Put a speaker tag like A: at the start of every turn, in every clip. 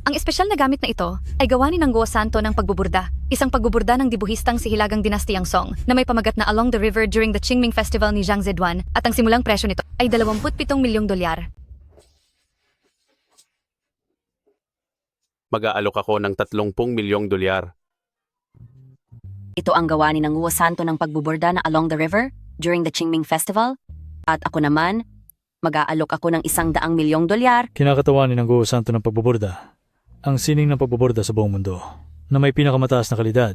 A: Ang espesyal na gamit na ito ay gawa ni Nangguo Santo ng pagbuburda, isang pagbuburda ng dibuhistang si Hilagang Dinastiyang Song na may pamagat na Along the River during the Qingming Festival ni Zhang Zedwan at ang simulang presyo nito ay 27 milyong dolyar.
B: Mag-aalok ako ng 30 milyong dolyar.
C: Ito ang gawa ni Nangguo Santo ng pagbuburda na Along the River during the Qingming Festival. At ako naman, mag-aalok ako ng 100 milyong dolyar.
D: Kinakatawan ni Nangguo Santo ng pagbuburda, ang sining ng pagbuburda sa buong mundo, na may pinakamataas na kalidad.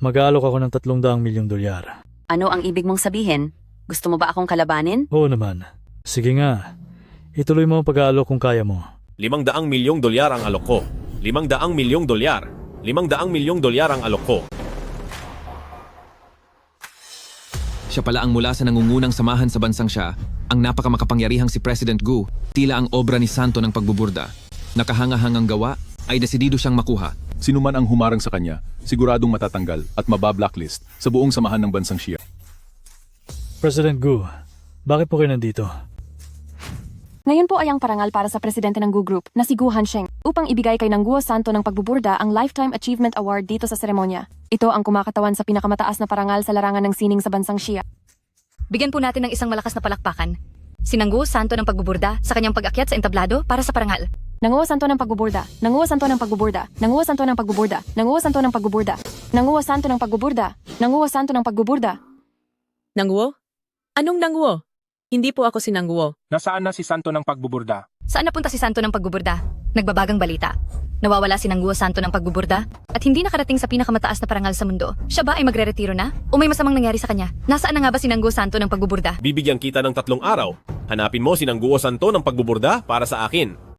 D: Mag-aalok ako ng 300 milyong dolyar.
C: Ano ang ibig mong sabihin? Gusto mo ba akong kalabanin?
D: Oo naman. Sige nga, ituloy mo ang pag-aalok kung kaya mo.
B: 500 milyong dolyar ang alok ko. 500 milyong dolyar. 500 milyong dolyar ang alok ko.
E: Siya pala ang mula sa nangungunang samahan sa bansang siya, ang napakamakapangyarihang si President Gu, tila ang obra ni Santo ng pagbuburda. Nakahanga-hangang gawa, ay desidido siyang makuha.
F: Sino man ang humarang sa kanya, siguradong matatanggal at mabablacklist sa buong samahan ng bansang Shia.
D: President Gu, bakit po kayo nandito?
G: Ngayon po ay ang parangal para sa presidente ng Gu Group na si Gu Hansheng upang ibigay kay Nangguo Santo ng pagbuburda ang Lifetime Achievement Award dito sa seremonya. Ito ang kumakatawan sa pinakamataas na parangal sa larangan ng sining sa bansang Shia.
A: Bigyan po natin ng isang malakas na palakpakan si Nangguo Santo ng pagbuburda sa kanyang pag-akyat sa entablado para sa parangal.
G: Nangguo Santo ng pagbuburda, Nangguo Santo ng pagbuburda, Nangguo Santo ng pagbuburda, Nangguo Santo ng pagbuburda, Nangguo Santo ng pagbuburda, Nangguo Santo ng pagbuburda.
H: Nangguo? Anong Nangguo? Hindi po ako si Nangguo.
I: Nasaan na si Santo ng pagbuburda?
A: Saan napunta si Santo ng pagbuburda? Nagbabagang balita. Nawawala si Nangguo Santo ng pagbuburda at hindi nakarating sa pinakamataas na parangal sa mundo. Siya ba ay magre-retiro na? O may masamang nangyari sa kanya? Nasaan na nga ba si Nangguo Santo ng pagbuburda?
B: Bibigyan kita ng 3 araw. Hanapin mo si Nangguo Santo ng pagbuburda para sa akin.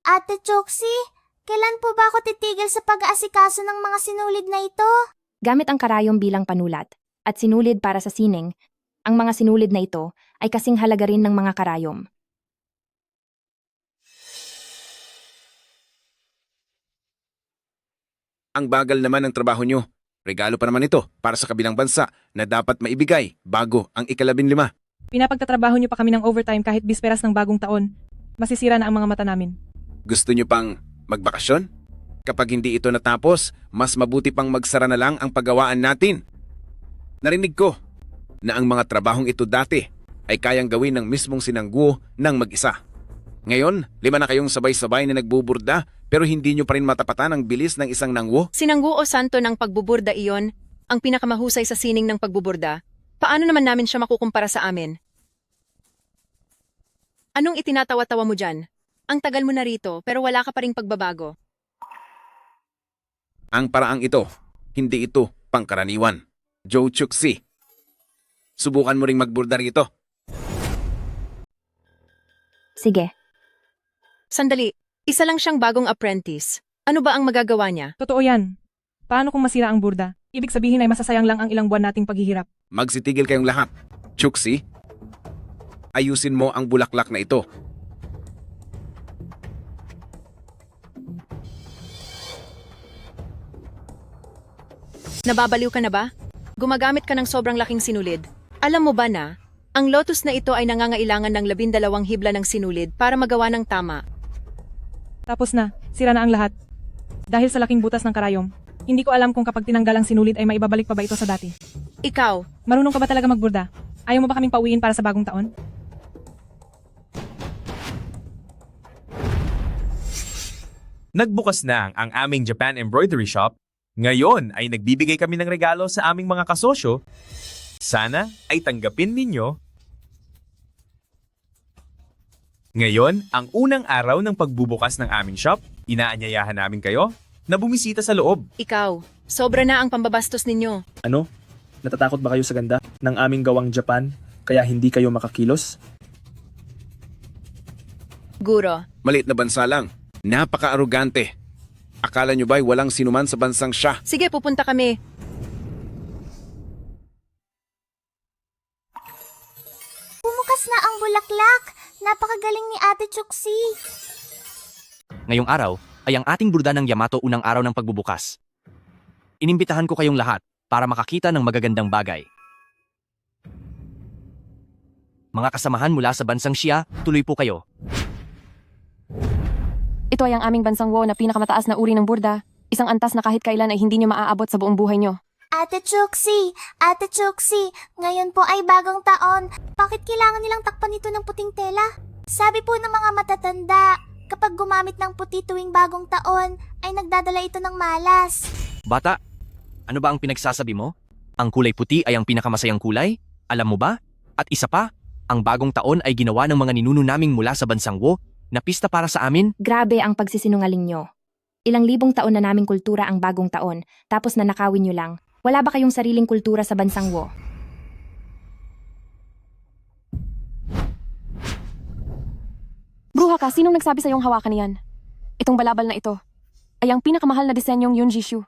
J: Ate Choxy, kailan po ba ako titigil sa pag-aasikaso ng mga sinulid na ito?
G: Gamit ang karayom bilang panulat at sinulid para sa sining, ang mga sinulid na ito ay kasing halaga rin ng mga karayom.
K: Ang bagal naman ng trabaho nyo. Regalo pa naman ito para sa kabilang bansa na dapat maibigay bago ang ika-15.
H: Pinapagtatrabaho niyo pa kami ng overtime kahit bisperas ng bagong taon. Masisira na ang mga mata namin.
K: Gusto nyo pang magbakasyon? Kapag hindi ito natapos, mas mabuti pang magsara na lang ang paggawaan natin. Narinig ko na ang mga trabahong ito dati ay kayang gawin ng mismong si Nangguo ng mag-isa. Ngayon, 5 na kayong sabay-sabay na nagbuburda pero hindi nyo pa rin matapatan ang bilis ng isang Nangguo?
L: Si Nangguo Santo ng pagbuburda iyon, ang pinakamahusay sa sining ng pagbuburda. Paano naman namin siya makukumpara sa amin? Anong itinatawa-tawa mo dyan? Ang tagal mo na rito pero wala ka pa ring pagbabago.
K: Ang paraang ito, hindi ito pangkaraniwan. Joe Choxy, subukan mo ring magburda rito.
G: Sige.
L: Sandali, isa lang siyang bagong apprentice. Ano ba ang magagawa niya?
H: Totoo yan. Paano kung masira ang burda? Ibig sabihin ay masasayang lang ang ilang buwan nating paghihirap.
K: Magsitigil kayong lahat. Choxy, ayusin mo ang bulaklak na ito.
L: Nababaliw ka na ba? Gumagamit ka ng sobrang laking sinulid. Alam mo ba na, ang lotus na ito ay nangangailangan ng 12 hibla ng sinulid para magawa ng tama.
H: Tapos na, sira na ang lahat. Dahil sa laking butas ng karayom, hindi ko alam kung kapag tinanggal ang sinulid ay maibabalik pa ba ito sa dati.
L: Ikaw,
H: marunong ka ba talaga magburda? Ayaw mo ba kaming pauwiin para sa bagong taon?
M: Nagbukas na ang aming Japan Embroidery Shop. Ngayon ay nagbibigay kami ng regalo sa aming mga kasosyo. Sana ay tanggapin ninyo. Ngayon, ang unang araw ng pagbubukas ng aming shop, inaanyayahan namin kayo na bumisita sa loob.
L: ikaw, sobra na ang pambabastos ninyo.
N: Ano? Natatakot ba kayo sa ganda ng aming gawang Japan kaya hindi kayo makakilos?
L: Guro,
K: Maliit na bansa lang. Napaka-arugante. Akala nyo ba'y walang sinuman sa bansang siya?
L: sige pupunta kami.
J: Bumukas na ang bulaklak. Napakagaling ni Ate Choxy.
O: Ngayong araw ay ang ating burda ng Yamato unang araw ng pagbubukas. Inimbitahan ko kayong lahat para makakita ng magagandang bagay. Mga kasamahan mula sa bansang Shia, tuloy po kayo.
G: Ito ay ang aming bansang Wo na pinakamataas na uri ng burda. Isang antas na kahit kailan ay hindi nyo maaabot sa buong buhay nyo.
J: Ate Chuxi, ngayon po ay bagong taon. Bakit kailangan nilang takpan ito ng puting tela? Sabi po ng mga matatanda, kapag gumamit ng puti tuwing bagong taon, ay nagdadala ito ng malas.
O: Bata, ano ba ang pinagsasabi mo? Ang kulay puti ay ang pinakamasayang kulay? Alam mo ba? At isa pa, ang bagong taon ay ginawa ng mga ninuno naming mula sa bansang Wo na pista para sa amin?
P: Grabe ang pagsisinungaling nyo. Ilang libong taon na naming kultura ang bagong taon, tapos nanakawin nyo lang. Wala ba kayong sariling kultura sa bansang Wo?
G: Bruha ka, sinong nagsabi sa iyong hawakan niyan? Itong balabal na ito ay ang pinakamahal na disenyong Yunjishu.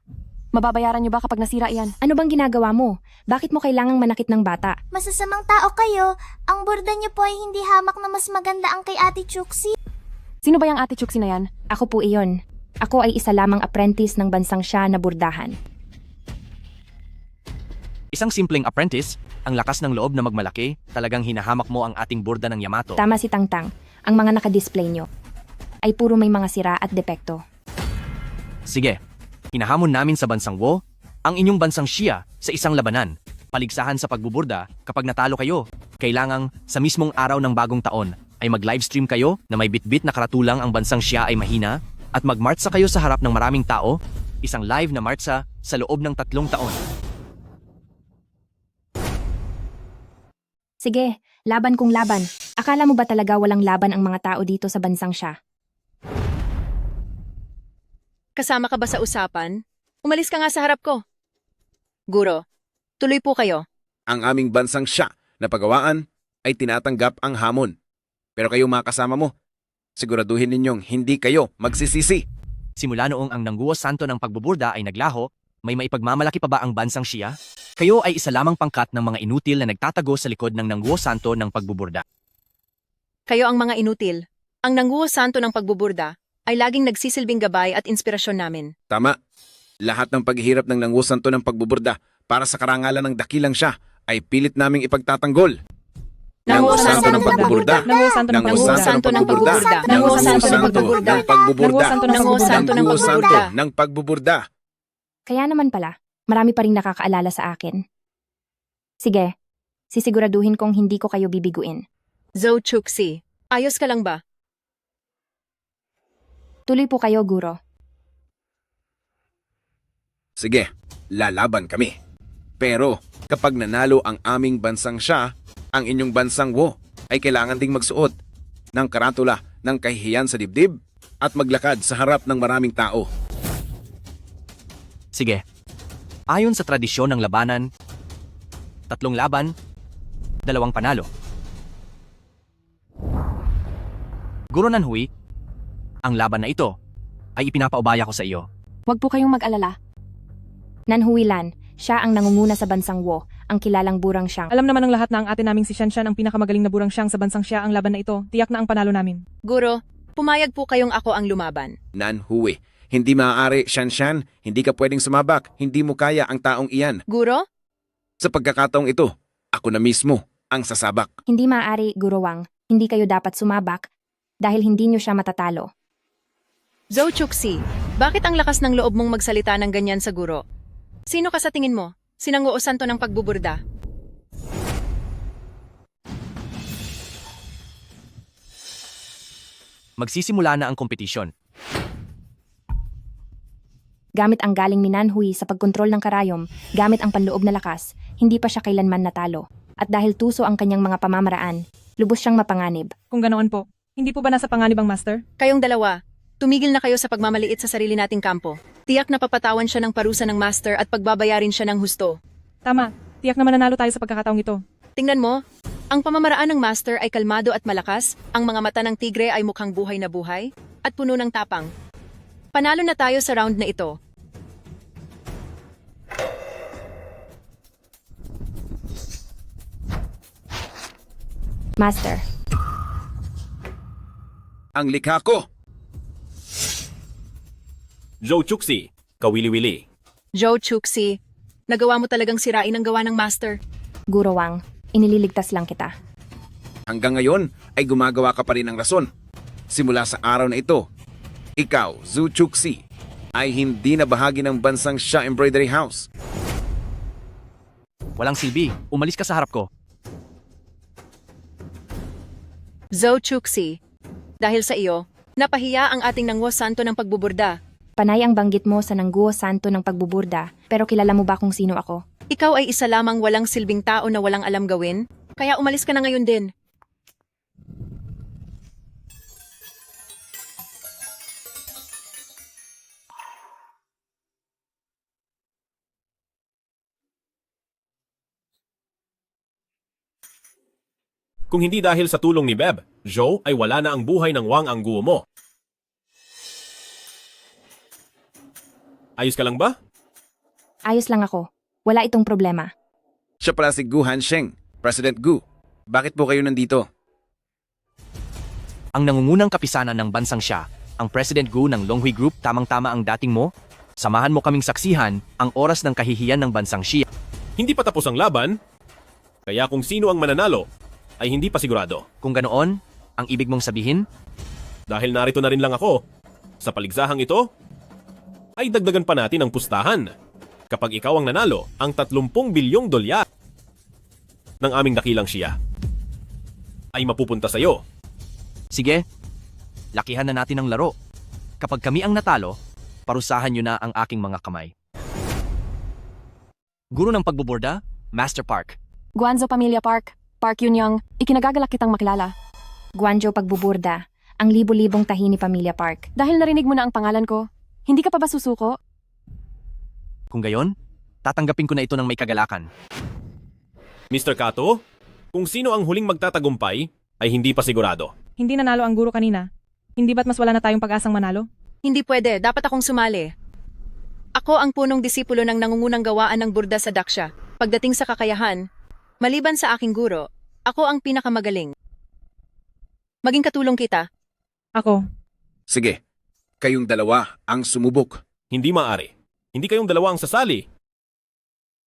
G: Mababayaran niyo ba kapag nasira iyan?
P: Ano bang ginagawa mo? Bakit mo kailangang manakit ng bata?
J: Masasamang tao kayo, ang burda niyo po ay hindi hamak na mas maganda ang kay Ate Chuxi.
G: Sino ba yung Ate Chuxi na yan?
P: Ako po iyon. Ako ay isa lamang apprentice ng bansang Shia na burdahan.
O: Isang simpleng apprentice, ang lakas ng loob na magmalaki, talagang hinahamak mo ang ating burda ng Yamato.
P: Tama si Tangtang. Ang mga nakadisplay nyo ay puro may mga sira at depekto.
O: Sige, hinahamon namin sa bansang Wo, ang inyong bansang Shia sa isang labanan. Paligsahan sa pagbuburda, kapag natalo kayo, kailangang sa mismong araw ng bagong taon ay mag-livestream kayo na may bitbit na karatulang ang bansang Shia ay mahina at mag-martsa kayo sa harap ng maraming tao, isang live na martsa sa loob ng 3 taon.
P: Sige, laban kung laban. Akala mo ba talaga walang laban ang mga tao dito sa bansang Shia?
L: Kasama ka ba sa usapan? Umalis ka nga sa harap ko. Guro, tuloy po kayo.
K: Ang aming bansang Shia na pagawaan ay tinatanggap ang hamon. Pero kayo mga kasama mo, siguraduhin ninyong hindi kayo magsisisi.
O: Simula noong ang Nangguo Santo ng pagbuburda ay naglaho, may maipagmamalaki pa ba ang bansang Shia? Kayo ay isa lamang pangkat ng mga inutil na nagtatago sa likod ng Nangguo Santo ng pagbuburda.
L: Kayo ang mga inutil. Ang Nangguo Santo ng pagbuburda ay laging nagsisilbing gabay at inspirasyon namin.
K: Tama. Lahat ng paghihirap ng Nangguo Santo ng pagbuburda para sa karangalan ng dakilang Shia ay pilit naming ipagtatanggol.
L: Nangguo Santo ng pagbuburda.
H: Nangguo Santo ng
L: Nangguo Santo ng pagbuburda.
K: Nangguo Santo ng pagbuburda.
L: Nangguo Santo ng pagbuburda.
K: Ng pagbuburda.
P: Kaya naman pala, marami pa rin nakakaalala sa akin. Sige, sisiguraduhin kong hindi ko kayo bibiguin.
L: Zhou Chuxi, ayos ka lang ba?
P: Tuloy po kayo, Guro.
K: Sige, lalaban kami. Pero kapag nanalo ang aming bansang Shia, ang inyong bansang Wo ay kailangan ding magsuot ng karatula ng kahihiyan sa dibdib at maglakad sa harap ng maraming tao.
O: Sige, ayon sa tradisyon ng labanan, 3 laban, 2 panalo. Guro Nanhui, ang laban na ito ay ipinapaubaya ko sa iyo.
G: Huwag po kayong mag-alala.
P: Nanhuilan, siya ang nangunguna sa bansang Wo, ang kilalang burang siyang.
H: Alam naman ng lahat na ang ate naming si Shanshan ang pinakamagaling na burang siyang sa bansang Shia ang laban na ito. Tiyak na ang panalo namin.
L: Guro, pumayag po kayong ako ang lumaban.
K: Nanhui, hindi maaari, Shanshan, hindi ka pwedeng sumabak, hindi mo kaya ang taong iyan.
L: Guro?
K: Sa pagkakataong ito, ako na mismo ang sasabak.
P: Hindi maaari, Guro Wang. Hindi kayo dapat sumabak dahil hindi nyo siya matatalo.
L: Zhou Chuxi, bakit ang lakas ng loob mong magsalita ng ganyan sa guro? Sino ka sa tingin mo? Si Nangguo Santo ng pagbuburda.
O: Magsisimula na ang kompetisyon.
P: Gamit ang galing ni Nanhui sa pagkontrol ng karayom, gamit ang panloob na lakas, hindi pa siya kailanman natalo. At dahil tuso ang kanyang mga pamamaraan, lubos siyang mapanganib.
H: Kung ganoon po, hindi po ba nasa panganib ang master?
L: Kayong dalawa, tumigil na kayo sa pagmamaliit sa sarili nating kampo. Tiyak na papatawan siya ng parusa ng master at pagbabayarin siya ng husto.
H: Tama, tiyak na mananalo tayo sa pagkakataong ito.
L: Tingnan mo, ang pamamaraan ng master ay kalmado at malakas, ang mga mata ng tigre ay mukhang buhay na buhay, at puno ng tapang. Panalo na tayo sa round na ito.
P: Master.
K: Ang likha ko
B: Joe Chuxi, kawili-wili.
L: Joe Chuxi, nagawa mo talagang sirain ang gawa ng master.
P: Guro Wang, inililigtas lang kita.
K: Hanggang ngayon ay gumagawa ka pa rin ng rason. Simula sa araw na ito, ikaw, Zhu Chuxi, ay hindi na bahagi ng bansang Xia Embroidery House.
O: Walang silbi, umalis ka sa harap ko.
L: Zhou Chuxi, dahil sa iyo, napahiya ang ating Nangguo Santo ng pagbuburda.
P: Panay ang banggit mo sa Nangguo Santo ng pagbuburda, pero kilala mo ba kung sino ako?
L: Ikaw ay isa lamang walang silbing tao na walang alam gawin, kaya umalis ka na ngayon din.
B: Kung hindi dahil sa tulong ni Beb, Joe ay wala na ang buhay ng Wang ang guo mo. Ayos ka lang ba?
P: Ayos lang ako. Wala itong problema.
K: Siya pala si Gu Hansheng, President Gu. Bakit po kayo nandito?
O: Ang nangungunang kapisanan ng bansang siya, ang President Gu ng Longhui Group, tamang-tama ang dating mo. Samahan mo kaming saksihan ang oras ng kahihiyan ng bansang Xia.
B: Hindi pa tapos ang laban, kaya kung sino ang mananalo, ay hindi pa sigurado.
O: Kung ganoon, ang ibig mong sabihin?
B: Dahil narito na rin lang ako, sa paligsahang ito, ay dagdagan pa natin ang pustahan. Kapag ikaw ang nanalo, ang 30 bilyong dolyar ng aming dakilang Xia ay mapupunta sa iyo.
O: Sige, lakihan na natin ang laro. Kapag kami ang natalo, parusahan nyo na ang aking mga kamay. Guro ng pagbuborda, Master Park.
G: Guanzo Pamilya Park, Park Yunyang, ikinagagalak kitang makilala.
P: Guanjo Pagbuburda, ang libo-libong tahi ni Pamilya Park.
G: Dahil narinig mo na ang pangalan ko, hindi ka pa ba susuko?
O: Kung gayon, tatanggapin ko na ito ng may kagalakan.
B: Mr. Kato, kung sino ang huling magtatagumpay, ay hindi pa sigurado.
H: Hindi nanalo ang guro kanina. Hindi ba't mas wala na tayong pag-asang manalo?
L: Hindi pwede, dapat akong sumali. Ako ang punong disipulo ng nangungunang gawaan ng burda sa Daksha. Pagdating sa kakayahan, maliban sa aking guro, ako ang pinakamagaling. Maging katulong kita.
H: Ako.
K: Sige, kayong dalawa ang sumubok.
B: Hindi maaari. Hindi kayong dalawa ang sasali.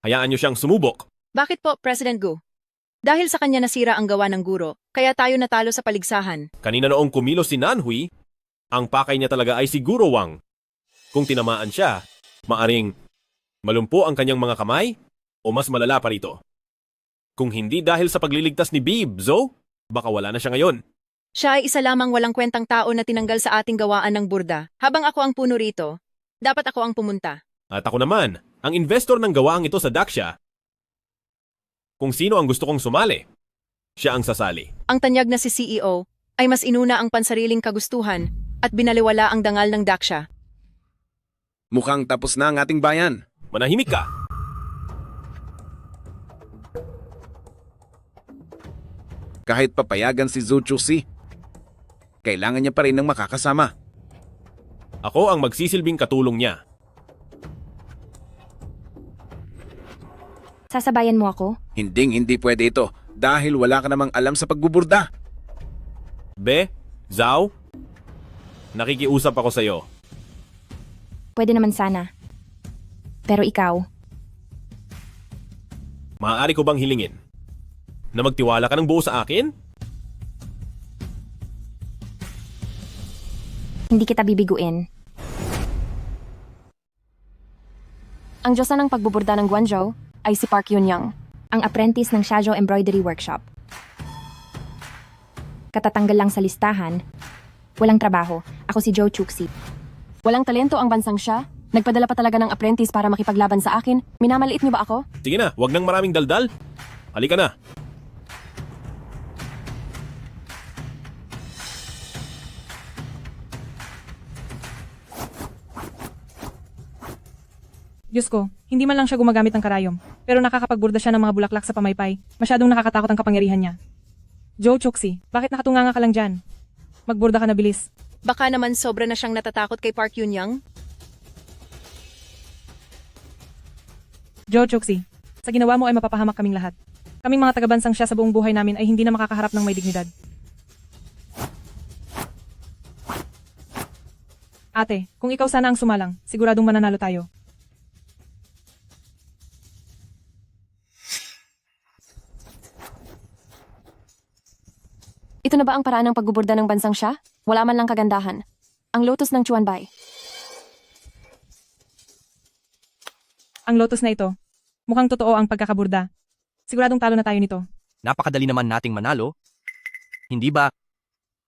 B: Hayaan niyo siyang sumubok.
L: Bakit po, President Gu? Dahil sa kanya nasira ang gawa ng guro, kaya tayo natalo sa paligsahan.
B: Kanina noong kumilos si Nanhui, ang pakay niya talaga ay si Guro Wang. Kung tinamaan siya, maaring malumpo ang kanyang mga kamay o mas malala pa rito. Kung hindi dahil sa pagliligtas ni Bib, Zo, baka wala na siya ngayon.
L: Siya ay isa lamang walang kwentang tao na tinanggal sa ating gawaan ng burda. Habang ako ang puno rito, dapat ako ang pumunta.
B: At ako naman, ang investor ng gawaang ito sa Daksha. Kung sino ang gusto kong sumali, siya ang sasali.
L: Ang tanyag na si CEO ay mas inuna ang pansariling kagustuhan at binaliwala ang dangal ng Daksha.
K: Mukhang tapos na ang ating bayan.
B: Manahimik ka!
K: Kahit papayagan si Zhu Chuxi, kailangan niya pa rin ng makakasama.
B: Ako ang magsisilbing katulong niya.
P: Sasabayan mo ako?
K: Hindi pwede ito dahil wala ka namang alam sa pagbuburda.
B: Be, Zhao, nakikiusap ako sa iyo.
P: Pwede naman sana. Pero ikaw,
B: Maaari ko bang hilingin na magtiwala ka ng buo sa akin?
P: hindi kita bibiguin.
G: Ang Diyosa ng pagbuburda ng Guangzhou ay si Park Yunyang.
P: Ang apprentice ng Shazhou Embroidery Workshop. Katatanggal lang sa listahan. Walang trabaho. Ako si Joe Chuxi.
G: Walang talento ang bansang siya. Nagpadala pa talaga ng apprentice para makipaglaban sa akin. Minamaliit niyo ba ako?
B: Sige na, wag nang maraming daldal. Halika na.
H: Diyos ko, hindi man lang siya gumagamit ng karayom, pero nakakapagburda siya ng mga bulaklak sa pamaypay. Masyadong nakakatakot ang kapangyarihan niya. Joe Chuxi, bakit nakatunganga ka lang dyan? Magburda ka na bilis.
L: Baka naman sobra na siyang natatakot kay Park Yunyang?
H: Joe Chuxi, sa ginawa mo ay mapapahamak kaming lahat. Kaming mga tagabansang siya sa buong buhay namin ay hindi na makakaharap ng may dignidad. Ate, kung ikaw sana ang sumalang, siguradong mananalo tayo.
G: Ito na ba ang paraan ng pagbuburda ng bansang siya? Wala man lang kagandahan. Ang lotus ng Chuanbay.
H: Ang lotus na ito. Mukhang totoo ang pagkakaburda. Siguradong talo na tayo nito.
O: Napakadali naman nating manalo. Hindi ba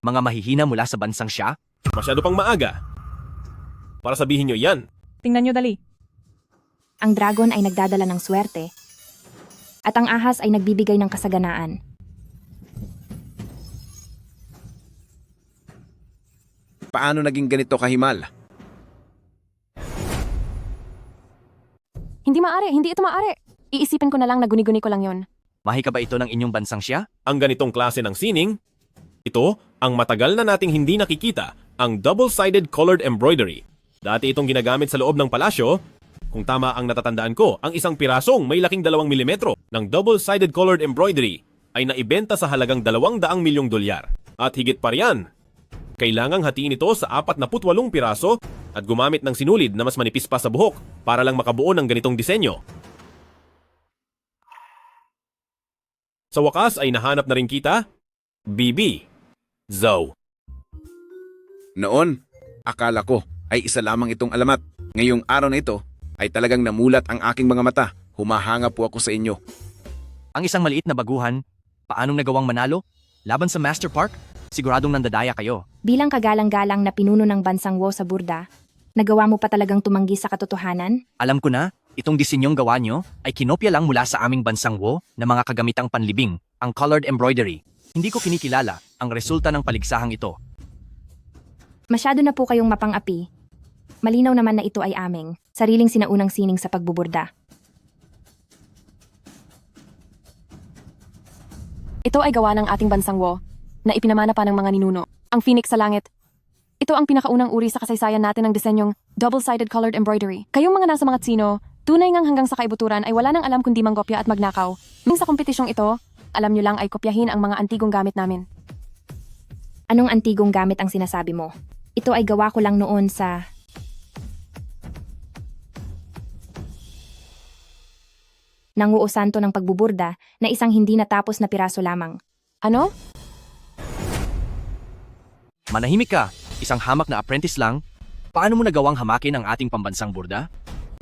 O: mga mahihina mula sa bansang siya?
B: Masyado pang maaga. Para sabihin nyo yan.
H: Tingnan nyo dali.
P: Ang dragon ay nagdadala ng swerte at ang ahas ay nagbibigay ng kasaganaan.
K: Paano naging ganito kahimal?
G: Hindi ito maaari. Iisipin ko na lang na guni-guni ko lang yon.
O: Mahika ba ito ng inyong bansang siya?
B: Ang ganitong klase ng sining, ito ang matagal na nating hindi nakikita, ang double-sided colored embroidery. Dati itong ginagamit sa loob ng palasyo. Kung tama ang natatandaan ko, ang isang pirasong may laking 2 mm ng double-sided colored embroidery ay naibenta sa halagang 200 milyong dolyar. At higit pa riyan, kailangang hatiin ito sa 48 piraso at gumamit ng sinulid na mas manipis pa sa buhok para lang makabuo ng ganitong disenyo. Sa wakas ay nahanap na rin kita, BB, Zoe.
K: Noon, akala ko ay isa lamang itong alamat. Ngayong araw na ito ay talagang namulat ang aking mga mata. Humahanga po ako sa inyo.
O: Ang isang maliit na baguhan, paanong nagawang manalo? Laban sa Master Park? Siguradong nandadaya kayo.
P: Bilang kagalang-galang na pinuno ng bansang Wo sa burda, nagawa mo pa talagang tumanggi sa katotohanan?
O: Alam ko na, itong disenyong gawa nyo ay kinopya lang mula sa aming bansang Wo na mga kagamitang panlibing, ang colored embroidery. Hindi ko kinikilala ang resulta ng paligsahang ito.
P: Masyado na po kayong mapang-api. Malinaw naman na ito ay aming sariling sinaunang sining sa pagbuburda.
G: Ito ay gawa ng ating bansang Wo, na ipinamana pa ng mga ninuno. Ang phoenix sa langit. Ito ang pinakaunang uri sa kasaysayan natin ng disenyong double-sided colored embroidery. Kayong mga nasa mga tsino, tunay ngang hanggang sa kaibuturan ay wala nang alam kundi manggopya at magnakaw. Sa kompetisyong ito, alam nyo lang ay kopyahin ang mga antigong gamit namin.
P: Anong antigong gamit ang sinasabi mo? Ito ay gawa ko lang noon sa... Nanguo santo ng pagbuburda na isang hindi natapos na piraso lamang.
G: Ano?
O: Manahimik ka, isang hamak na apprentice lang. Paano mo nagawang hamakin ang ating pambansang burda?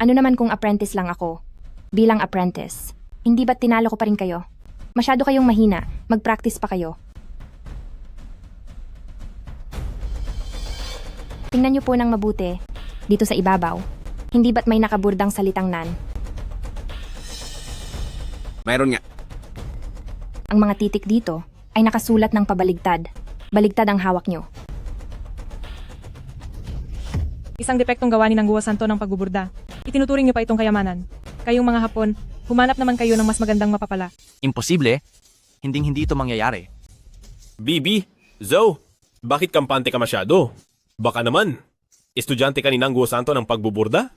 P: Ano naman kung apprentice lang ako? Bilang apprentice, hindi ba't tinalo ko pa rin kayo? Masyado kayong mahina, mag-practice pa kayo. Tingnan niyo po ng mabuti, dito sa ibabaw. Hindi ba't may nakaburdang salitang nan?
K: Mayroon nga.
P: Ang mga titik dito ay nakasulat ng pabaligtad. Baligtad ang hawak nyo.
H: Isang depektong gawa ni Nanguwa Santo ng pagbuburda. Itinuturing niyo pa itong kayamanan. Kayong mga Hapon, humanap naman kayo ng mas magandang mapapala.
O: Imposible. Hinding-hindi ito mangyayari.
B: BB, Zoe, bakit kampante ka masyado? Baka naman, estudyante ka ni Nanguwa Santo ng pagbuburda?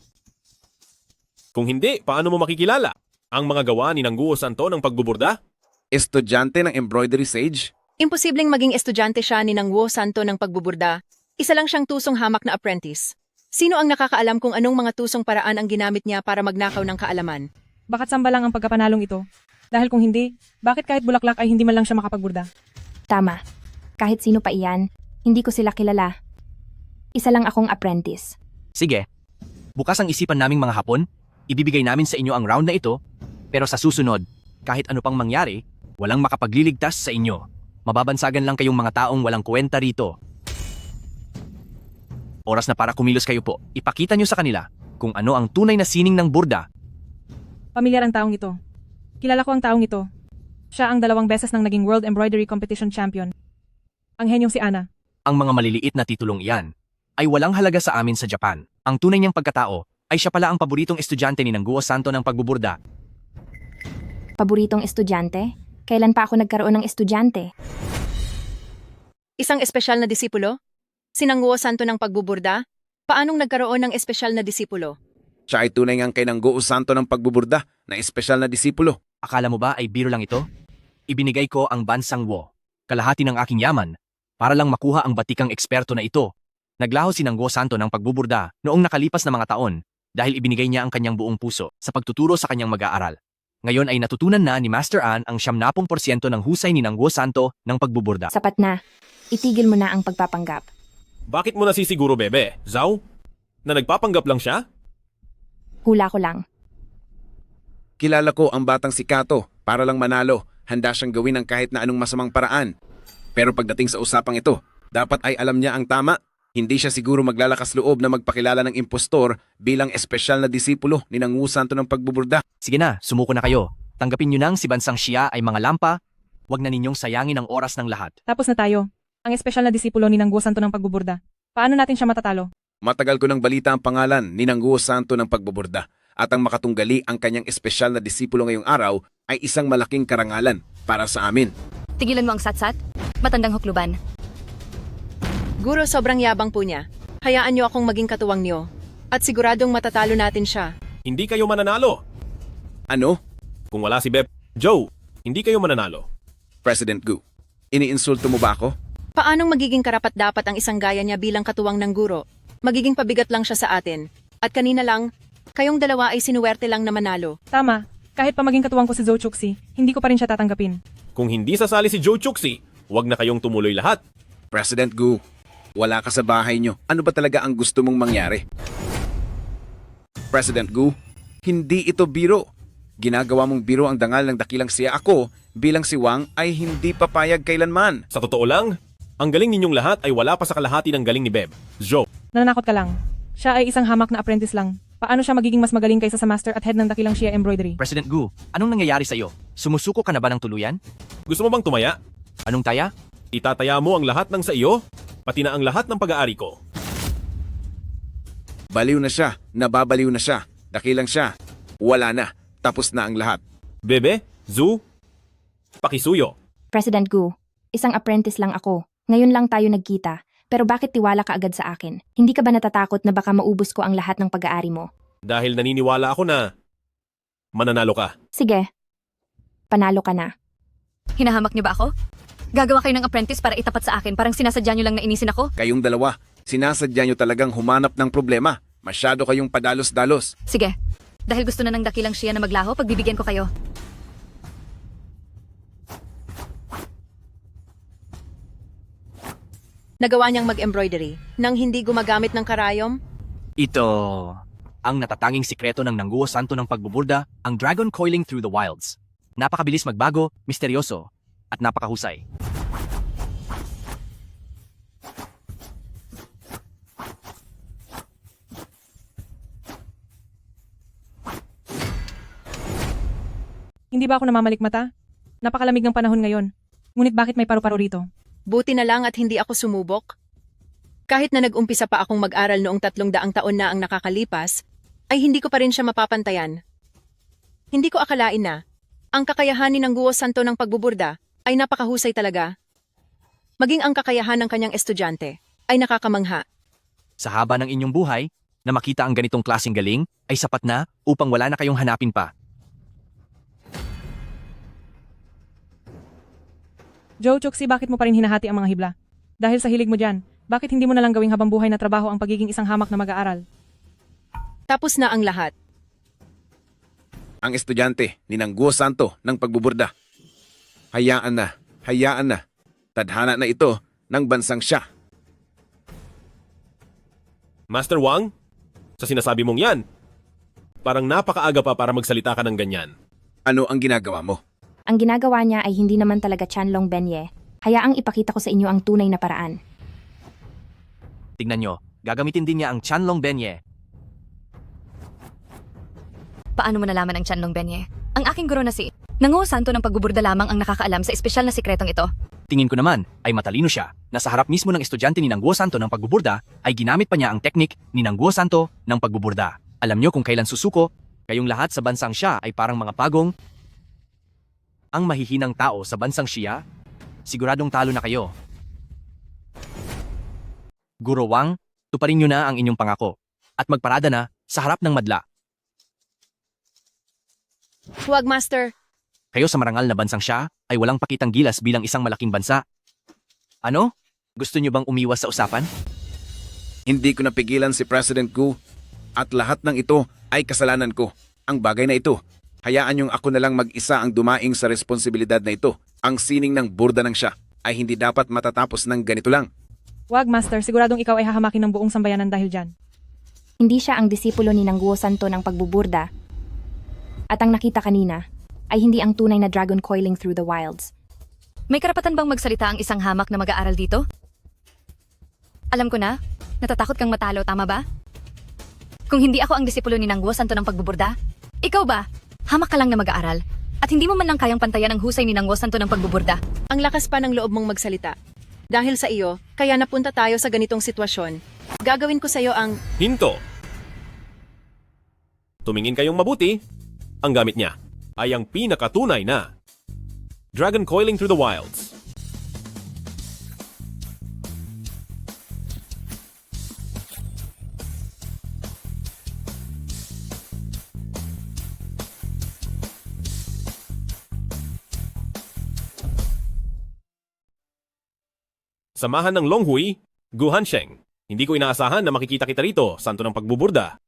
B: Kung hindi, paano mo makikilala ang mga gawa ni Nanguwa Santo ng pagbuburda?
K: Estudyante ng embroidery sage?
L: Imposibleng maging estudyante siya ni Nanguwa Santo ng pagbuburda. Isa lang siyang tusong hamak na apprentice. Sino ang nakakaalam kung anong mga tusong paraan ang ginamit niya para magnakaw ng kaalaman?
H: Bakit samba lang ang pagkapanalong ito? Dahil kung hindi, bakit kahit bulaklak ay hindi man lang siya makapagburda?
P: Tama. Kahit sino pa iyan, hindi ko sila kilala. Isa lang akong apprentice.
O: Sige, bukas ang isipan naming mga Hapon, ibibigay namin sa inyo ang round na ito, pero sa susunod, kahit ano pang mangyari, walang makapagliligtas sa inyo. Mababansagan lang kayong mga taong walang kwenta rito. Oras na para kumilos kayo po. Ipakita nyo sa kanila kung ano ang tunay na sining ng burda.
H: Pamilyar ang taong ito. Kilala ko ang taong ito. Siya ang 2 beses nang naging World Embroidery Competition Champion. Ang henyong si Ana.
O: Ang mga maliliit na titulong iyan ay walang halaga sa amin sa Japan. Ang tunay niyang pagkatao ay siya pala ang paboritong estudyante ni Nanguwa Santo ng pagbuburda.
P: Paboritong estudyante? Kailan pa ako nagkaroon ng estudyante?
L: Isang espesyal na disipulo? Si Nanguwa Santo ng pagbuburda? Paanong nagkaroon ng espesyal na disipulo?
K: Siya ay tunay ngang kay Nanguwa Santo ng pagbuburda na espesyal na disipulo.
O: Akala mo ba ay biro lang ito? Ibinigay ko ang bansang Wo, kalahati ng aking yaman, para lang makuha ang batikang eksperto na ito. Naglaho si Nangguo Santo ng pagbuburda noong nakalipas na mga taon dahil ibinigay niya ang kanyang buong puso sa pagtuturo sa kanyang mag-aaral. Ngayon ay natutunan na ni Master An ang 70% ng husay ni Nangguo Santo ng pagbuburda.
P: Sapat na. Itigil mo na ang pagpapanggap.
B: Bakit mo nasisiguro, bebe? Zhao? Na nagpapanggap lang siya?
P: Hula ko lang.
K: Kilala ko ang batang si Kato para lang manalo. Handa siyang gawin ang kahit na anong masamang paraan. Pero pagdating sa usapang ito, dapat ay alam niya ang tama. Hindi siya siguro maglalakas loob na magpakilala ng impostor bilang espesyal na disipulo ni Nangguo Santo ng pagbuburda.
O: Sige na, sumuko na kayo. Tanggapin nyo nang si Bansang Xia ay mga lampa. Huwag na ninyong sayangin ang oras ng lahat.
H: Tapos na tayo. Ang espesyal na disipulo ni Nangguo Santo ng pagbuburda. Paano natin siya matatalo?
K: Matagal ko nang balita ang pangalan ni Nangguo Santo ng pagbuburda at ang makatunggali ang kanyang espesyal na disipulo ngayong araw ay isang malaking karangalan para sa amin.
A: Tigilan mo ang satsat. Matandang hukluban.
L: Guro, sobrang yabang po niya. Hayaan niyo akong maging katuwang niyo. At siguradong matatalo natin siya.
B: Hindi kayo mananalo.
K: Ano?
B: Kung wala si Beb, Joe, hindi kayo mananalo.
K: President Gu, iniinsulto mo ba ako?
L: Paanong magiging karapat-dapat ang isang gaya niya bilang katuwang ng guro? Magiging pabigat lang siya sa atin. At kanina lang, kayong dalawa ay sinuwerte lang na manalo.
H: Tama. Kahit pa maging katuwang ko si Zhou Chuxi, hindi ko pa rin siya tatanggapin.
B: Kung hindi sasali si Joe Chuxi, huwag na kayong tumuloy lahat.
K: President Gu, wala ka sa bahay niyo. Ano ba talaga ang gusto mong mangyari? President Gu, hindi ito biro. Ginagawa mong biro ang dangal ng dakilang siya. Ako, bilang si Wang, ay hindi papayag kailanman.
B: Sa totoo lang, ang galing ninyong lahat ay wala pa sa kalahati ng galing ni Beb. Joe,
H: Nananakot ka lang. Siya ay isang hamak na apprentice lang. Paano siya magiging mas magaling kaysa sa master at head ng dakilang Xia embroidery?
O: President Gu, anong nangyayari sa iyo? Sumusuko ka na ba ng tuluyan?
B: gusto mo bang tumaya?
O: Anong taya?
B: Itataya mo ang lahat ng sa iyo, pati na ang lahat ng pag-aari ko.
K: Baliw na siya, nababaliw na siya. Dakilang siya, wala na. Tapos na ang lahat.
B: Bebe, Zu, pakisuyo.
P: President Gu, isang apprentice lang ako. Ngayon lang tayo nagkita. Pero bakit tiwala ka agad sa akin? Hindi ka ba natatakot na baka maubos ko ang lahat ng pag-aari mo?
B: Dahil naniniwala ako na mananalo ka.
P: Sige. Panalo ka na.
A: Hinahamak niyo ba ako? Gagawa kayo ng apprentice para itapat sa akin. Parang sinasadya niyo lang na inisin ako.
K: Kayong dalawa, sinasadya nyo talagang humanap ng problema. Masyado kayong padalos-dalos.
A: Sige. Dahil gusto na ng dakilang Xia na maglaho, pagbibigyan ko kayo.
L: Nagawa niyang mag-embroidery nang hindi gumagamit ng karayom?
O: Ito ang natatanging sikreto ng Nangguo Santo ng pagbuburda, ang Dragon Coiling Through the Wilds. Napakabilis magbago, misteryoso, at napakahusay.
H: Hindi ba ako namamalikmata? Napakalamig ng panahon ngayon. Ngunit bakit may paru-paro rito?
L: Buti na lang at hindi ako sumubok. Kahit na nag-umpisa pa akong mag-aral noong 300 taon na ang nakakalipas, ay hindi ko pa rin siya mapapantayan. Hindi ko akalain na ang kakayahan ni Nangguo Santo ng pagbuburda ay napakahusay talaga. Maging ang kakayahan ng kanyang estudyante ay nakakamangha.
O: Sa haba ng inyong buhay, na makita ang ganitong klaseng galing ay sapat na upang wala na kayong hanapin pa.
H: Joe Chuxi, bakit mo pa rin hinahati ang mga hibla? Dahil sa hilig mo dyan, bakit hindi mo na lang gawing habang buhay na trabaho ang pagiging isang hamak na mag-aaral?
L: Tapos na ang lahat.
K: Ang estudyante ni Nangguo Santo ng pagbuburda. Hayaan na. Tadhana na ito ng bansang siya.
B: Master Wang, sa sinasabi mong yan, parang napakaaga pa para magsalita ka ng ganyan.
K: Ano ang ginagawa mo?
P: Ang ginagawa niya ay hindi naman talaga Chanlong Benye. Hayaang ipakita ko sa inyo ang tunay na paraan.
O: Tingnan nyo, gagamitin din niya ang Chanlong Benye.
A: Paano mo nalaman ang Chanlong Benye? Ang aking guro na si Nangguo Santo ng pagbuburda lamang ang nakakaalam sa espesyal na sikretong ito.
O: Tingin ko naman ay matalino siya na sa harap mismo ng estudyante ni Nangguo Santo ng pagbuburda ay ginamit pa niya ang teknik ni Nangguo Santo ng pagbuburda. Alam nyo kung kailan susuko, kayong lahat sa bansang siya ay parang mga pagong. Ang mahihinang tao sa bansang Xia, siguradong talo na kayo. Guro Wang, tuparin nyo na ang inyong pangako at magparada na sa harap ng madla.
L: Huwag, Master.
O: Kayo sa marangal na bansang Xia ay walang pakitang gilas bilang isang malaking bansa. Ano? Gusto nyo bang umiwas sa usapan?
K: Hindi ko napigilan si President Gu at lahat ng ito ay kasalanan ko. Ang bagay na ito, hayaan yung ako na lang mag-isa ang dumaing sa responsibilidad na ito. Ang sining ng burda ng siya ay hindi dapat matatapos ng ganito lang.
H: Wag, Master. Siguradong ikaw ay hahamakin ng buong sambayanan dahil dyan.
P: Hindi siya ang disipulo ni Nangguo Santo ng pagbuburda. At ang nakita kanina ay hindi ang tunay na dragon coiling through the wilds.
A: May karapatan bang magsalita ang isang hamak na mag-aaral dito? Alam ko na, natatakot kang matalo, tama ba? Kung hindi ako ang disipulo ni Nangguo Santo ng pagbuburda, ikaw ba? Hamak ka lang na mag-aaral at hindi mo man lang kayang pantayan ang husay ni Nangguo Santo ng pagbuburda.
L: Ang lakas pa ng loob mong magsalita. Dahil sa iyo, kaya napunta tayo sa ganitong sitwasyon. Gagawin ko sa iyo ang...
B: Hinto! Tumingin kayong mabuti. Ang gamit niya ay ang pinakatunay na Dragon Coiling Through the Wilds. Samahan ng Longhui, Gu Hansheng. Hindi ko inaasahan na makikita kita rito, santo ng pagbuburda.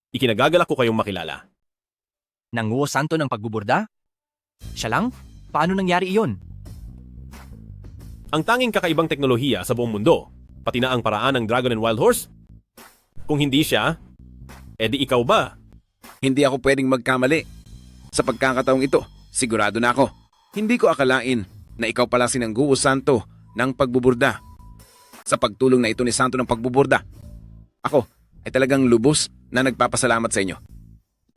B: Ikinagagalak ko kayong makilala.
O: Nangguo Santo ng pagbuburda? Siya lang? Paano nangyari iyon?
B: Ang tanging kakaibang teknolohiya sa buong mundo, pati na ang paraan ng Dragon and Wild Horse. Kung hindi siya, edi ikaw ba?
K: Hindi ako pwedeng magkamali. Sa pagkakataong ito, sigurado na ako. Hindi ko akalain na ikaw pala si Nangguo Santo ng pagbuburda. Sa pagtulong na ito ni Santo ng pagbuburda, ako ay talagang lubos na nagpapasalamat sa inyo.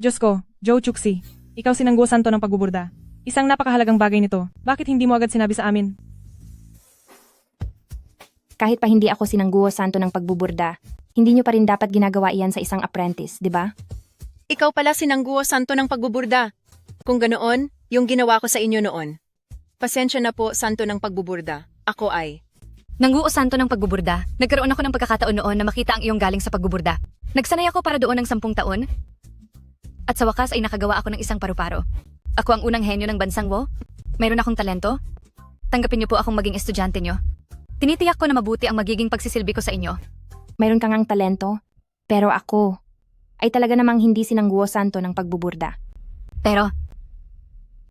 H: Diyos ko, Joe Chuxi, ikaw si Nangguo Santo ng pagbuburda. Isang napakahalagang bagay nito. Bakit hindi mo agad sinabi sa amin?
P: Kahit pa hindi ako si Nangguo Santo ng pagbuburda, hindi nyo pa rin dapat ginagawa iyan sa isang apprentice, di ba?
L: Ikaw pala si Nangguo Santo ng pagbuburda. Kung ganoon, yung ginawa ko sa inyo noon. Pasensya na po, Santo ng pagbuburda. Ako ay...
A: Nangguo Santo ng pagbuburda, nagkaroon ako ng pagkakataon noon na makita ang iyong galing sa pagbuburda. Nagsanay ako para doon ng 10 taon. At sa wakas ay nakagawa ako ng isang paru-paro. Ako ang unang henyo ng bansang Wo. Mayroon akong talento. Tanggapin niyo po akong maging estudyante niyo. Tinitiyak ko na mabuti ang magiging pagsisilbi ko sa inyo.
P: Mayroon kang ang talento, pero ako ay talaga namang hindi si Nangguo Santo ng pagbuburda.
A: Pero,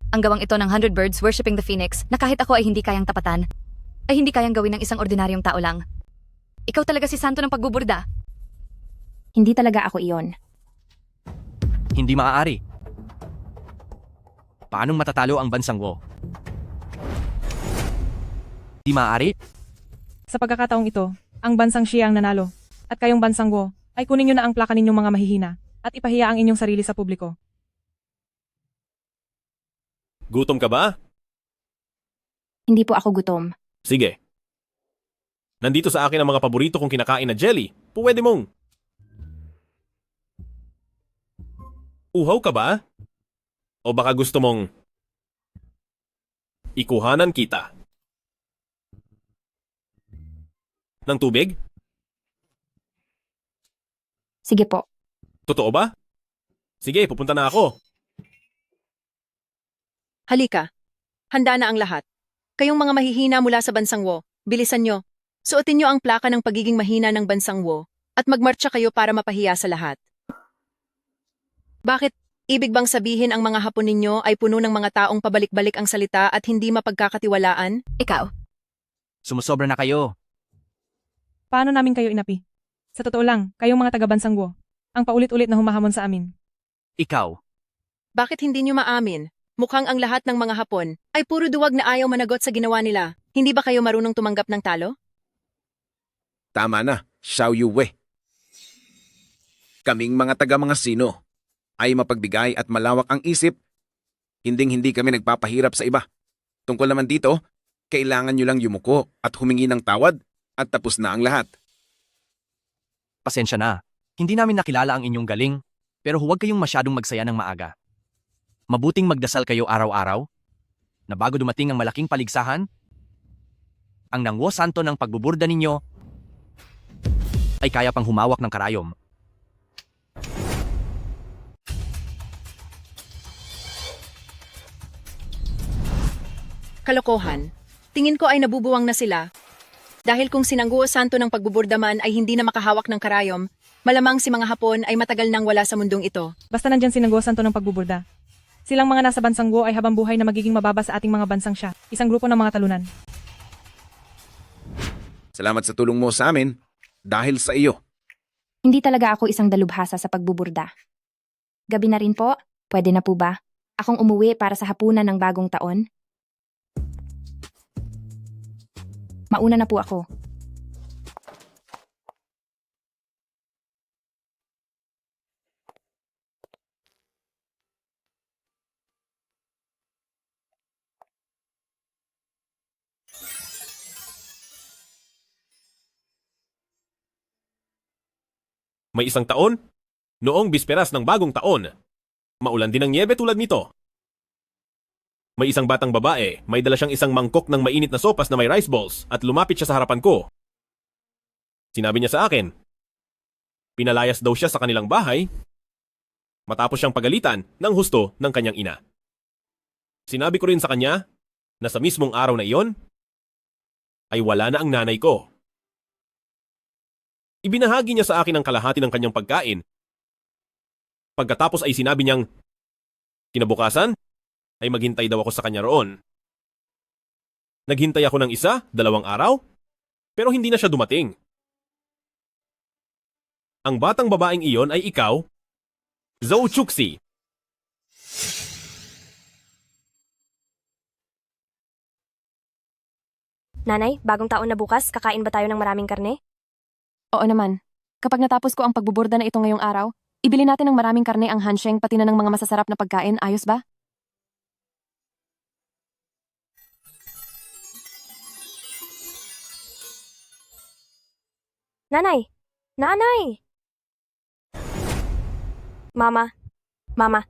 A: ang gawang ito ng 100 birds worshipping the phoenix na kahit ako ay hindi kayang tapatan, ay hindi kayang gawin ng isang ordinaryong tao lang. Ikaw talaga si Santo ng pagbuburda.
P: Hindi talaga ako iyon.
O: Hindi maaari. Paanong matatalo ang bansang Wo? Hindi maaari?
H: Sa pagkakataong ito, ang bansang Xia ang nanalo. At kayong bansang Wo, ay kunin nyo na ang plaka ninyong mga mahihina at ipahiya ang inyong sarili sa publiko.
B: Gutom ka ba?
P: Hindi po ako gutom.
B: Sige. Nandito sa akin ang mga paborito kong kinakain na jelly. Pwede mong. Uhaw ka ba? O baka gusto mong ikuhanan kita ng tubig?
P: Sige po.
B: Totoo ba? Sige, pupunta na ako.
L: Halika. Handa na ang lahat. Kayong mga mahihina mula sa bansang Wo, bilisan nyo. Suotin nyo ang plaka ng pagiging mahina ng bansang Wo at magmarcha kayo para mapahiya sa lahat. Bakit? Ibig bang sabihin ang mga Hapon ninyo ay puno ng mga taong pabalik-balik ang salita at hindi mapagkakatiwalaan?
A: Ikaw.
O: Sumusobra na kayo.
H: Paano namin kayo inapi? Sa totoo lang, kayong mga taga-bansang Wo, ang paulit-ulit na humahamon sa amin.
O: Ikaw.
L: Bakit hindi nyo maamin? Mukhang ang lahat ng mga Hapon ay puro duwag na ayaw managot sa ginawa nila. Hindi ba kayo marunong tumanggap ng talo?
K: Tama na, Xiao Yue. Kaming mga taga mga sino ay mapagbigay at malawak ang isip. Hinding-hindi kami nagpapahirap sa iba. Tungkol naman dito, kailangan nyo lang yumuko at humingi ng tawad at tapos na ang lahat.
O: Pasensya na. Hindi namin nakilala ang inyong galing, pero huwag kayong masyadong magsaya ng maaga. Mabuting magdasal kayo araw-araw na bago dumating ang malaking paligsahan, ang Nangguo Santo ng pagbuburda ninyo ay kaya pang humawak ng karayom.
L: Kalokohan. Tingin ko ay nabubuwang na sila. Dahil kung si Nanguho Santo ng pagbuburda man ay hindi na makahawak ng karayom, malamang si mga Hapon ay matagal nang wala sa mundong ito.
H: Basta nandyan si Nanguho Santo ng pagbuburda. Silang mga nasa bansang Go ay habang buhay na magiging mababa sa ating mga bansang siya. Isang grupo ng mga talunan.
K: Salamat sa tulong mo sa amin. Dahil sa iyo.
P: Hindi talaga ako isang dalubhasa sa pagbuburda. Gabi na rin po, pwede na po ba? Akong umuwi para sa hapunan ng bagong taon? Mauna na po ako.
B: May isang taon? Noong bisperas ng bagong taon. Maulan din ang niebe tulad nito. May isang batang babae, may dala siyang isang mangkok ng mainit na sopas na may rice balls at lumapit siya sa harapan ko. Sinabi niya sa akin, pinalayas daw siya sa kanilang bahay matapos siyang pagalitan ng husto ng kanyang ina. Sinabi ko rin sa kanya na sa mismong araw na iyon ay wala na ang nanay ko. Ibinahagi niya sa akin ang kalahati ng kanyang pagkain. Pagkatapos ay sinabi niyang, kinabukasan ay maghintay daw ako sa kanya roon. Naghintay ako ng 1, 2 araw, pero hindi na siya dumating. Ang batang babaeng iyon ay ikaw, Zhou Chuxi.
P: Nanay, bagong taon na bukas, kakain ba tayo ng maraming karne?
G: Oo naman. Kapag natapos ko ang pagbuburda na ito ngayong araw, ibili natin ng maraming karne ang hansheng pati na ng mga masasarap na pagkain, ayos ba?
P: Nanay! Nanay! Mama! Mama!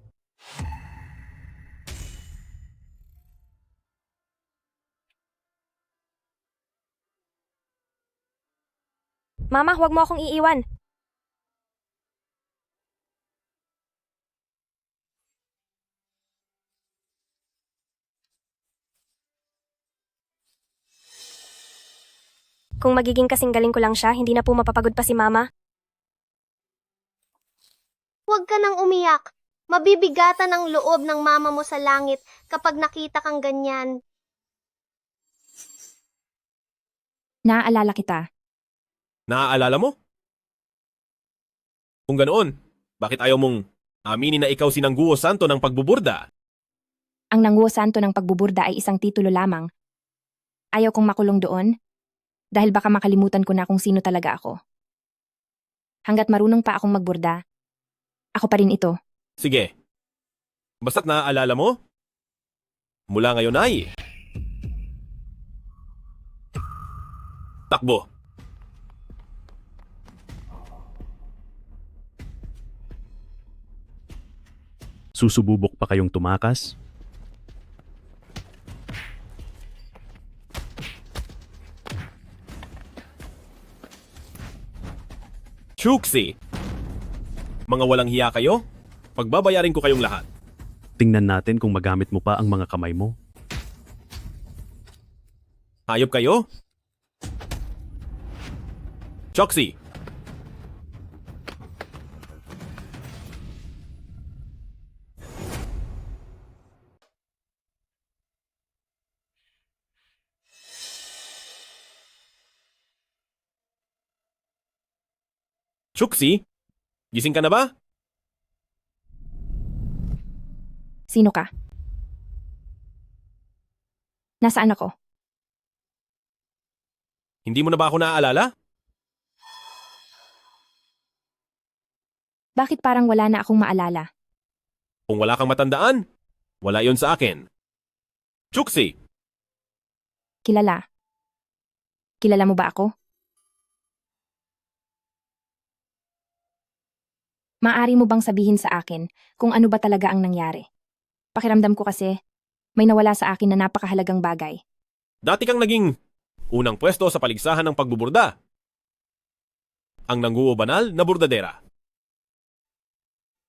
P: Mama, huwag mo akong iiwan. Kung magiging kasing galing ko lang siya, hindi na po mapapagod pa si Mama.
J: Huwag ka nang umiyak. Mabibigatan ang loob ng mama mo sa langit kapag nakita kang ganyan.
P: Naaalala kita.
B: Naaalala mo? Kung ganoon, bakit ayaw mong aminin na ikaw si Nanguho Santo ng pagbuburda?
P: Ang Nanguho Santo ng pagbuburda ay isang titulo lamang. Ayaw kong makulong doon, dahil baka makalimutan ko na kung sino talaga ako. Hanggat marunong pa akong magburda, ako pa rin ito.
B: Sige. Basta't naaalala mo? Mula ngayon ay... Takbo.
Q: Susububok pa kayong tumakas?
B: Chuxi! Mga walang hiya kayo? Pagbabayarin ko kayong lahat.
Q: Tingnan natin kung magamit mo pa ang mga kamay mo.
B: Hayop kayo? Chuxi! Chuxi? Gising ka na ba?
P: Sino ka? Nasaan ako?
B: Hindi mo na ba ako naaalala?
P: Bakit parang wala na akong maalala?
B: Kung wala kang matandaan, wala yon sa akin. Chuxi!
P: Kilala. Kilala mo ba ako? Maaari mo bang sabihin sa akin kung ano ba talaga ang nangyari? Pakiramdam ko kasi, may nawala sa akin na napakahalagang bagay.
B: Dati kang naging unang pwesto sa paligsahan ng pagbuburda. Ang Nanguho Banal na burdadera.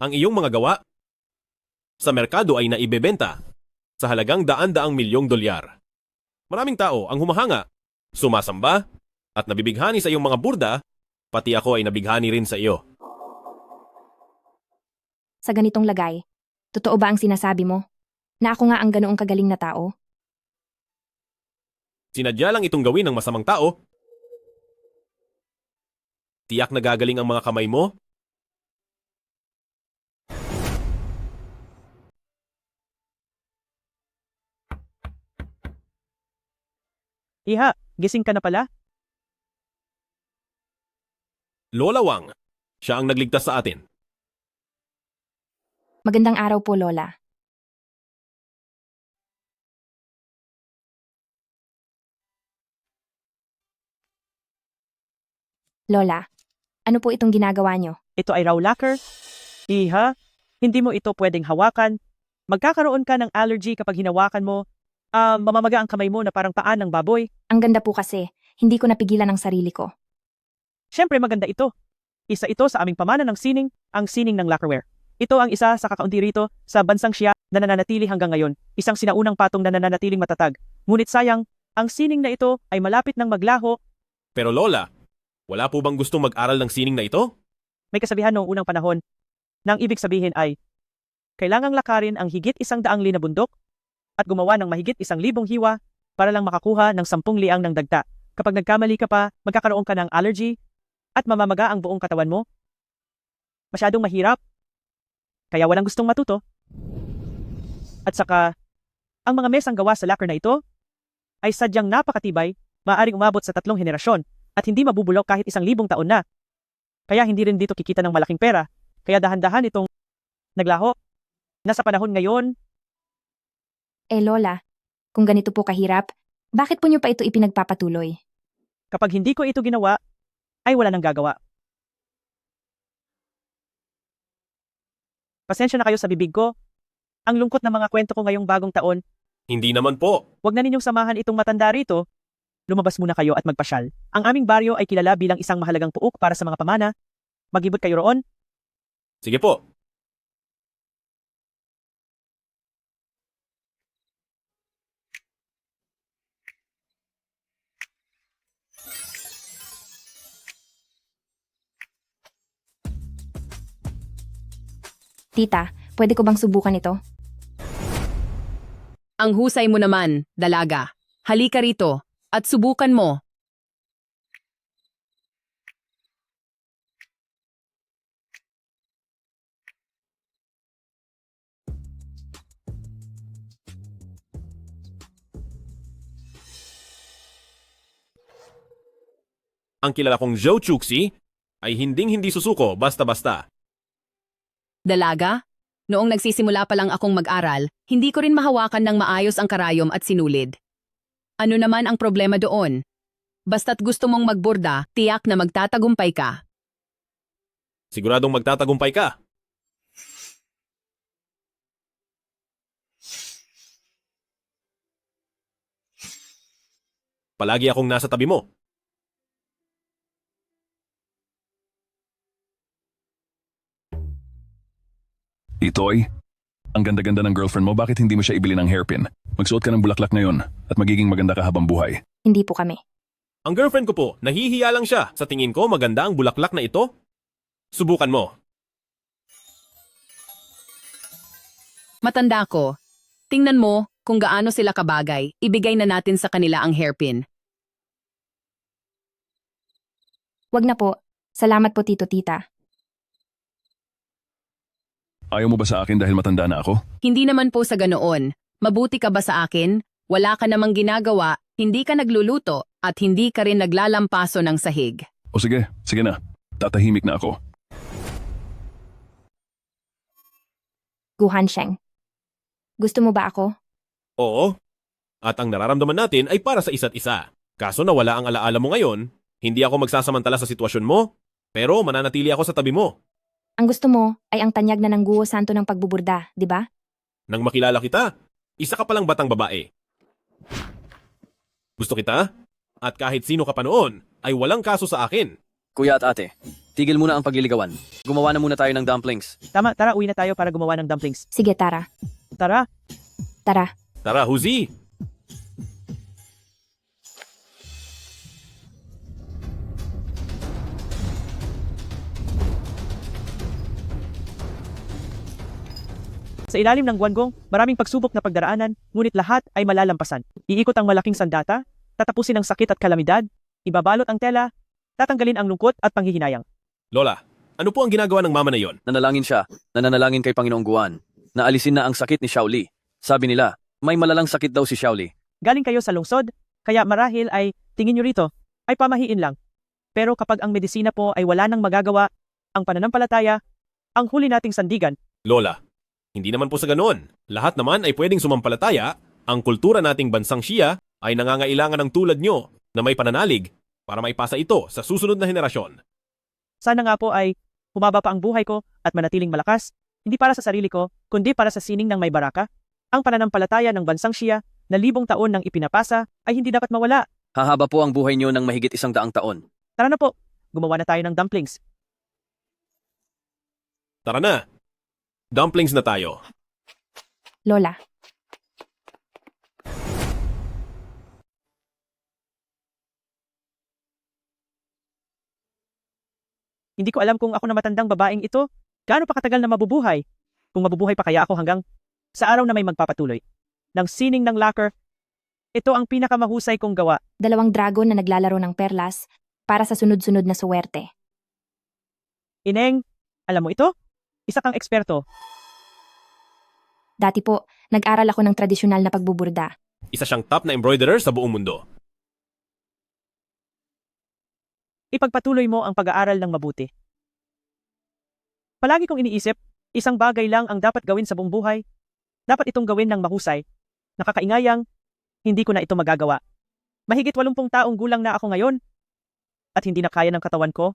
B: Ang iyong mga gawa sa merkado ay naibebenta sa halagang daan-daang milyong dolyar. Maraming tao ang humahanga, sumasamba, at nabibighani sa iyong mga burda, pati ako ay nabighani rin sa iyo.
P: Sa ganitong lagay, totoo ba ang sinasabi mo? Na ako nga ang ganoong kagaling na tao?
B: Sinadya lang itong gawin ng masamang tao. Tiyak na gagaling ang mga kamay mo?
R: Iha, gising ka na pala?
B: Lola Wang, siya ang nagligtas sa atin.
P: Magandang araw po, Lola. Lola, ano po itong ginagawa nyo?
R: Ito ay raw lacquer? Iha, hindi mo ito pwedeng hawakan. Magkakaroon ka ng allergy kapag hinawakan mo. Mamamaga ang kamay mo na parang paan ng baboy.
P: Ang ganda po kasi, hindi ko napigilan ang sarili ko.
R: Siyempre maganda ito. Isa ito sa aming pamana ng sining, ang sining ng lacquerware. Ito ang isa sa kakaunti rito sa bansang Xia na nananatili hanggang ngayon. Isang sinaunang patong na nananatiling matatag. Ngunit sayang, ang sining na ito ay malapit ng maglaho.
B: Pero Lola, wala po bang gustong mag-aral ng sining na ito?
R: May kasabihan noong unang panahon na ang ibig sabihin ay kailangang lakarin ang higit 100 li na bundok at gumawa ng mahigit 1,000 hiwa para lang makakuha ng 10 liang ng dagta. Kapag nagkamali ka pa, magkakaroon ka ng allergy at mamamaga ang buong katawan mo. Masyadong mahirap. Kaya walang gustong matuto. At saka, ang mga mesang gawa sa lacquer na ito ay sadyang napakatibay, maaaring umabot sa 3 henerasyon at hindi mabubulok kahit 1,000 taon na. Kaya hindi rin dito kikita ng malaking pera. Kaya dahan-dahan itong naglaho. Nasa panahon ngayon.
P: Lola, kung ganito po kahirap, bakit po nyo pa ito ipinagpapatuloy?
R: Kapag hindi ko ito ginawa, ay wala nang gagawa. Pasensya na kayo sa bibig ko. Ang lungkot ng mga kwento ko ngayong bagong taon.
B: Hindi naman po.
R: Huwag na ninyong samahan itong matanda rito. Lumabas muna kayo at magpasyal. Ang aming baryo ay kilala bilang isang mahalagang puok para sa mga pamana. Magibot kayo roon.
B: Sige po.
P: Tita, pwede ko bang subukan ito?
S: Ang husay mo naman, dalaga. Halika rito at subukan mo.
B: Ang kilala kong Zhou Chuxi ay hinding-hindi susuko basta-basta.
S: Dalaga? Noong nagsisimula pa lang akong mag-aral, hindi ko rin mahawakan ng maayos ang karayom at sinulid. Ano naman ang problema doon? Basta't gusto mong magborda, tiyak na magtatagumpay ka.
B: Siguradong magtatagumpay ka. Palagi akong nasa tabi mo.
F: Itoy, ang ganda-ganda ng girlfriend mo, bakit hindi mo siya ibili ng hairpin? Magsuot ka ng bulaklak ngayon at magiging maganda ka habang buhay.
P: Hindi po kami.
B: Ang girlfriend ko po, nahihiya lang siya. Sa tingin ko, maganda ang bulaklak na ito. Subukan mo.
S: Matanda ko. Tingnan mo kung gaano sila kabagay. Ibigay na natin sa kanila ang hairpin.
P: Wag na po. Salamat po, Tito Tita.
F: Ayaw mo ba sa akin dahil matanda na ako?
S: Hindi naman po sa ganoon. Mabuti ka ba sa akin? Wala ka namang ginagawa, hindi ka nagluluto, at hindi ka rin naglalampaso ng sahig.
F: O sige, sige na. Tatahimik na ako.
P: Gu Hansheng. Gusto mo ba ako?
B: Oo. At ang nararamdaman natin ay para sa isa't isa. Kaso nawala ang alaala mo ngayon, hindi ako magsasamantala sa sitwasyon mo, pero mananatili ako sa tabi mo.
P: Ang gusto mo ay ang tanyag na ng Guo Santo ng pagbuburda, di ba?
B: Nang makilala kita, isa ka palang batang babae. Gusto kita? At kahit sino ka pa noon, ay walang kaso sa akin.
O: Kuya at ate, tigil muna ang pagliligawan. Gumawa na muna tayo ng dumplings.
R: Tama, tara, uwi na tayo para gumawa ng dumplings.
P: Sige, tara.
R: Tara.
P: Tara.
B: Tara, Huzi!
R: Sa ilalim ng Guangdong, maraming pagsubok na pagdaraanan, ngunit lahat ay malalampasan. Iikot ang malaking sandata, tatapusin ang sakit at kalamidad, ibabalot ang tela, tatanggalin ang lungkot at panghihinayang.
B: Lola, ano po ang ginagawa ng mama na yon?
O: Nanalangin siya, nananalangin kay Panginoong Guan. Naalisin na ang sakit ni Xiaoli. Sabi nila, may malalang sakit daw si Xiaoli.
R: Galing kayo sa lungsod, kaya marahil ay, tingin nyo rito, ay pamahiin lang. Pero kapag ang medisina po ay wala nang magagawa, ang pananampalataya, ang huli nating sandigan.
B: Lola, hindi naman po sa ganoon. Lahat naman ay pwedeng sumampalataya. Ang kultura nating bansang Shia ay nangangailangan ng tulad nyo na may pananalig para maipasa ito sa susunod na henerasyon.
R: Sana nga po ay humaba pa ang buhay ko at manatiling malakas, hindi para sa sarili ko, kundi para sa sining ng may baraka. Ang pananampalataya ng bansang Shia na libong taon nang ipinapasa ay hindi dapat mawala.
O: Hahaba po ang buhay niyo ng mahigit 100 taon.
R: Tara na po, gumawa na tayo ng dumplings.
B: Tara na! Dumplings na tayo.
P: Lola,
R: Hindi ko alam kung ako na matandang babaeng ito, gaano pa katagal na mabubuhay. Kung mabubuhay pa kaya ako hanggang sa araw na may magpapatuloy. Ng sining ng lacquer, ito ang pinakamahusay kong gawa.
P: 2 dragon na naglalaro ng perlas para sa sunod-sunod na suwerte.
R: Ineng, alam mo ito? Isa kang eksperto.
P: Dati po, nag-aral ako ng tradisyonal na pagbuburda.
B: Isa siyang top na embroiderer sa buong mundo.
R: Ipagpatuloy mo ang pag-aaral ng mabuti. Palagi kong iniisip, isang bagay lang ang dapat gawin sa buong buhay. Dapat itong gawin ng mahusay. Nakakaingayang, hindi ko na ito magagawa. Mahigit 80 taong gulang na ako ngayon. At hindi na kaya ng katawan ko.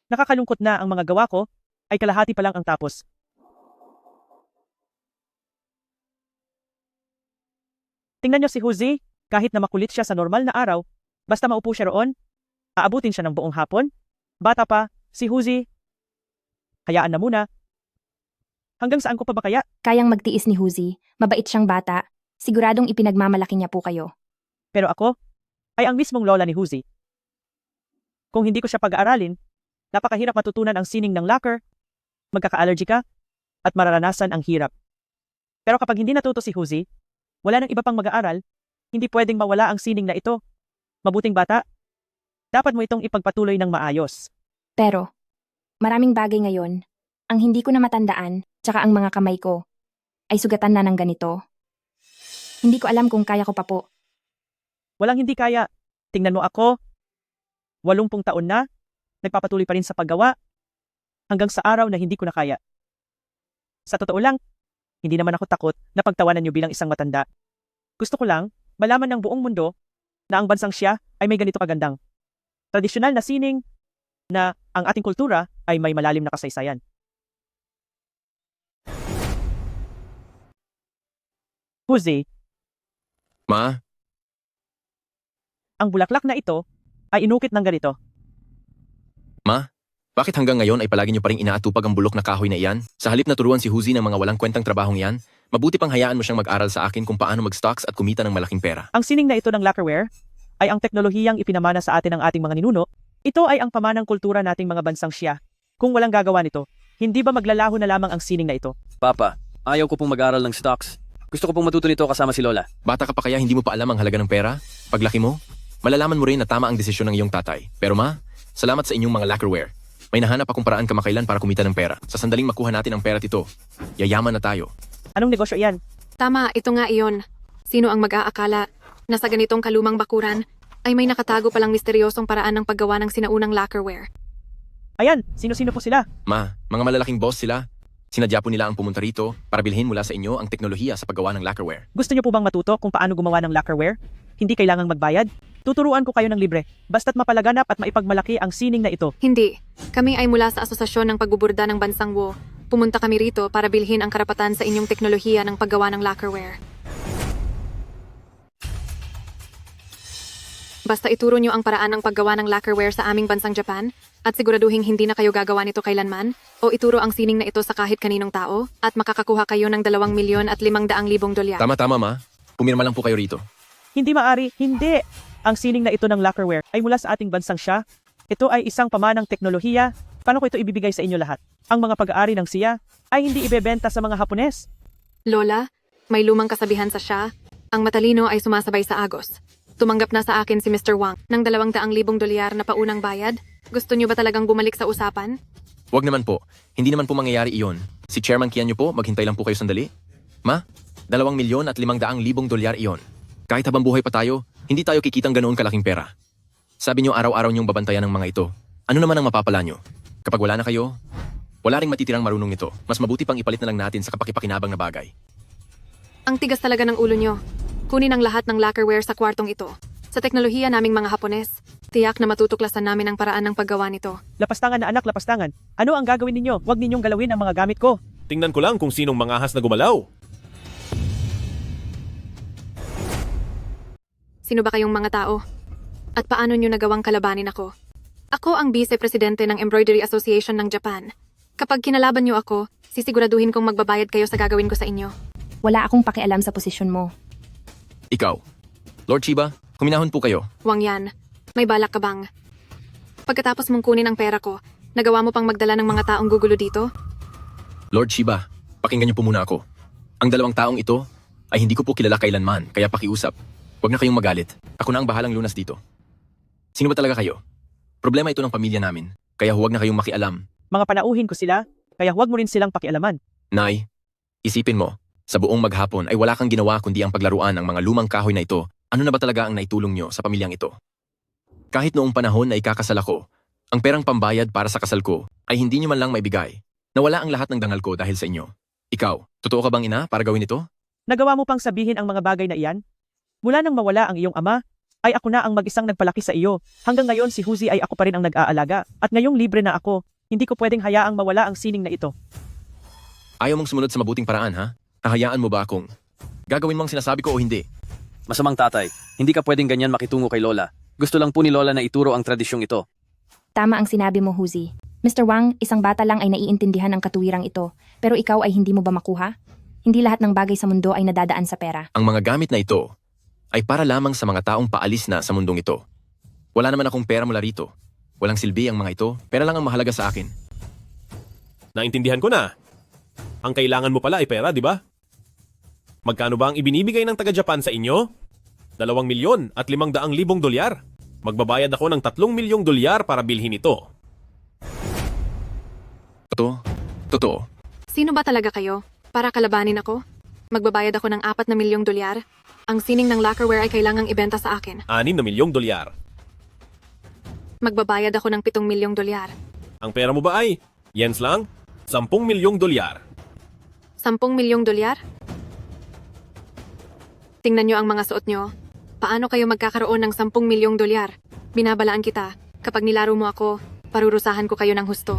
R: Nakakalungkot na ang mga gawa ko, ay kalahati pa lang ang tapos. Tingnan niyo si Huzi, kahit na makulit siya sa normal na araw, basta maupo siya roon, aabutin siya ng buong hapon. Bata pa, si Huzi. Hayaan na muna. Hanggang saan ko pa ba kaya?
P: Kayang magtiis ni Huzi, mabait siyang bata, siguradong ipinagmamalaki niya po kayo.
R: Pero ako, ay ang mismong lola ni Huzi. Kung hindi ko siya pag-aaralin, napakahirap matutunan ang sining ng lacquer, magkaka-allergy ka, at mararanasan ang hirap. Pero kapag hindi natuto si Huzi, wala nang iba pang mag-aaral, hindi pwedeng mawala ang sining na ito. Mabuting bata, dapat mo itong ipagpatuloy ng maayos.
P: Pero, maraming bagay ngayon, ang hindi ko na matandaan, tsaka ang mga kamay ko, ay sugatan na ng ganito. Hindi ko alam kung kaya ko pa po.
R: Walang hindi kaya. Tingnan mo ako, 80 taon na, nagpapatuloy pa rin sa paggawa, hanggang sa araw na hindi ko na kaya. Sa totoo lang, hindi naman ako takot na pagtawanan niyo bilang isang matanda. Gusto ko lang, malaman ng buong mundo, na ang bansang Shia ay may ganito kagandang tradisyonal na sining, na ang ating kultura ay may malalim na kasaysayan. Huzi,
E: Ma,
R: ang bulaklak na ito ay inukit ng ganito.
E: Ma, bakit hanggang ngayon ay palagi niyo pa rin inaatupag ang bulok na kahoy na iyan? Sa halip na turuan si Huzi ng mga walang kwentang trabahong yan, mabuti pang hayaan mo siyang mag-aral sa akin kung paano mag-stocks at kumita ng malaking pera.
R: Ang sining na ito ng lacquerware ay ang teknolohiyang ipinamana sa atin ng ating mga ninuno. Ito ay ang pamanang kultura nating mga bansang Shia. Kung walang gagawa nito, hindi ba maglalaho na lamang ang sining na ito?
O: Papa, ayaw ko pong mag-aral ng stocks. Gusto ko pong matuto nito kasama si Lola.
E: Bata ka pa kaya hindi mo pa alam ang halaga ng pera? Paglaki mo, malalaman mo rin na tama ang desisyon ng iyong tatay. Pero ma, salamat sa inyong mga lacquerware. May nahanap akong paraan kamakailan para kumita ng pera. Sa sandaling makuha natin ang pera tito, yayaman na tayo.
R: Anong negosyo iyan?
G: Tama, ito nga iyon. Sino ang mag-aakala na sa ganitong kalumang bakuran ay may nakatago palang misteryosong paraan ng paggawa ng sinaunang lacquerware?
R: Ayan, sino-sino po sila?
E: Ma, mga malalaking boss sila. Sinadya po nila ang pumunta rito para bilhin mula sa inyo ang teknolohiya sa paggawa ng lacquerware.
R: Gusto niyo po bang matuto kung paano gumawa ng lacquerware? Hindi kailangang magbayad? Tuturuan ko kayo ng libre, basta't mapalaganap at maipagmalaki ang sining na ito.
G: Hindi. Kami ay mula sa Asosasyon ng Pagbuburda ng Bansang Wo. Pumunta kami rito para bilhin ang karapatan sa inyong teknolohiya ng paggawa ng lacquerware. Basta ituro niyo ang paraan ng paggawa ng lacquerware sa aming bansang Japan, at siguraduhin hindi na kayo gagawa nito kailanman, o ituro ang sining na ito sa kahit kaninong tao, at makakakuha kayo ng 2,500,000 dolyar.
E: Tama ma. Pumirma lang po kayo rito.
R: Hindi maari, hindi! Ang sining na ito ng lacquerware ay mula sa ating bansang Shia. Ito ay isang pamanang teknolohiya Paano ko ito ibibigay sa inyo lahat? Ang mga pag-aari ng siya ay hindi ibebenta sa mga Hapones.
G: Lola, may lumang kasabihan sa siya, ang matalino ay sumasabay sa agos. Tumanggap na sa akin si Mr. Wang ng $200,000 na paunang bayad. Gusto niyo ba talagang bumalik sa usapan?
E: Huwag naman po. Hindi naman po mangyayari iyon. Si Chairman Kian niyo po, maghintay lang po kayo sandali. Ma, $2,500,000 iyon. Kahit habang buhay pa tayo, hindi tayo kikitang ganoon kalaking pera. Sabi niyo araw-araw niyong babantayan ng mga ito. Ano naman ang mapapala niyo? Kapag wala na kayo, wala ring matitirang marunong nito. Mas mabuti pang ipalit na lang natin sa kapakipakinabang na bagay.
G: Ang tigas talaga ng ulo niyo. Kunin ang lahat ng lacquerware sa kwartong ito. Sa teknolohiya naming mga Hapones, tiyak na matutuklasan namin ang paraan ng paggawa nito.
R: Lapastangan na anak, lapastangan. Ano ang gagawin ninyo? Huwag ninyong galawin ang mga gamit ko.
B: Tingnan ko lang kung sinong mangahas na gumalaw.
G: Sino ba kayong mga tao? At paano niyo nagawang kalabanin ako? Ako ang vice-presidente ng Embroidery Association ng Japan. Kapag kinalaban niyo ako, sisiguraduhin kong magbabayad kayo sa gagawin ko sa inyo.
P: Wala akong pakialam sa posisyon mo.
E: Ikaw, Lord Chiba, kuminahon po kayo.
G: Wang yan, may balak ka bang? Pagkatapos mong kunin ang pera ko, nagawa mo pang magdala ng mga taong gugulo dito?
E: Lord Chiba, pakinggan niyo po muna ako. Ang 2 taong ito ay hindi ko po kilala kailanman, kaya pakiusap. Huwag na kayong magalit. Ako na ang bahalang lunas dito. Sino ba talaga kayo? Problema ito ng pamilya namin, kaya huwag na kayong makialam.
R: Mga panauhin ko sila, kaya huwag mo rin silang pakialaman.
E: Nay, isipin mo, sa buong maghapon ay wala kang ginawa kundi ang paglaruan ng mga lumang kahoy na ito. Ano na ba talaga ang naitulong nyo sa pamilyang ito? Kahit noong panahon na ikakasal ako, ang perang pambayad para sa kasal ko ay hindi nyo man lang maibigay. Nawala ang lahat ng dangal ko dahil sa inyo. Ikaw, totoo ka bang ina para gawin ito?
R: Nagawa mo pang sabihin ang mga bagay na iyan? Mula nang mawala ang iyong ama, ay ako na ang mag-isang nagpalaki sa iyo. Hanggang ngayon si Huzi ay ako pa rin ang nag-aalaga. At ngayong libre na ako, hindi ko pwedeng hayaang mawala ang sining na ito.
E: Ayaw mong sumunod sa mabuting paraan, ha? Hahayaan mo ba akong gagawin mo ang sinasabi ko o hindi?
O: Masamang tatay, hindi ka pwedeng ganyan makitungo kay Lola. Gusto lang po ni Lola na ituro ang tradisyong ito.
P: Tama ang sinabi mo, Huzi. Mr. Wang, isang bata lang ay naiintindihan ang katuwirang ito. Pero ikaw ay hindi mo ba makuha? Hindi lahat ng bagay sa mundo ay nadadaan sa pera.
E: Ang mga gamit na ito ay para lamang sa mga taong paalis na sa mundong ito. Wala naman akong pera mula rito. Walang silbi ang mga ito, pera lang ang mahalaga sa akin.
B: Naintindihan ko na. Ang kailangan mo pala ay pera, di ba? Magkano ba ang ibinibigay ng taga-Japan sa inyo? $2,500,000 Magbabayad ako ng $3,000,000 para bilhin ito.
E: Totoo.
G: Sino ba talaga kayo? Para kalabanin ako? Magbabayad ako ng $4,000,000? Ang sining ng lacquerware ay kailangang ibenta sa akin.
B: $6,000,000.
G: Magbabayad ako ng $7,000,000.
B: Ang pera mo ba ay, yens lang, $10,000,000.
G: $10,000,000? Tingnan nyo ang mga suot nyo. Paano kayo magkakaroon ng $10,000,000? Binabalaan kita. Kapag nilaro mo ako, parurusahan ko kayo ng husto.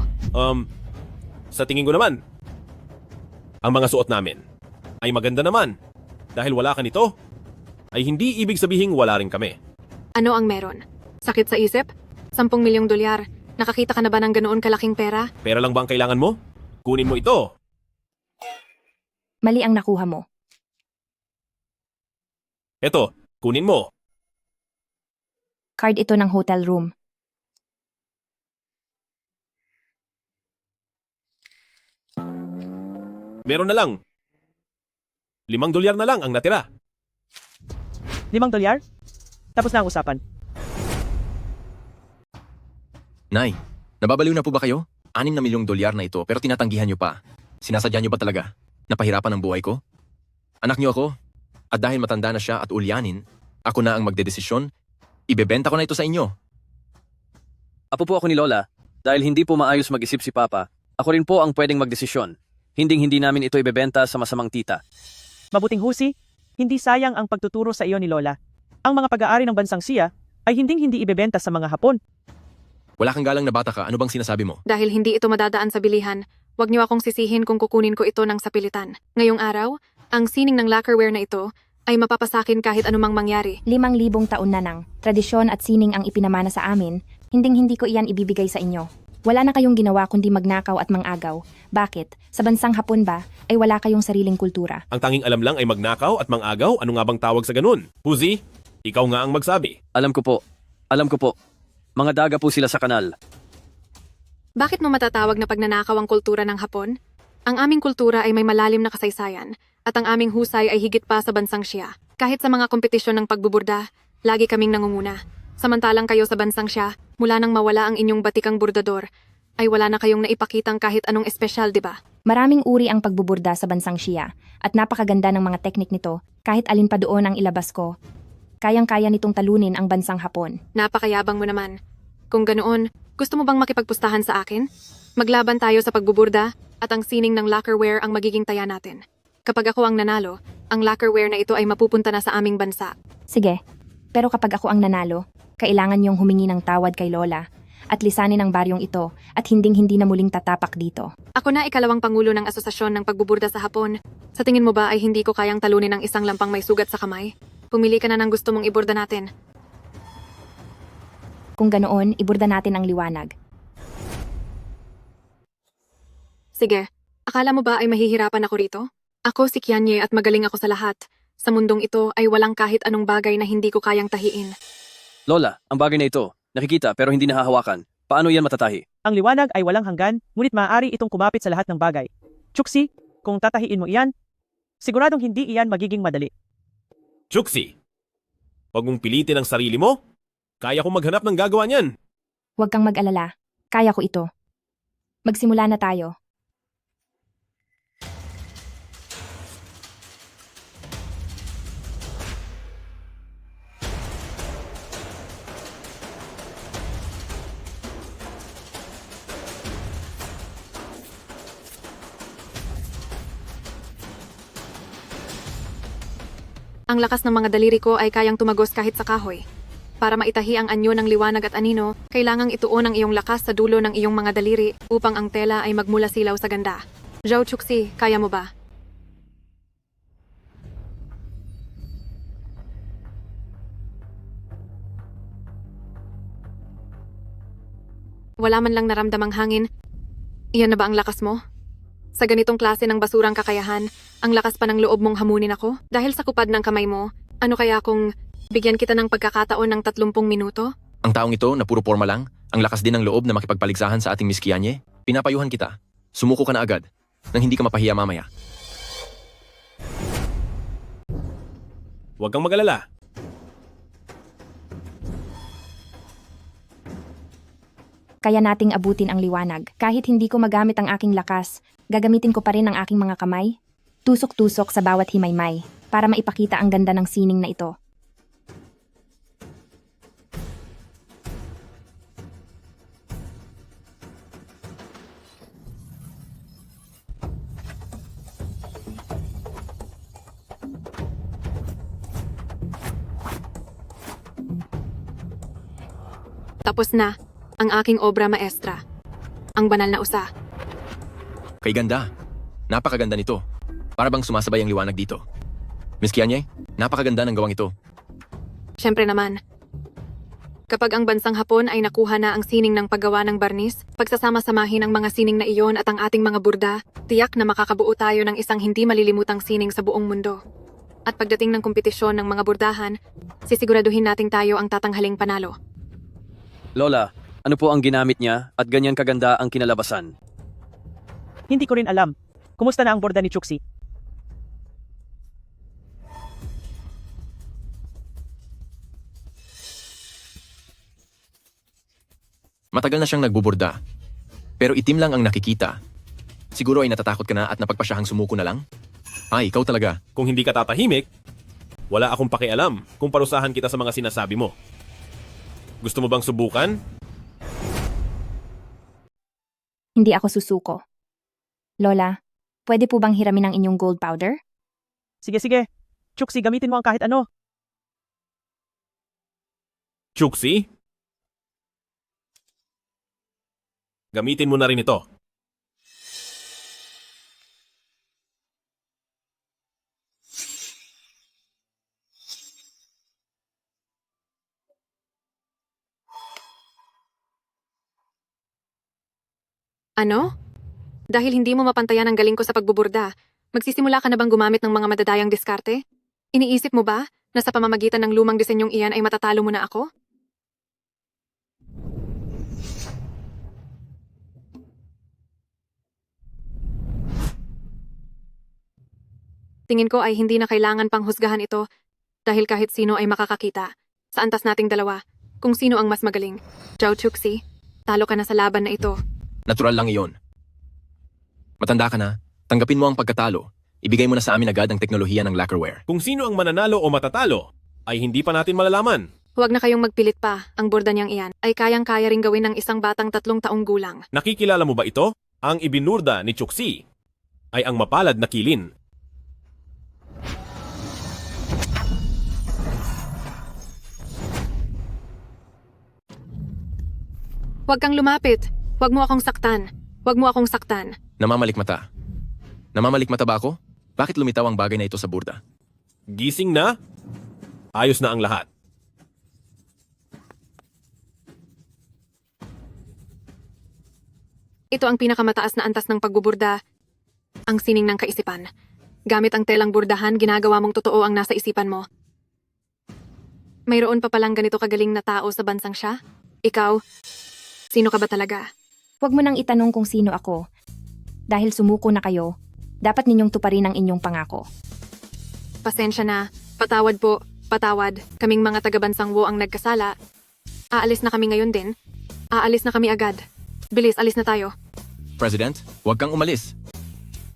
B: Sa tingin ko naman, ang mga suot namin ay maganda naman. Dahil wala ka nito, ay hindi ibig sabihing wala rin kami.
G: Ano ang meron? Sakit sa isip? $10,000,000. Nakakita ka na ba ng ganoon kalaking pera?
B: Pera lang ba ang kailangan mo? Kunin mo ito.
P: Mali ang nakuha mo.
B: Eto, kunin mo.
P: Card ito ng hotel room.
B: Meron na lang. $5 na lang ang natira.
R: $5? Tapos na ang usapan.
E: Nay, nababaliw na po ba kayo? $6,000,000 na ito pero tinatanggihan niyo pa. Sinasadya niyo ba talaga? Napahirapan ang buhay ko? Anak niyo ako? At dahil matanda na siya at ulyanin, ako na ang magdedesisyon, ibebenta ko na ito sa inyo.
O: Apo po ako ni Lola. Dahil hindi po maayos mag-isip si Papa, ako rin po ang pwedeng magdesisyon. Hindi namin ito ibebenta sa masamang tita.
R: Mabuting Husi, hindi sayang ang pagtuturo sa iyo ni Lola. Ang mga pag-aari ng bansang siya ay hindi ibebenta sa mga Hapon.
E: Wala kang galang na bata ka, ano bang sinasabi mo?
G: Dahil hindi ito madadaan sa bilihan, huwag niyo akong sisihin kung kukunin ko ito ng sapilitan. Ngayong araw, ang sining ng lacquerware na ito ay mapapasakin kahit anumang mangyari.
P: 5,000 taon na nang tradisyon at sining ang ipinamana sa amin, hindi ko iyan ibibigay sa inyo. Wala na kayong ginawa kundi magnakaw at mangagaw. Bakit? Sa bansang Hapon ba ay wala kayong sariling kultura?
B: Ang tanging alam lang ay magnakaw at mangagaw? Ano nga bang tawag sa ganun? Huzi, ikaw nga ang magsabi.
O: Alam ko po. Mga daga po sila sa kanal.
G: Bakit mo matatawag na pagnanakaw ang kultura ng Hapon? Ang aming kultura ay may malalim na kasaysayan, at ang aming husay ay higit pa sa bansang Siya. Kahit sa mga kompetisyon ng pagbuburda, lagi kaming nangunguna. Samantalang kayo sa bansang Siya, mula nang mawala ang inyong batikang burdador, ay wala na kayong naipakitang kahit anong espesyal, di ba?
P: Maraming uri ang pagbuburda sa bansang Siya at napakaganda ng mga teknik nito kahit alin pa doon ang ilabas ko. Kayang-kaya nitong talunin ang bansang Hapon.
G: Napakayabang mo naman. Kung ganoon, gusto mo bang makipagpustahan sa akin? Maglaban tayo sa pagbuburda at ang sining ng lacquerware ang magiging taya natin. Kapag ako ang nanalo, ang lacquerware na ito ay mapupunta na sa aming bansa.
P: Sige, pero kapag ako ang nanalo, kailangan niyong humingi ng tawad kay Lola at lisanin ang baryong ito at hinding-hindi na muling tatapak dito.
G: Ako na ikalawang pangulo ng asosasyon ng pagbuburda sa Hapon. Sa tingin mo ba ay hindi ko kayang talunin ng isang lampang may sugat sa kamay? Pumili ka na ng gusto mong iburda natin.
P: Kung ganoon, iburda natin ang liwanag.
G: Sige, akala mo ba ay mahihirapan ako rito? Ako si Kianye at magaling ako sa lahat. Sa mundong ito ay walang kahit anong bagay na hindi ko kayang tahiin.
O: Lola, ang bagay na ito, nakikita pero hindi nahahawakan. Paano yan matatahi?
R: Ang liwanag ay walang hanggan, ngunit maaari itong kumapit sa lahat ng bagay. Chuksi, kung tatahiin mo iyan, siguradong hindi iyan magiging madali.
B: Chuksi, huwag mong pilitin ang sarili mo. Kaya kong maghanap ng gagawa niyan.
P: Huwag kang mag-alala. Kaya ko ito. Magsimula na tayo.
G: Ang lakas ng mga daliri ko ay kayang tumagos kahit sa kahoy. Para maitahi ang anyo ng liwanag at anino, kailangang ituon ang iyong lakas sa dulo ng iyong mga daliri upang ang tela ay magmula silaw sa ganda. Zhao Chuxi, kaya mo ba? Wala man lang naramdamang hangin. Iyan na ba ang lakas mo? Sa ganitong klase ng basurang kakayahan, ang lakas pa ng loob mong hamunin ako? Dahil sa kupad ng kamay mo, ano kaya kung bigyan kita ng pagkakataon ng 30 minuto?
E: Ang taong ito na puro forma lang, ang lakas din ng loob na makipagpaligsahan sa ating Miss Kianye, pinapayuhan kita. Sumuko ka na agad, nang hindi ka mapahiya mamaya.
B: Huwag kang mag-alala.
P: Kaya nating abutin ang liwanag. Kahit hindi ko magamit ang aking lakas, gagamitin ko pa rin ang aking mga kamay. Tusok-tusok sa bawat himaymay para maipakita ang ganda ng sining na ito.
G: Tapos na ang aking obra maestra. Ang banal na usa.
E: Kay ganda. Napakaganda nito. Para bang sumasabay ang liwanag dito. Miss Kianye, napakaganda ng gawang ito.
G: Siyempre naman. Kapag ang bansang Hapon ay nakuha na ang sining ng paggawa ng barnis, pagsasama-samahin ang mga sining na iyon at ang ating mga burda, tiyak na makakabuo tayo ng isang hindi malilimutang sining sa buong mundo. At pagdating ng kompetisyon ng mga burdahan, sisiguraduhin nating tayo ang tatanghaling panalo.
O: Lola, ano po ang ginamit niya at ganyan kaganda ang kinalabasan?
R: Hindi ko rin alam. Kumusta na ang borda ni Chuxi?
E: Matagal na siyang nagbuburda. Pero itim lang ang nakikita. Siguro ay natatakot ka na at napagpasyahang sumuko na lang? Ay, ikaw talaga.
B: Kung hindi ka tatahimik, wala akong pakialam kung parusahan kita sa mga sinasabi mo. Gusto mo bang subukan?
P: Hindi ako susuko. Lola, pwede po bang hiramin ang inyong gold powder?
R: Sige. Chuxi, gamitin mo ang kahit ano.
B: Chuxi? Gamitin mo na rin ito.
G: Ano? Dahil hindi mo mapantayan ang galing ko sa pagbuburda, magsisimula ka na bang gumamit ng mga madadayang diskarte? Iniisip mo ba na sa pamamagitan ng lumang disenyong iyan ay matatalo mo na ako? Tingin ko ay hindi na kailangan pang husgahan ito dahil kahit sino ay makakakita sa antas nating dalawa kung sino ang mas magaling. Zhao Chuxi, talo ka na sa laban na ito.
E: Natural lang iyon. Matanda ka na, tanggapin mo ang pagkatalo. Ibigay mo na sa amin agad ang teknolohiya ng lacquerware.
B: Kung sino ang mananalo o matatalo, ay hindi pa natin malalaman.
G: Huwag na kayong magpilit pa, ang burda niyang iyan ay kayang-kaya ring gawin ng isang batang 3 taong gulang.
B: Nakikilala mo ba ito? Ang ibinurda ni Chuxi ay ang mapalad na kilin.
G: Huwag kang lumapit. Huwag mo akong saktan. Huwag mo akong saktan.
E: Namamalikmata. Namamalikmata ba ako? Bakit lumitaw ang bagay na ito sa burda?
B: Gising na? Ayos na ang lahat.
G: Ito ang pinakamataas na antas ng pagbuburda, ang sining ng kaisipan. Gamit ang telang burdahan, ginagawa mong totoo ang nasa isipan mo. Mayroon pa palang ganito kagaling na tao sa bansang siya? Ikaw, sino ka ba talaga?
P: Huwag mo nang itanong kung sino ako. Dahil sumuko na kayo, dapat ninyong tuparin ang inyong pangako.
G: Pasensya na, patawad po, patawad. Kaming mga taga-bansang Wo ang nagkasala. Aalis na kami ngayon din. Aalis na kami agad. Bilis, alis na tayo.
E: President, huwag kang umalis.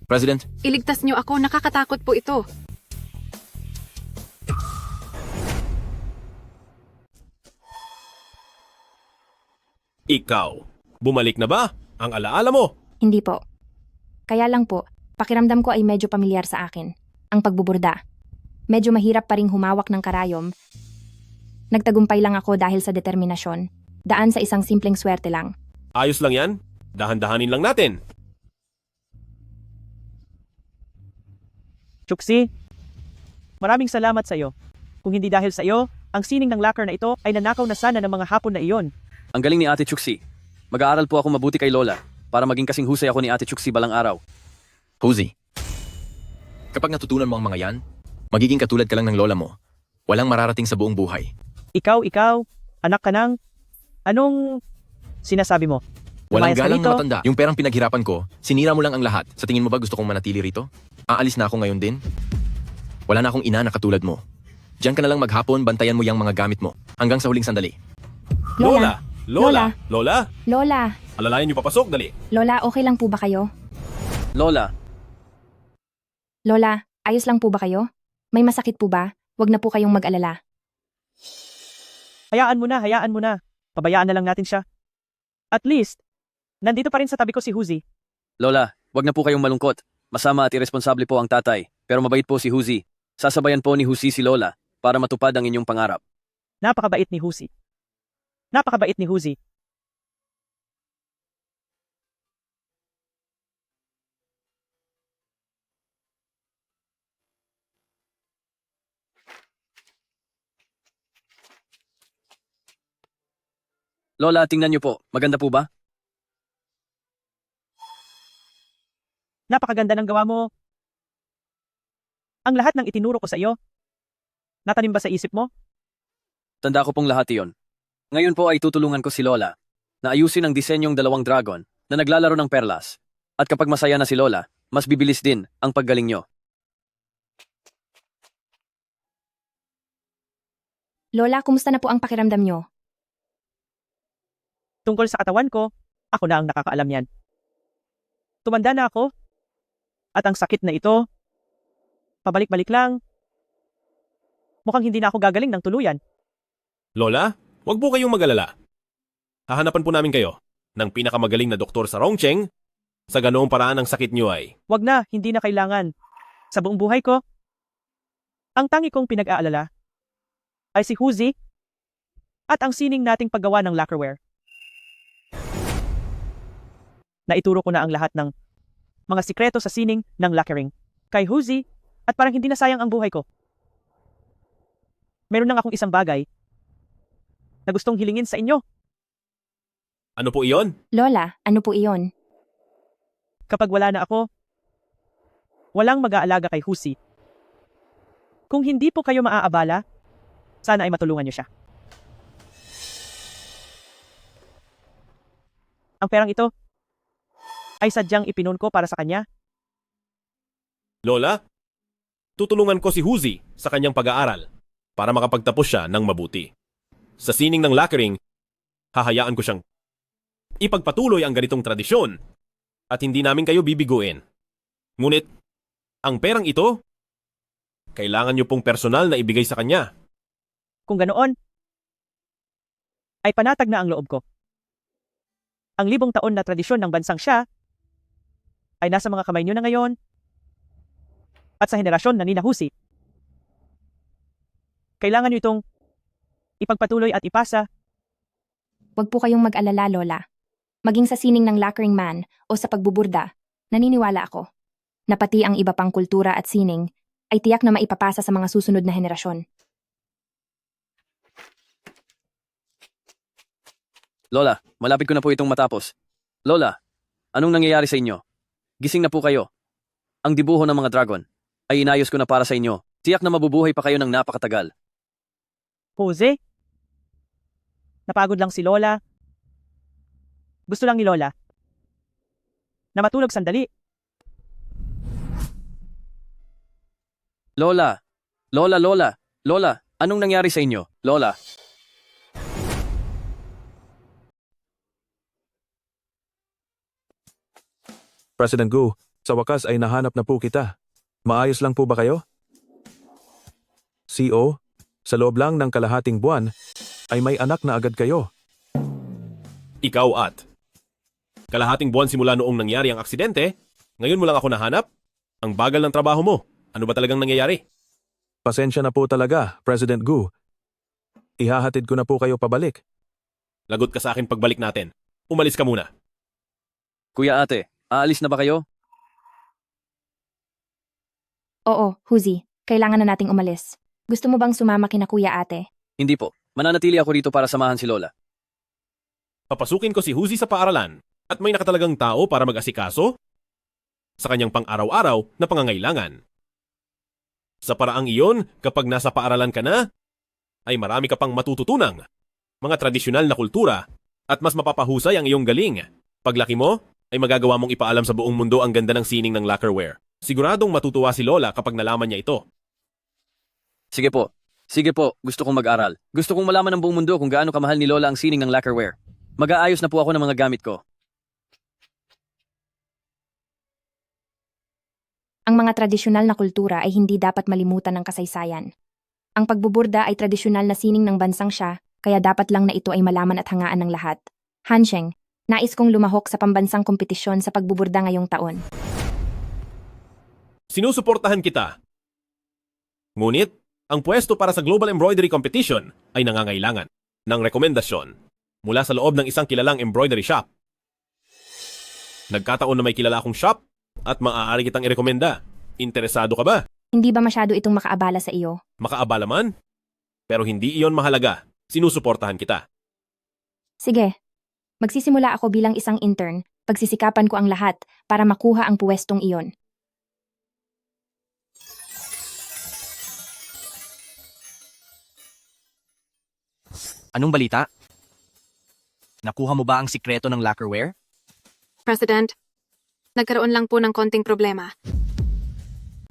E: President,
G: Iligtas niyo ako, nakakatakot po ito.
B: Ikaw, bumalik na ba ang alaala mo?
P: Hindi po. Kaya lang po, pakiramdam ko ay medyo pamilyar sa akin. Ang pagbuburda. Medyo mahirap pa ring humawak ng karayom. Nagtagumpay lang ako dahil sa determinasyon. Daan sa isang simpleng swerte lang.
B: Ayos lang yan. Dahan-dahanin lang natin.
R: Chuxi, maraming salamat sa iyo. Kung hindi dahil sa iyo, ang sining ng lacquer na ito ay nanakaw na sana ng mga hapon na iyon.
O: Ang galing ni Ate Chuxi. Mag-aaral po ako mabuti kay Lola para maging kasing husay ako ni Ate Chuxi balang araw.
E: Huzi. Kapag natutunan mo ang mga yan, magiging katulad ka lang ng lola mo. Walang mararating sa buong buhay.
R: Ikaw, anak ka ng... Anong sinasabi mo?
E: Walang
R: Lumayas ka
E: galang
R: rito?
E: na matanda. Yung perang pinaghirapan ko, sinira mo lang ang lahat. Sa tingin mo ba gusto kong manatili rito? Aalis na ako ngayon din? Wala na akong ina na katulad mo. Diyan ka na lang maghapon, bantayan mo yung mga gamit mo. Hanggang sa huling sandali.
B: Lola! Lola! Lola!
P: Lola!
B: Alalayan niyo papasok, dali.
P: Lola, okay lang po ba kayo?
O: Lola,
P: Lola, ayos lang po ba kayo? May masakit po ba? Huwag na po kayong mag-alala.
R: Hayaan mo na. Pabayaan na lang natin siya. At least, nandito pa rin sa tabi ko si Huzi.
O: Lola, wag na po kayong malungkot. Masama at irresponsable po ang tatay, pero mabait po si Huzi. Sasabayan po ni Huzi si Lola para matupad ang inyong pangarap.
R: Napakabait ni Huzi.
O: Lola, tingnan niyo po. Maganda po ba?
R: Napakaganda ng gawa mo. Ang lahat ng itinuro ko sa iyo, natanim ba sa isip mo?
O: Tanda ko pong lahat iyon. Ngayon po ay tutulungan ko si Lola na ayusin ang disenyong 2 dragon na naglalaro ng perlas. At kapag masaya na si Lola, mas bibilis din ang paggaling niyo.
P: Lola, kumusta na po ang pakiramdam nyo?
R: Tungkol sa katawan ko, ako na ang nakakaalam yan. Tumanda na ako, at ang sakit na ito, pabalik-balik lang. Mukhang hindi na ako gagaling ng tuluyan.
B: Lola, wag po kayong mag-alala. Hahanapan po namin kayo ng pinakamagaling na doktor sa Rongcheng. Sa ganoong paraan ang sakit niyo ay...
R: Wag na, hindi na kailangan. Sa buong buhay ko, ang tangi kong pinag-aalala ay si Huzi at ang sining nating paggawa ng lacquerware. Naituro ko na ang lahat ng mga sikreto sa sining ng lacquering kay Huzi at parang hindi na sayang ang buhay ko. Meron lang akong isang bagay na gustong hilingin sa inyo.
B: Ano po iyon?
P: Lola, ano po iyon?
R: Kapag wala na ako, walang mag-aalaga kay Huzi. Kung hindi po kayo maaabala, sana ay matulungan niyo siya. Ang perang ito ay sadyang ipinun ko para sa kanya.
B: Lola, Tutulungan ko si Huzi sa kanyang pag-aaral para makapagtapos siya ng mabuti. Sa sining ng lockering, hahayaan ko siyang ipagpatuloy ang ganitong tradisyon at hindi namin kayo bibiguin. Ngunit, ang perang ito, kailangan niyo pong personal na ibigay sa kanya.
R: Kung ganoon, ay panatag na ang loob ko. Ang 1,000 taon na tradisyon ng bansang siya ay nasa mga kamay niyo na ngayon at sa henerasyon na ninahusi. Kailangan niyo itong ipagpatuloy at ipasa.
P: Huwag po kayong mag-alala, Lola. Maging sa sining ng Lockering Man o sa pagbuburda, naniniwala ako na pati ang iba pang kultura at sining ay tiyak na maipapasa sa mga susunod na henerasyon.
O: Lola, malapit ko na po itong matapos. Lola, anong nangyayari sa inyo? Gising na po kayo. Ang dibuho ng mga dragon ay inayos ko na para sa inyo. Tiyak na mabubuhay pa kayo ng napakatagal.
R: Jose? Napagod lang si Lola. Gusto lang ni Lola na matulog sandali.
O: Lola, Lola, anong nangyari sa inyo? Lola.
F: President Gu, sa wakas ay nahanap na po kita. Maayos lang po ba kayo? CO, sa loob lang ng kalahating buwan, ay may anak na agad kayo.
B: Ikaw at kalahating buwan simula noong nangyari ang aksidente, ngayon mo lang ako nahanap? Ang bagal ng trabaho mo. Ano ba talagang nangyayari?
F: Pasensya na po talaga, President Gu. Ihahatid ko na po kayo pabalik.
B: Lagot ka sa akin pagbalik natin. Umalis ka muna.
O: Kuya ate, aalis na ba kayo?
P: Oo, Huzi, kailangan na nating umalis. Gusto mo bang sumama kina kuya ate?
O: Hindi po. Mananatili ako rito para samahan si Lola.
B: Papasukin ko si Huzi sa paaralan at may nakatalagang tao para mag-asikaso sa kanyang pang-araw-araw na pangangailangan. Sa paraang iyon, kapag nasa paaralan ka na, ay marami ka pang matututunang mga tradisyonal na kultura at mas mapapahusay ang iyong galing. Paglaki mo, ay magagawa mong ipaalam sa buong mundo ang ganda ng sining ng lacquerware. Siguradong matutuwa si Lola kapag nalaman niya ito.
O: Sige po, gusto kong mag-aral. Gusto kong malaman ng buong mundo kung gaano kamahal ni Lola ang sining ng lacquerware. Mag-aayos na po ako ng mga gamit ko.
P: Ang mga tradisyonal na kultura ay hindi dapat malimutan ng kasaysayan. Ang pagbuburda ay tradisyonal na sining ng bansang siya, kaya dapat lang na ito ay malaman at hangaan ng lahat. Hansheng, nais kong lumahok sa pambansang kompetisyon sa pagbuburda ngayong taon.
B: Sinusuportahan kita. Ngunit, ang pwesto para sa Global Embroidery Competition ay nangangailangan ng rekomendasyon mula sa loob ng isang kilalang embroidery shop. Nagkataon na may kilala akong shop at maaari kitang irekomenda. Interesado ka ba?
P: Hindi ba masyado itong makaabala sa iyo?
B: Makaabala man? Pero hindi iyon mahalaga. Sinusuportahan kita.
P: Sige, magsisimula ako bilang isang intern, pagsisikapan ko ang lahat para makuha ang puwestong iyon.
O: Anong balita? Nakuha mo ba ang sikreto ng lacquerware?
G: President, nagkaroon lang po ng konting problema.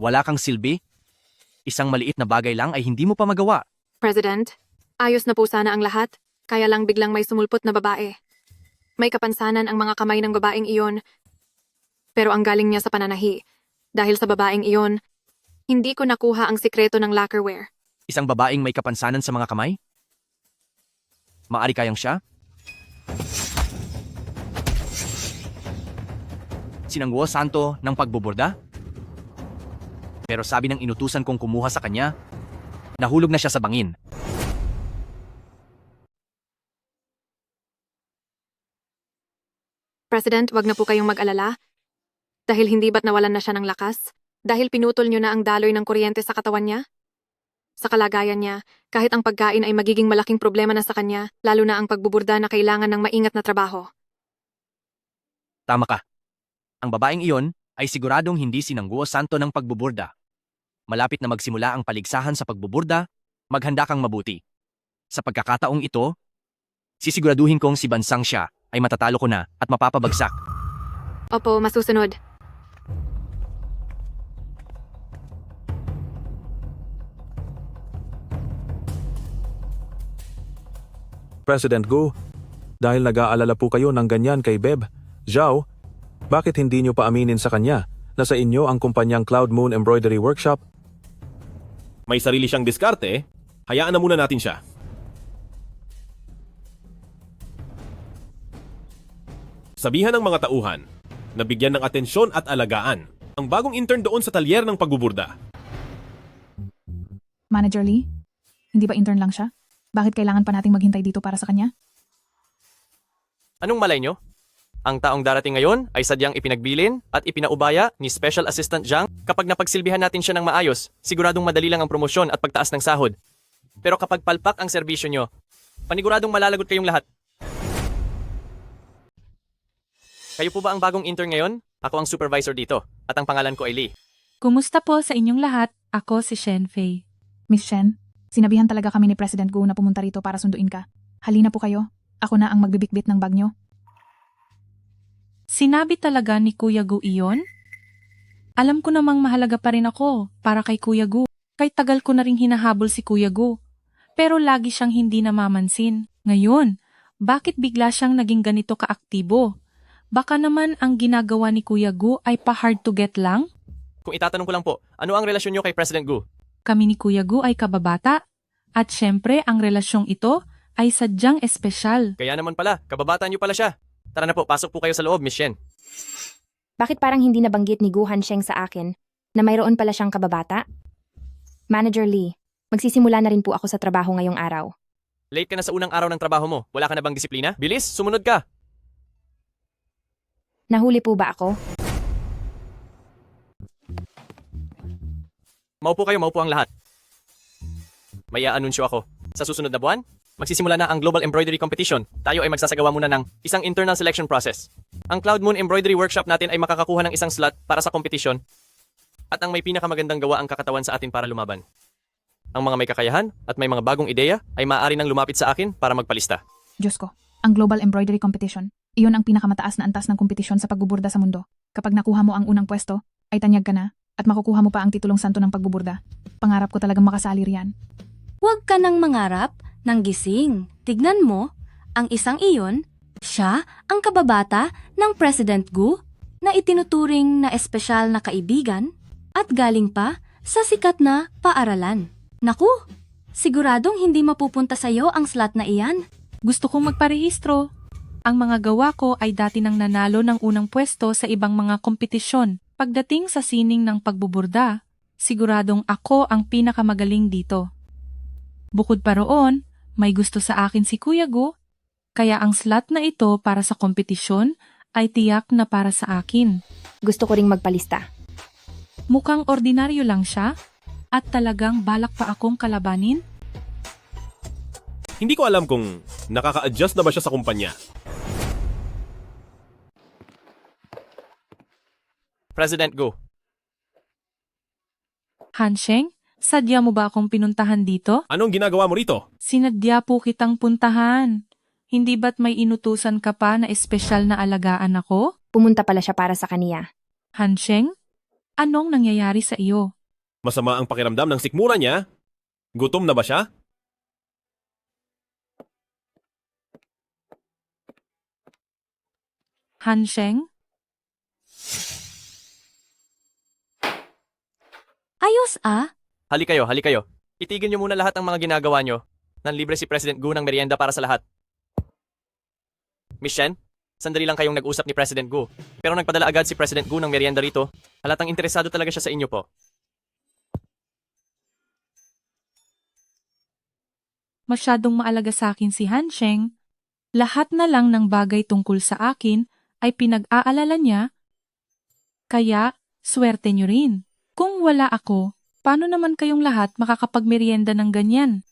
O: Wala kang silbi? Isang maliit na bagay lang ay hindi mo pa magawa.
G: President, ayos na po sana ang lahat, kaya lang biglang may sumulpot na babae. May kapansanan ang mga kamay ng babaeng iyon, pero ang galing niya sa pananahi. Dahil sa babaeng iyon, hindi ko nakuha ang sikreto ng lacquerware.
O: Isang babaeng may kapansanan sa mga kamay? Maari kayang siya? Sinanggo santo ng pagbuburda? Pero sabi ng inutusan kong kumuha sa kanya, nahulog na siya sa bangin.
G: President, wag na po kayong mag-alala. Dahil hindi ba't nawalan na siya ng lakas? Dahil pinutol niyo na ang daloy ng kuryente sa katawan niya? Sa kalagayan niya, kahit ang pagkain ay magiging malaking problema na sa kanya, lalo na ang pagbuburda na kailangan ng maingat na trabaho.
O: Tama ka. Ang babaeng iyon ay siguradong hindi sinangguo santo ng pagbuburda. Malapit na magsimula ang paligsahan sa pagbuburda, maghanda kang mabuti. Sa pagkakataong ito, sisiguraduhin kong si Bansang siya ay matatalo ko na at mapapabagsak.
G: Opo, masusunod.
T: President Gu, dahil nag-aalala po kayo ng ganyan kay Beb, Zhao, bakit hindi nyo paaminin sa kanya na sa inyo ang kumpanyang Cloud Moon Embroidery Workshop?
B: May sarili siyang diskarte, hayaan na muna natin siya. Sabihan ng mga tauhan na bigyan ng atensyon at alagaan ang bagong intern doon sa talyer ng pagbuburda.
U: Manager Lee, hindi ba intern lang siya? Bakit kailangan pa nating maghintay dito para sa kanya?
O: Anong malay nyo? Ang taong darating ngayon ay sadyang ipinagbilin at ipinaubaya ni Special Assistant Zhang. Kapag napagsilbihan natin siya ng maayos, siguradong madali lang ang promosyon at pagtaas ng sahod. Pero kapag palpak ang serbisyo nyo, paniguradong malalagot kayong lahat. Kayo po ba ang bagong intern ngayon? Ako ang supervisor dito at ang pangalan ko ay Lee.
U: Kumusta po sa inyong lahat? Ako si Shen Fei. Miss Shen, sinabihan talaga kami ni President Gu na pumunta rito para sunduin ka. Halina po kayo. Ako na ang magbibitbit ng bag nyo.
V: Sinabi talaga ni Kuya Gu iyon? Alam ko namang mahalaga pa rin ako para kay Kuya Gu. Kay tagal ko na ring hinahabol si Kuya Gu. Pero lagi siyang hindi namamansin. Ngayon, bakit bigla siyang naging ganito kaaktibo? Baka naman ang ginagawa ni Kuya Gu ay pa-hard to get lang?
O: Kung itatanong ko lang po, ano ang relasyon nyo kay President Gu?
V: Kami ni Kuya Gu ay kababata. At syempre, ang relasyong ito ay sadyang espesyal.
O: Kaya naman pala, kababata nyo pala siya. Tara na po, pasok po kayo sa loob, Miss Shen.
P: Bakit parang hindi nabanggit ni Gu Hansheng sa akin na mayroon pala siyang kababata? Manager Lee, magsisimula na rin po ako sa trabaho ngayong araw.
O: Late ka na sa unang araw ng trabaho mo. Wala ka na bang disiplina? Bilis, sumunod ka.
P: Nahuli po ba ako?
O: Maupo kayo, maupo ang lahat. May aanunsyo ako. Sa susunod na buwan, magsisimula na ang Global Embroidery Competition. Tayo ay magsasagawa muna ng isang internal selection process. Ang Cloud Moon Embroidery Workshop natin ay makakakuha ng isang slot para sa kompetisyon at ang may pinakamagandang gawa ang kakatawan sa atin para lumaban. Ang mga may kakayahan at may mga bagong ideya ay maaari nang lumapit sa akin para magpalista.
U: Diyos ko, ang Global Embroidery Competition. Iyon ang pinakamataas na antas ng kompetisyon sa pagbuburda sa mundo. Kapag nakuha mo ang unang pwesto, ay tanyag ka na at makukuha mo pa ang titulong santo ng pagbuburda. Pangarap ko talagang makasali riyan.
A: Huwag ka nang mangarap ng gising. Tignan mo, ang isang iyon, siya ang kababata ng President Gu na itinuturing na espesyal na kaibigan at galing pa sa sikat na paaralan. Naku, siguradong hindi mapupunta sa iyo ang slot na iyan.
V: Gusto kong magparehistro. Ang mga gawa ko ay dati nang nanalo ng unang pwesto sa ibang mga kompetisyon. Pagdating sa sining ng pagbuburda, siguradong ako ang pinakamagaling dito. Bukod pa roon, may gusto sa akin si Kuya Gu, kaya ang slot na ito para sa kompetisyon ay tiyak na para sa akin.
P: Gusto ko ring magpalista.
V: Mukhang ordinaryo lang siya at talagang balak pa akong kalabanin.
B: Hindi ko alam kung nakaka-adjust na ba siya sa kumpanya.
O: President Gu.
V: Hansheng, sadya mo ba akong pinuntahan dito?
B: Anong ginagawa mo rito?
V: Sinadya po kitang puntahan. Hindi ba't may inutusan ka pa na espesyal na alagaan ako?
P: Pumunta pala siya para sa kaniya.
V: Hansheng, anong nangyayari sa iyo?
B: Masama ang pakiramdam ng sikmura niya. Gutom na ba siya?
V: Hansheng?
A: Ayos
O: Hali kayo. Itigil niyo muna lahat ng mga ginagawa niyo. Nanlibre si President Gu ng merienda para sa lahat. Miss Shen, sandali lang kayong nag-usap ni President Gu. Pero nagpadala agad si President Gu ng merienda rito. Halatang interesado talaga siya sa inyo po.
V: Masyadong maalaga sa akin si Hansheng. Lahat na lang ng bagay tungkol sa akin ay pinag-aalala niya. Kaya, swerte niyo rin. Kung wala ako, paano naman kayong lahat makakapagmerienda ng ganyan?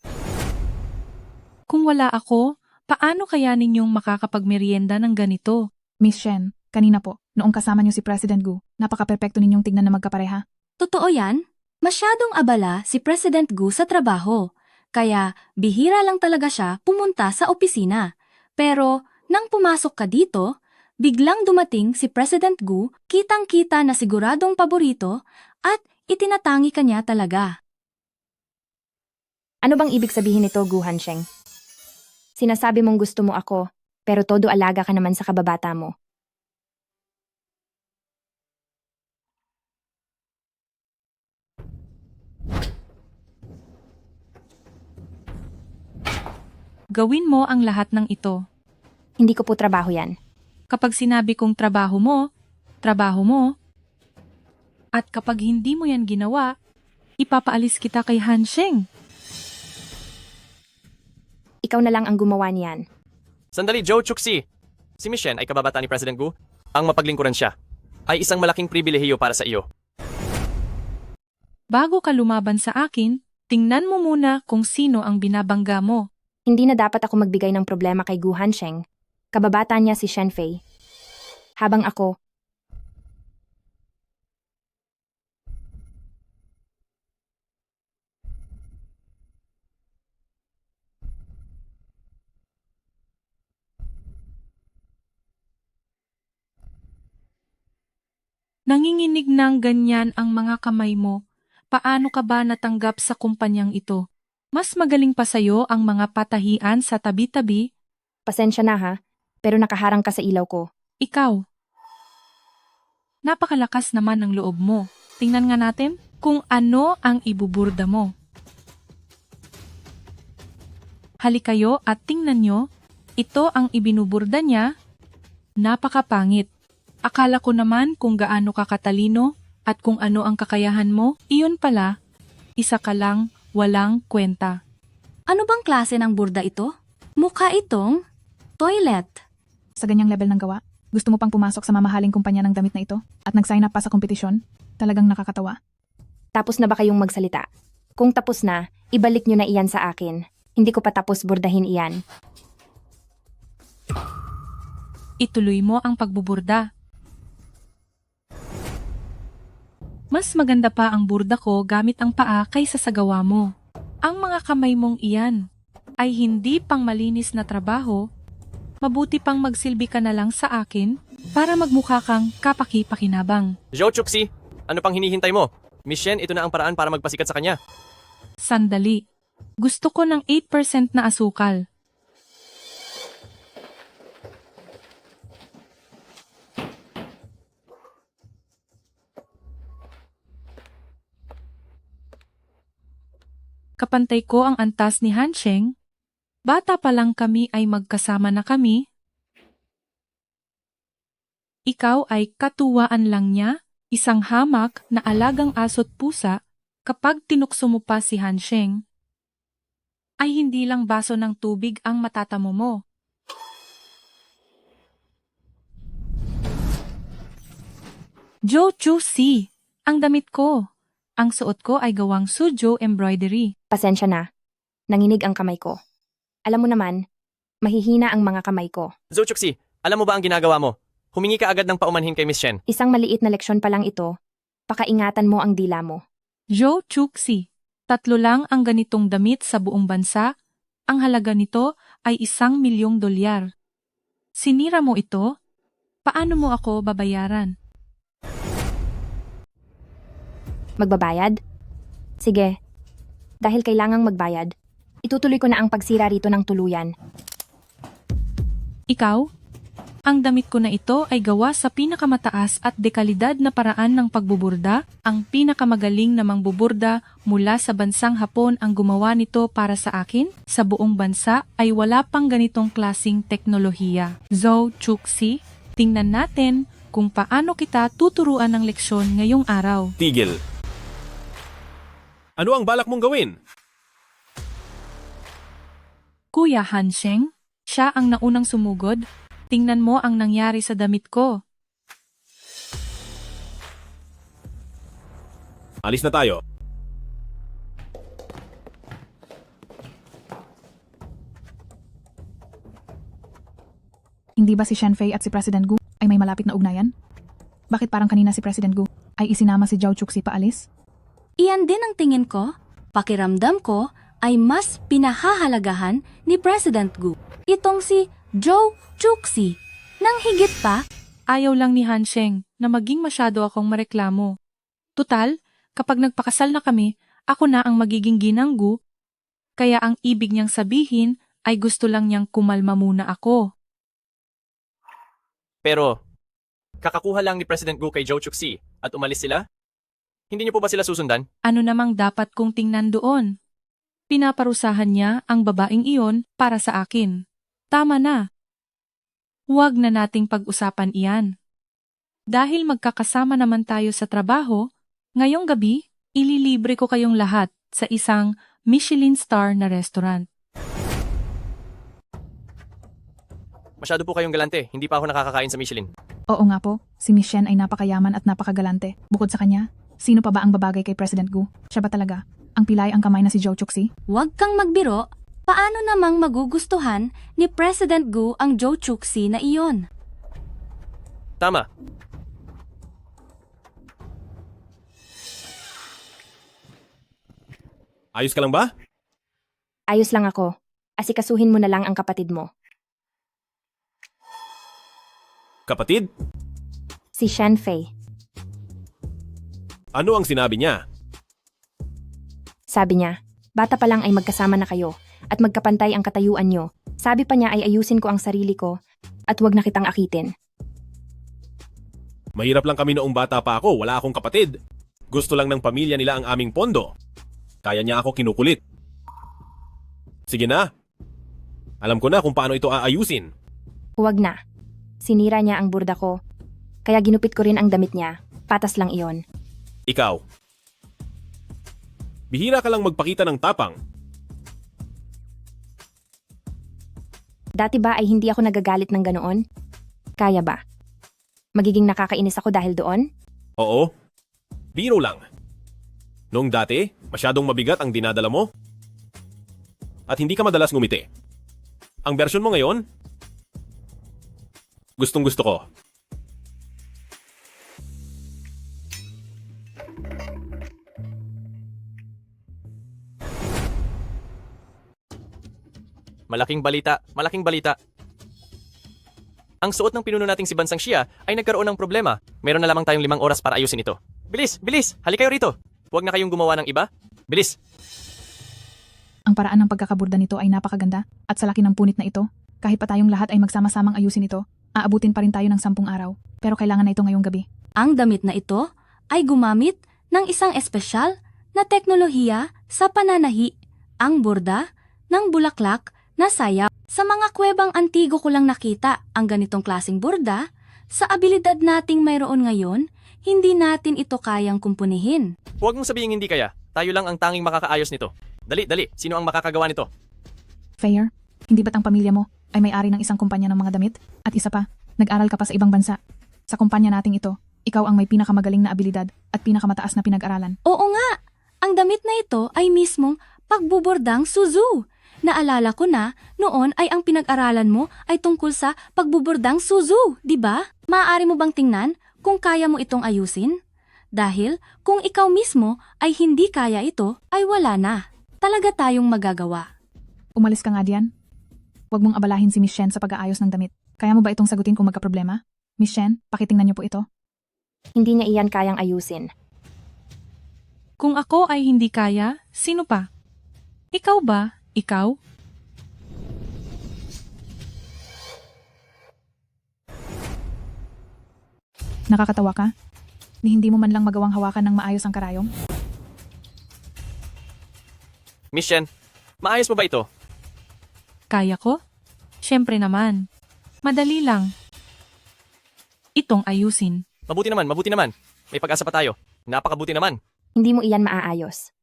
V: Kung wala ako, paano kaya ninyong makakapagmerienda ng ganito?
U: Miss Shen, kanina po, noong kasama niyo si President Gu, napaka-perpekto ninyong tignan na magkapareha.
A: Totoo yan? Masyadong abala si President Gu sa trabaho, kaya bihira lang talaga siya pumunta sa opisina. Pero nang pumasok ka dito, biglang dumating si President Gu, kitang-kita na siguradong paborito at itinatangi ka niya talaga.
P: Ano bang ibig sabihin nito, Gu Hansheng? Sinasabi mong gusto mo ako, pero todo alaga ka naman sa kababata mo.
V: Gawin mo ang lahat ng ito.
P: Hindi ko po trabaho yan.
V: Kapag sinabi kong trabaho mo. At kapag hindi mo yan ginawa, ipapaalis kita kay Hansheng.
P: Ikaw na lang ang gumawa niyan.
E: Sandali, Joe Chuxi! Si Michelle ay kababata ni President Gu. Ang mapaglingkuran siya ay isang malaking pribilehiyo para sa iyo.
V: Bago ka lumaban sa akin, tingnan mo muna kung sino ang binabangga mo.
P: Hindi na dapat ako magbigay ng problema kay Gu Hansheng. Kababata niya si Shenfei. Habang ako,
V: Nanginginig ng ganyan ang mga kamay mo. Paano ka ba natanggap sa kumpanyang ito? Mas magaling pa sa'yo ang mga patahian sa tabi-tabi.
P: pasensya na ha, pero nakaharang ka sa ilaw ko.
V: Ikaw. Napakalakas naman ng loob mo. Tingnan nga natin kung ano ang ibuburda mo. Halikayo at tingnan nyo, ito ang ibinuburda niya. Napakapangit. Akala ko naman kung gaano ka katalino at kung ano ang kakayahan mo, iyon pala, isa ka lang, walang kwenta.
A: Ano bang klase ng burda ito? Mukha itong toilet.
U: Sa ganyang level ng gawa, gusto mo pang pumasok sa mamahaling kumpanya ng damit na ito at nag-sign up pa sa kompetisyon? Talagang nakakatawa.
P: Tapos na ba kayong magsalita? Kung tapos na, ibalik nyo na iyan sa akin. Hindi ko pa tapos burdahin iyan.
V: Ituloy mo ang pagbuburda. Mas maganda pa ang burda ko gamit ang paa kaysa sa gawa mo. Ang mga kamay mong iyan ay hindi pang malinis na trabaho, mabuti pang magsilbi ka na lang sa akin para magmukha kang kapaki-pakinabang.
E: Joe Chuxi, ano pang hinihintay mo? Michelle, ito na ang paraan para magpasikat sa kanya.
V: Sandali. Gusto ko ng 8% na asukal. Kapantay ko ang antas ni Hansheng. Bata pa lang kami ay magkasama na kami. Ikaw ay katuwaan lang niya, isang hamak na alagang aso't pusa. Kapag tinukso mo pa si Hansheng, ay hindi lang baso ng tubig ang matatamo mo. Joe Chuxi, ang damit ko. Ang suot ko ay gawang Suzhou embroidery.
P: Pasensya na. Nanginig ang kamay ko. Alam mo naman, mahihina ang mga kamay ko.
E: Joe Chuxi, alam mo ba ang ginagawa mo? Humingi ka agad ng paumanhin kay Miss Shen.
P: Isang maliit na leksyon pa lang ito. Pakaingatan mo ang dila mo.
V: Joe Chuxi, 3 lang ang ganitong damit sa buong bansa. Ang halaga nito ay $1,000,000. Sinira mo ito? Paano mo ako babayaran?
P: Magbabayad? Sige. Dahil kailangang magbayad, itutuloy ko na ang pagsira rito ng tuluyan.
V: Ikaw? Ang damit ko na ito ay gawa sa pinakamataas at dekalidad na paraan ng pagbuburda. Ang pinakamagaling na mangbuburda mula sa bansang Hapon ang gumawa nito para sa akin. Sa buong bansa ay wala pang ganitong klasing teknolohiya. Joe Chuxi, tingnan natin kung paano kita tuturuan ng leksyon ngayong araw.
B: Tigil. Ano ang balak mong gawin?
V: Kuya Hansheng, siya ang naunang sumugod. Tingnan mo ang nangyari sa damit ko.
B: Alis na tayo.
U: Hindi ba si Shenfei at si President Gu ay may malapit na ugnayan? Bakit parang kanina si President Gu ay isinama si Zhao Chuxi paalis?
A: Iyan din ang tingin ko. Pakiramdam ko ay mas pinahahalagahan ni President Gu itong si Joe Chuxi. Nang higit pa,
V: ayaw lang ni Hansheng na maging masyado akong mareklamo. Tutal, kapag nagpakasal na kami, ako na ang magiging ginang Gu, kaya ang ibig niyang sabihin ay gusto lang niyang kumalma muna ako.
E: Pero, kakakuha lang ni President Gu kay Joe Chuxi at umalis sila? Hindi niyo po ba sila susundan?
V: Ano namang dapat kong tingnan doon? Pinaparusahan niya ang babaeng iyon para sa akin. Tama na. Huwag na nating pag-usapan iyan. Dahil magkakasama naman tayo sa trabaho, ngayong gabi, ililibre ko kayong lahat sa isang Michelin star na restaurant.
E: Masyado po kayong galante, hindi pa ako nakakakain sa Michelin.
U: Oo nga po, si Miss Shen ay napakayaman at napakagalante. Bukod sa kanya, sino pa ba ang babagay kay President Gu? Siya ba talaga? Ang pilay ang kamay na si Joe Chuxi?
A: Huwag kang magbiro. Paano namang magugustuhan ni President Gu ang Joe Chuxi na iyon?
E: Tama.
B: Ayos ka lang ba?
P: Ayos lang ako. Asikasuhin mo na lang ang kapatid mo.
B: Kapatid?
P: Si Shen Fei.
B: Ano ang sinabi niya?
P: Sabi niya, bata pa lang ay magkasama na kayo at magkapantay ang katayuan nyo. Sabi pa niya ay ayusin ko ang sarili ko at huwag na kitang akitin.
B: Mahirap lang kami noong bata pa ako, wala akong kapatid. Gusto lang ng pamilya nila ang aming pondo. Kaya niya ako kinukulit. Sige na. Alam ko na kung paano ito aayusin.
P: Huwag na. Sinira niya ang burda ko. Kaya ginupit ko rin ang damit niya. Patas lang iyon.
B: Ikaw. Bihira ka lang magpakita ng tapang.
P: Dati ba ay hindi ako nagagalit ng ganoon? Kaya ba? Magiging nakakainis ako dahil doon?
B: Oo. Biro lang. Noong dati, masyadong mabigat ang dinadala mo. At hindi ka madalas ngumiti. Ang bersyon mo ngayon, gustong gusto ko.
E: Malaking balita, malaking balita. Ang suot ng pinuno nating si Bansang Xia ay nagkaroon ng problema. Meron na lamang tayong 5 oras para ayusin ito. Bilis, bilis, hali kayo rito. Huwag na kayong gumawa ng iba. Bilis.
U: Ang paraan ng pagkakaburda nito ay napakaganda at sa laki ng punit na ito, kahit pa tayong lahat ay magsama-samang ayusin ito, aabutin pa rin tayo ng 10 araw. Pero kailangan na ito ngayong gabi.
A: Ang damit na ito ay gumamit ng isang espesyal na teknolohiya sa pananahi. Ang burda ng bulaklak na sayaw. Sa mga kuwebang antigo ko lang nakita ang ganitong klaseng burda. Sa abilidad nating mayroon ngayon, hindi natin ito kayang kumpunihin.
E: Huwag mong sabihin hindi kaya. Tayo lang ang tanging makakaayos nito. Dali, dali. Sino ang makakagawa nito?
U: Fair, hindi ba't ang pamilya mo ay may-ari ng isang kumpanya ng mga damit? At isa pa, nag-aral ka pa sa ibang bansa. Sa kumpanya nating ito, ikaw ang may pinakamagaling na abilidad at pinakamataas na pinag-aralan.
A: Oo nga! Ang damit na ito ay mismong pagbuburdang Suzu. Naalala ko na, noon ay ang pinag-aralan mo ay tungkol sa pagbuburdang Suzu, di ba? Maaari mo bang tingnan kung kaya mo itong ayusin? Dahil kung ikaw mismo ay hindi kaya ito, ay wala na. Talaga tayong magagawa.
U: Umalis ka nga diyan. Huwag mong abalahin si Miss Shen sa pag-aayos ng damit. Kaya mo ba itong sagutin kung magka-problema? Miss Shen, pakitingnan niyo po ito.
P: Hindi niya iyan kayang ayusin.
V: Kung ako ay hindi kaya, sino pa? Ikaw ba? Ikaw?
U: Nakakatawa ka? Ni hindi mo man lang magawang hawakan ng maayos ang karayom?
E: Miss Shen, maayos mo ba ito?
V: Kaya ko? Siyempre naman. Madali lang. Itong ayusin.
E: Mabuti naman, mabuti naman. May pag-asa pa tayo. Napakabuti naman.
P: Hindi mo iyan maaayos.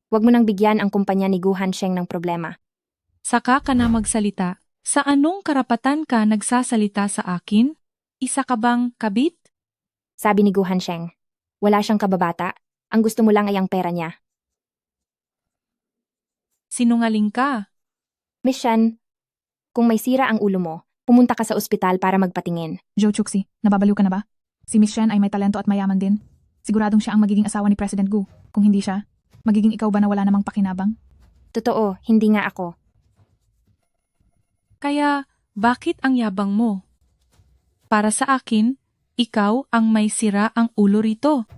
P: Huwag mo nang bigyan ang kumpanya ni Gu Hansheng ng problema.
V: Saka ka na magsalita. Sa anong karapatan ka nagsasalita sa akin? Isa ka bang kabit?
P: Sabi ni Gu Hansheng, wala siyang kababata. Ang gusto mo lang ay ang pera niya.
V: Sinungaling ka.
P: Miss Shen, kung may sira ang ulo mo, pumunta ka sa ospital para magpatingin.
U: Joe Chuxi, nababaliw ka na ba? Si Miss Shen ay may talento at mayaman din. Siguradong siya ang magiging asawa ni President Gu. Kung hindi siya, magiging ikaw ba na wala namang pakinabang?
P: Totoo, hindi nga ako.
V: Kaya, bakit ang yabang mo? Para sa akin, ikaw ang may sira ang ulo rito.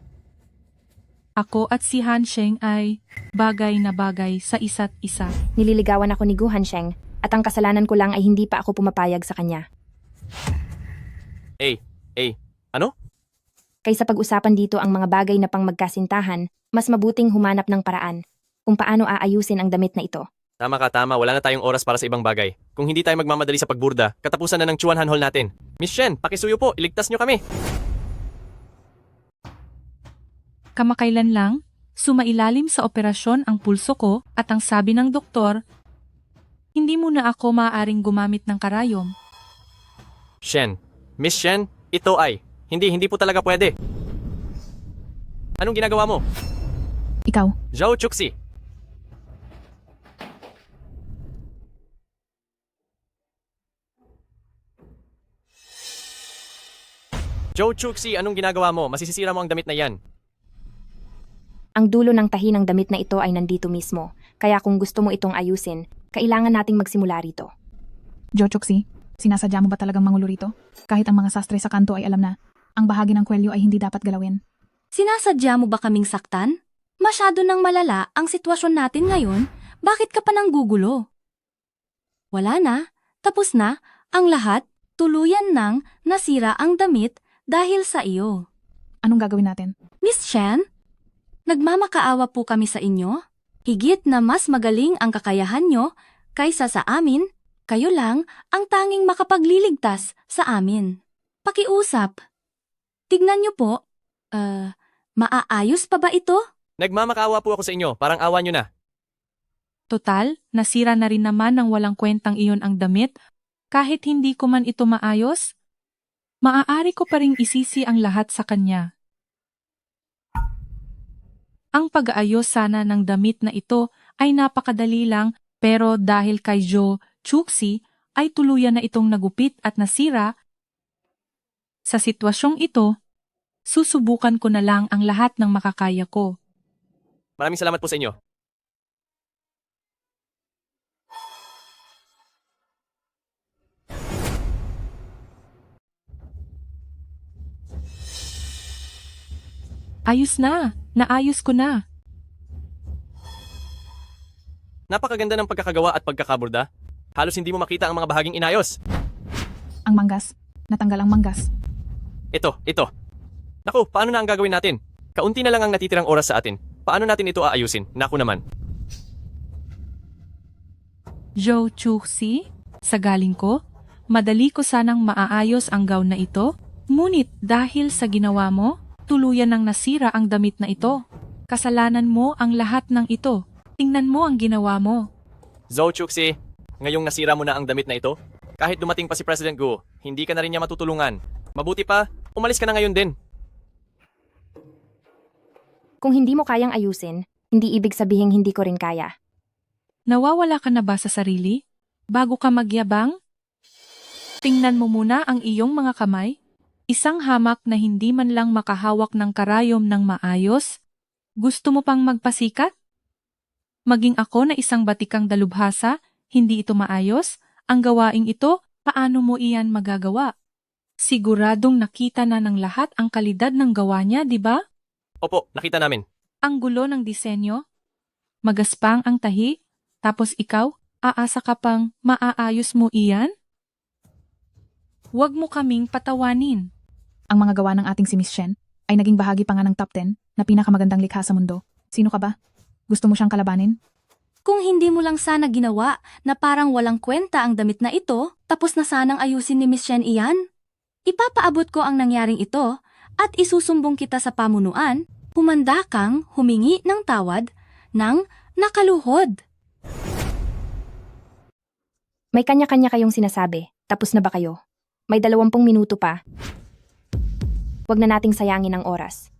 V: Ako at si Hansheng ay bagay na bagay sa isa't isa.
P: Nililigawan ako ni Gu Hansheng At ang kasalanan ko lang ay hindi pa ako pumapayag sa kanya.
E: Ano?
P: Kaysa pag-usapan dito ang mga bagay na pang magkasintahan, mas mabuting humanap ng paraan kung paano aayusin ang damit na ito.
E: Tama ka, tama. Wala na tayong oras para sa ibang bagay. Kung hindi tayo magmamadali sa pagburda, katapusan na ng Chuanhan Hall natin. Miss Shen, pakisuyo po. Iligtas nyo kami.
V: Kamakailan lang, sumailalim sa operasyon ang pulso ko at ang sabi ng doktor, hindi mo na ako maaaring gumamit ng karayom.
E: Shen, Miss Shen, ito ay. Hindi po talaga pwede. Anong ginagawa mo?
U: Ikaw,
E: Zhao Chuxi. Zhao Chuxi, anong ginagawa mo? Masisisira mo ang damit na yan.
P: Ang dulo ng tahi ng damit na ito ay nandito mismo, kaya kung gusto mo itong ayusin, kailangan nating magsimula rito.
U: Jochuxi, sinasadya mo ba talagang mangulo rito? Kahit ang mga sastre sa kanto ay alam na, ang bahagi ng kwelyo ay hindi dapat galawin.
A: Sinasadya mo ba kaming saktan? Masyado nang malala ang sitwasyon natin ngayon, bakit ka pa nang gugulo? Wala na, tapos na, ang lahat, tuluyan nang nasira ang damit dahil sa iyo.
U: Anong gagawin natin?
A: Miss Shen, nagmamakaawa po kami sa inyo. Higit na mas magaling ang kakayahan nyo kaysa sa amin, kayo lang ang tanging makapagliligtas sa amin. Pakiusap. Tignan nyo po, maaayos pa ba ito?
E: Nagmamakaawa po ako sa inyo. Parang awa nyo na.
V: Total, nasira na rin naman ng walang kwentang iyon ang damit. Kahit hindi ko man ito maayos, maaari ko pa ring isisi ang lahat sa kanya. Ang pag-aayos sana ng damit na ito ay napakadali lang, pero dahil kay Zhao Chuxi ay tuluyan na itong nagupit at nasira. Sa sitwasyong ito, susubukan ko na lang ang lahat ng makakaya ko.
E: Maraming salamat po sa inyo.
V: Ayos na, naayos ko na.
E: Napakaganda ng pagkakagawa at pagkakaburda. Halos hindi mo makita ang mga bahaging inayos.
U: Ang manggas. Natanggal ang manggas.
E: Ito. Naku, paano na ang gagawin natin? Kaunti na lang ang natitirang oras sa atin. Paano natin ito aayusin? Naku naman.
V: Zhao Chuxi, sa galing ko, madali ko sanang maaayos ang gown na ito, ngunit dahil sa ginawa mo, tuluyan nang nasira ang damit na ito. Kasalanan mo ang lahat ng ito. Tingnan mo ang ginawa mo.
E: Zhao Chuxi, ngayong nasira mo na ang damit na ito, kahit dumating pa si President Gu, hindi ka na rin niya matutulungan. Mabuti pa, umalis ka na ngayon din.
P: Kung hindi mo kayang ayusin, hindi ibig sabihing hindi ko rin kaya.
V: Nawawala ka na ba sa sarili? Bago ka magyabang? Tingnan mo muna ang iyong mga kamay. Isang hamak na hindi man lang makahawak ng karayom ng maayos. Gusto mo pang magpasikat? Maging ako na isang batikang dalubhasa, hindi ito maayos? Ang gawaing ito, paano mo iyan magagawa? Siguradong nakita na ng lahat ang kalidad ng gawa niya, di ba?
E: Opo, nakita namin.
V: Ang gulo ng disenyo, magaspang ang tahi, tapos ikaw, aasa ka pang maaayos mo iyan? Huwag mo kaming patawanin.
U: Ang mga gawa ng ating si Miss Shen ay naging bahagi pa nga ng top 10 na pinakamagandang likha sa mundo. Sino ka ba? Gusto mo siyang kalabanin?
A: Kung hindi mo lang sana ginawa na parang walang kwenta ang damit na ito, tapos na sanang ayusin ni Miss Shen iyan. Ipapaabot ko ang nangyaring ito at isusumbong kita sa pamunuan, humanda kang humingi ng tawad ng nakaluhod.
P: May kanya-kanya kayong sinasabi. Tapos na ba kayo? May 20 minuto pa. Huwag na nating sayangin ang oras.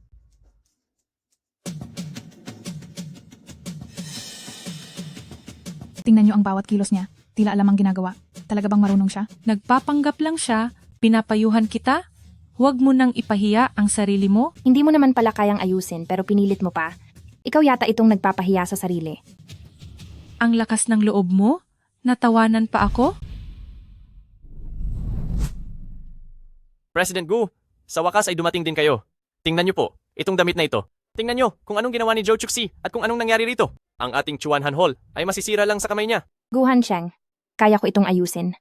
U: Tingnan niyo ang bawat kilos niya. Tila alam ang ginagawa. Talaga bang marunong siya?
V: Nagpapanggap lang siya, pinapayuhan kita. Huwag mo nang ipahiya ang sarili mo.
P: Hindi mo naman pala kayang ayusin pero pinilit mo pa. Ikaw yata itong nagpapahiya sa sarili.
V: Ang lakas ng loob mo? Natawanan pa ako?
E: President Gu, sa wakas ay dumating din kayo. Tingnan niyo po, itong damit na ito. Tingnan niyo kung anong ginawa ni Zhao Chuxi at kung anong nangyari rito. Ang ating Chuanhan Hall ay masisira lang sa kamay niya.
P: Gu Hansheng, Kaya ko itong ayusin.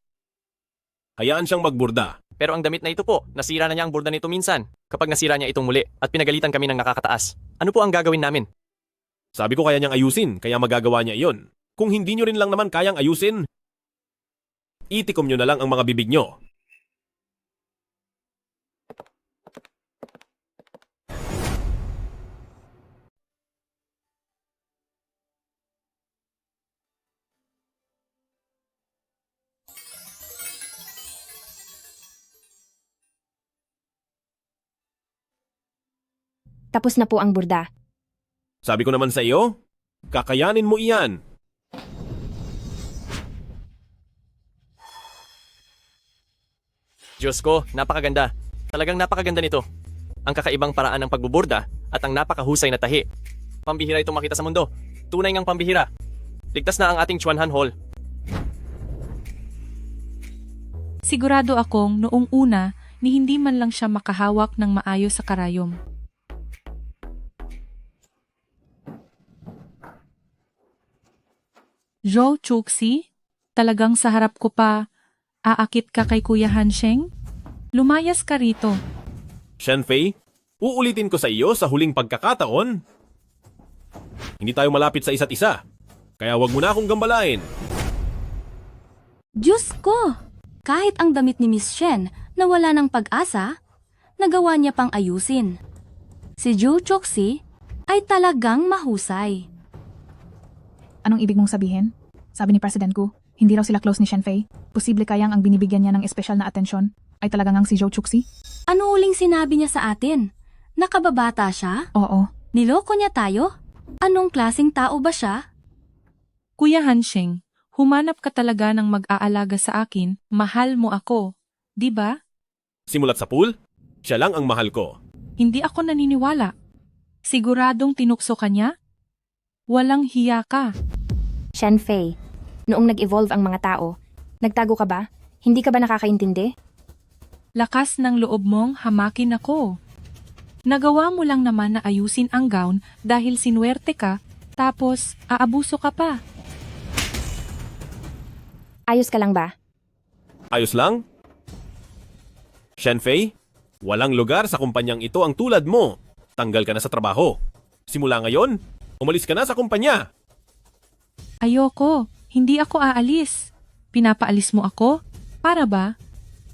B: Hayaan siyang magburda.
E: Pero ang damit na ito po, nasira na niya ang burda nito minsan. Kapag nasira niya itong muli at pinagalitan kami ng nakakataas, ano po ang gagawin namin?
B: Sabi ko kaya niyang ayusin, kaya magagawa niya iyon. Kung hindi niyo rin lang naman kayang ayusin, itikom niyo na lang ang mga bibig niyo.
P: Tapos na po ang burda.
B: Sabi ko naman sa iyo, kakayanin mo iyan.
E: Diyos ko, napakaganda. Talagang napakaganda nito. Ang kakaibang paraan ng pagbuburda at ang napakahusay na tahi. Pambihira itong makita sa mundo. Tunay ngang pambihira. Ligtas na ang ating Chuanhan Hall.
V: Sigurado akong noong una ni hindi man lang siya makahawak ng maayos sa karayom. Zhou Chuxi, talagang sa harap ko pa, aakit ka kay Kuya Hansheng? Lumayas ka rito.
B: Shenfei, uulitin ko sa iyo sa huling pagkakataon. Hindi tayo malapit sa isa't isa, kaya wag mo na akong gambalain.
A: Diyos ko! Kahit ang damit ni Miss Shen na wala ng pag-asa, nagawa niya pang ayusin. Si Zhou Chuxi ay talagang mahusay.
U: Anong ibig mong sabihin? Sabi ni President Gu, hindi raw sila close ni Shenfei. Posible kayang ang binibigyan niya ng espesyal na atensyon ay talagang ang si Zhou Chuxi?
A: Ano uling sinabi niya sa atin? Nakababata siya?
U: Oo.
A: Niloko niya tayo? Anong klaseng tao ba siya?
V: Kuya Hansheng, humanap ka talaga ng mag-aalaga sa akin, mahal mo ako, di ba?
B: Simulat sa pool, siya lang ang mahal ko.
V: Hindi ako naniniwala. Siguradong tinukso ka niya? Walang hiya ka.
P: Shenfei, noong nag-evolve ang mga tao, nagtago ka ba? Hindi ka ba nakakaintindi?
V: Lakas ng loob mong hamakin ako. Nagawa mo lang naman na ayusin ang gown dahil sinuwerte ka, tapos aabuso ka pa.
P: Ayos ka lang ba?
B: Ayos lang? Shenfei, walang lugar sa kumpanyang ito ang tulad mo. Tanggal ka na sa trabaho. Simula ngayon, umalis ka na sa kumpanya.
V: Ayoko, hindi ako aalis. Pinapaalis mo ako? Para ba?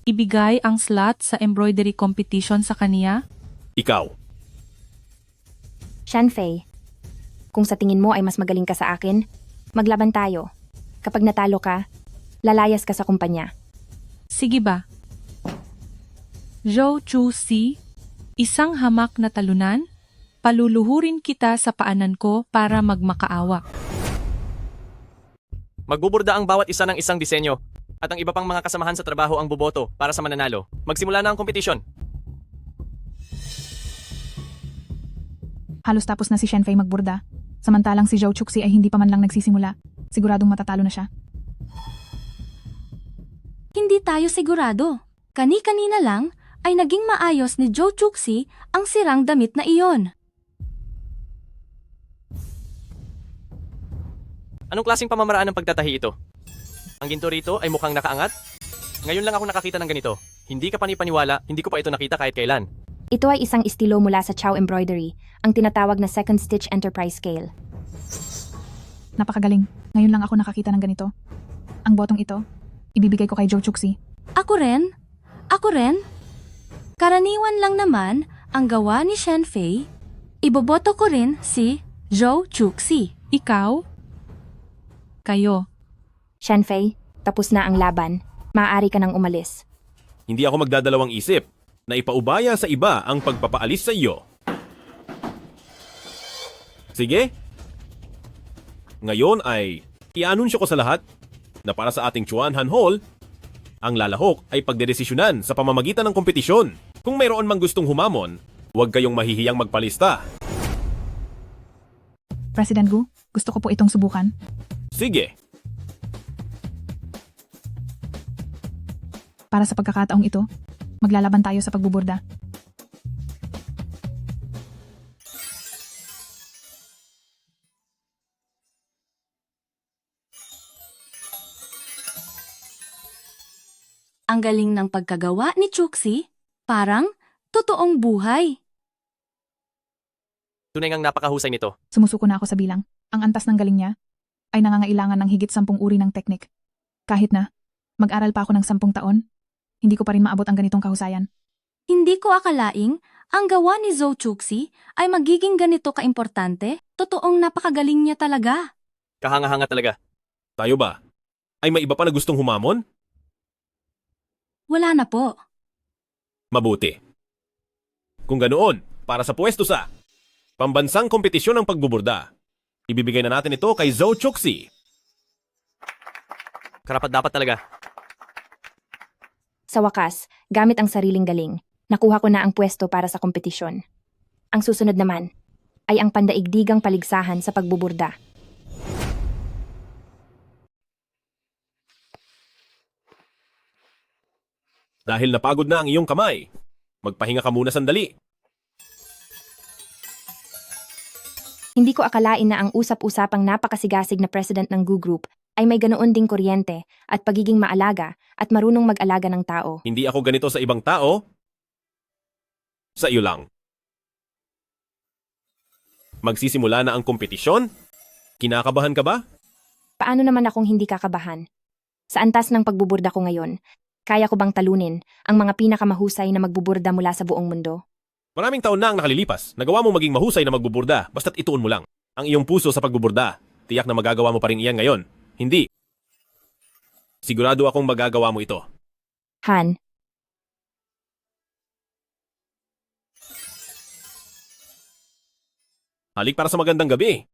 V: Ibigay ang slot sa embroidery competition sa kaniya?
B: Ikaw.
P: Shenfei, kung sa tingin mo ay mas magaling ka sa akin, maglaban tayo. Kapag natalo ka, lalayas ka sa kumpanya.
V: Sige ba? Zhou Chuxi, isang hamak na talunan, paluluhurin kita sa paanan ko para magmakaawa.
E: Magbuburda ang bawat isa ng isang disenyo at ang iba pang mga kasamahan sa trabaho ang boboto para sa mananalo. Magsimula na ang kompetisyon.
U: Halos tapos na si Shenfei magburda. Samantalang si Zhou Chuxi ay hindi pa man lang nagsisimula. Siguradong matatalo na siya.
A: Hindi tayo sigurado. Kani-kanina lang ay naging maayos ni Zhou Chuxi ang sirang damit na iyon.
E: Anong klaseng pamamaraan ng pagtatahi ito? Ang ginto rito ay mukhang nakaangat? Ngayon lang ako nakakita ng ganito. Hindi ka panipaniwala, hindi ko pa ito nakita kahit kailan.
P: Ito ay isang estilo mula sa Chow Embroidery, ang tinatawag na Second Stitch Enterprise Scale.
U: Napakagaling. Ngayon lang ako nakakita ng ganito. Ang botong ito, ibibigay ko kay Zhou Chuxi.
A: Ako rin? Ako rin? Karaniwan lang naman ang gawa ni Shenfei. Iboboto ko rin si Zhou Chuxi.
V: Ikaw? Kayo.
P: Shenfei, tapos na ang laban. Maaari ka nang umalis.
B: Hindi ako magdadalawang isip na ipaubaya sa iba ang pagpapaalis sa iyo. Sige? Ngayon ay i-anunsyo ko sa lahat na para sa ating Chuanhan Hall, ang lalahok ay pagdedesisyonan sa pamamagitan ng kompetisyon. Kung mayroon mang gustong humamon, huwag kayong mahihiyang magpalista.
U: President Gu, gusto ko po itong subukan.
B: Sige.
U: Para sa pagkakataong ito, maglalaban tayo sa pagbuburda.
C: Ang galing ng pagkagawa ni Chuxi, parang totoong buhay.
O: Tunay ngang napakahusay nito.
U: Sumusuko na ako sa bilang. Ang antas ng galing niya ay nangangailangan ng higit 10 uri ng teknik. Kahit na mag-aral pa ako ng 10 taon, hindi ko pa rin maabot ang ganitong kahusayan.
C: Hindi ko akalaing ang gawa ni Zhou Chuxi ay magiging ganito kaimportante. Totoong napakagaling niya talaga.
O: Kahanga-hanga talaga.
B: Tayo ba? Ay may iba pa na gustong humamon?
C: Wala na po.
B: Mabuti. Kung ganoon, para sa pwesto sa pambansang kompetisyon ng pagbuburda, ibibigay na natin ito kay Zhou Chuxi.
O: Karapat-dapat talaga.
P: Sa wakas, gamit ang sariling galing, nakuha ko na ang pwesto para sa kompetisyon. Ang susunod naman ay ang pandaigdigang paligsahan sa pagbuburda.
B: Dahil napagod na ang iyong kamay, magpahinga ka muna sandali.
P: Hindi ko akalain na ang usap-usapang napakasigasig na president ng Gu Group ay may ganoon ding kuryente at pagiging maalaga at marunong mag-alaga ng tao.
B: Hindi ako ganito sa ibang tao. Sa iyo lang. Magsisimula na ang kompetisyon? Kinakabahan ka ba?
P: Paano naman akong hindi kakabahan? Sa antas ng pagbuburda ko ngayon, kaya ko bang talunin ang mga pinakamahusay na magbuburda mula sa buong mundo?
B: Maraming taon na ang nakalilipas. Nagawa mo maging mahusay na magbuburda, basta't ituon mo lang ang iyong puso sa pagbuburda. Tiyak na magagawa mo pa rin iyan ngayon. Hindi. Sigurado akong magagawa mo ito.
P: Han,
B: Halik para sa magandang gabi.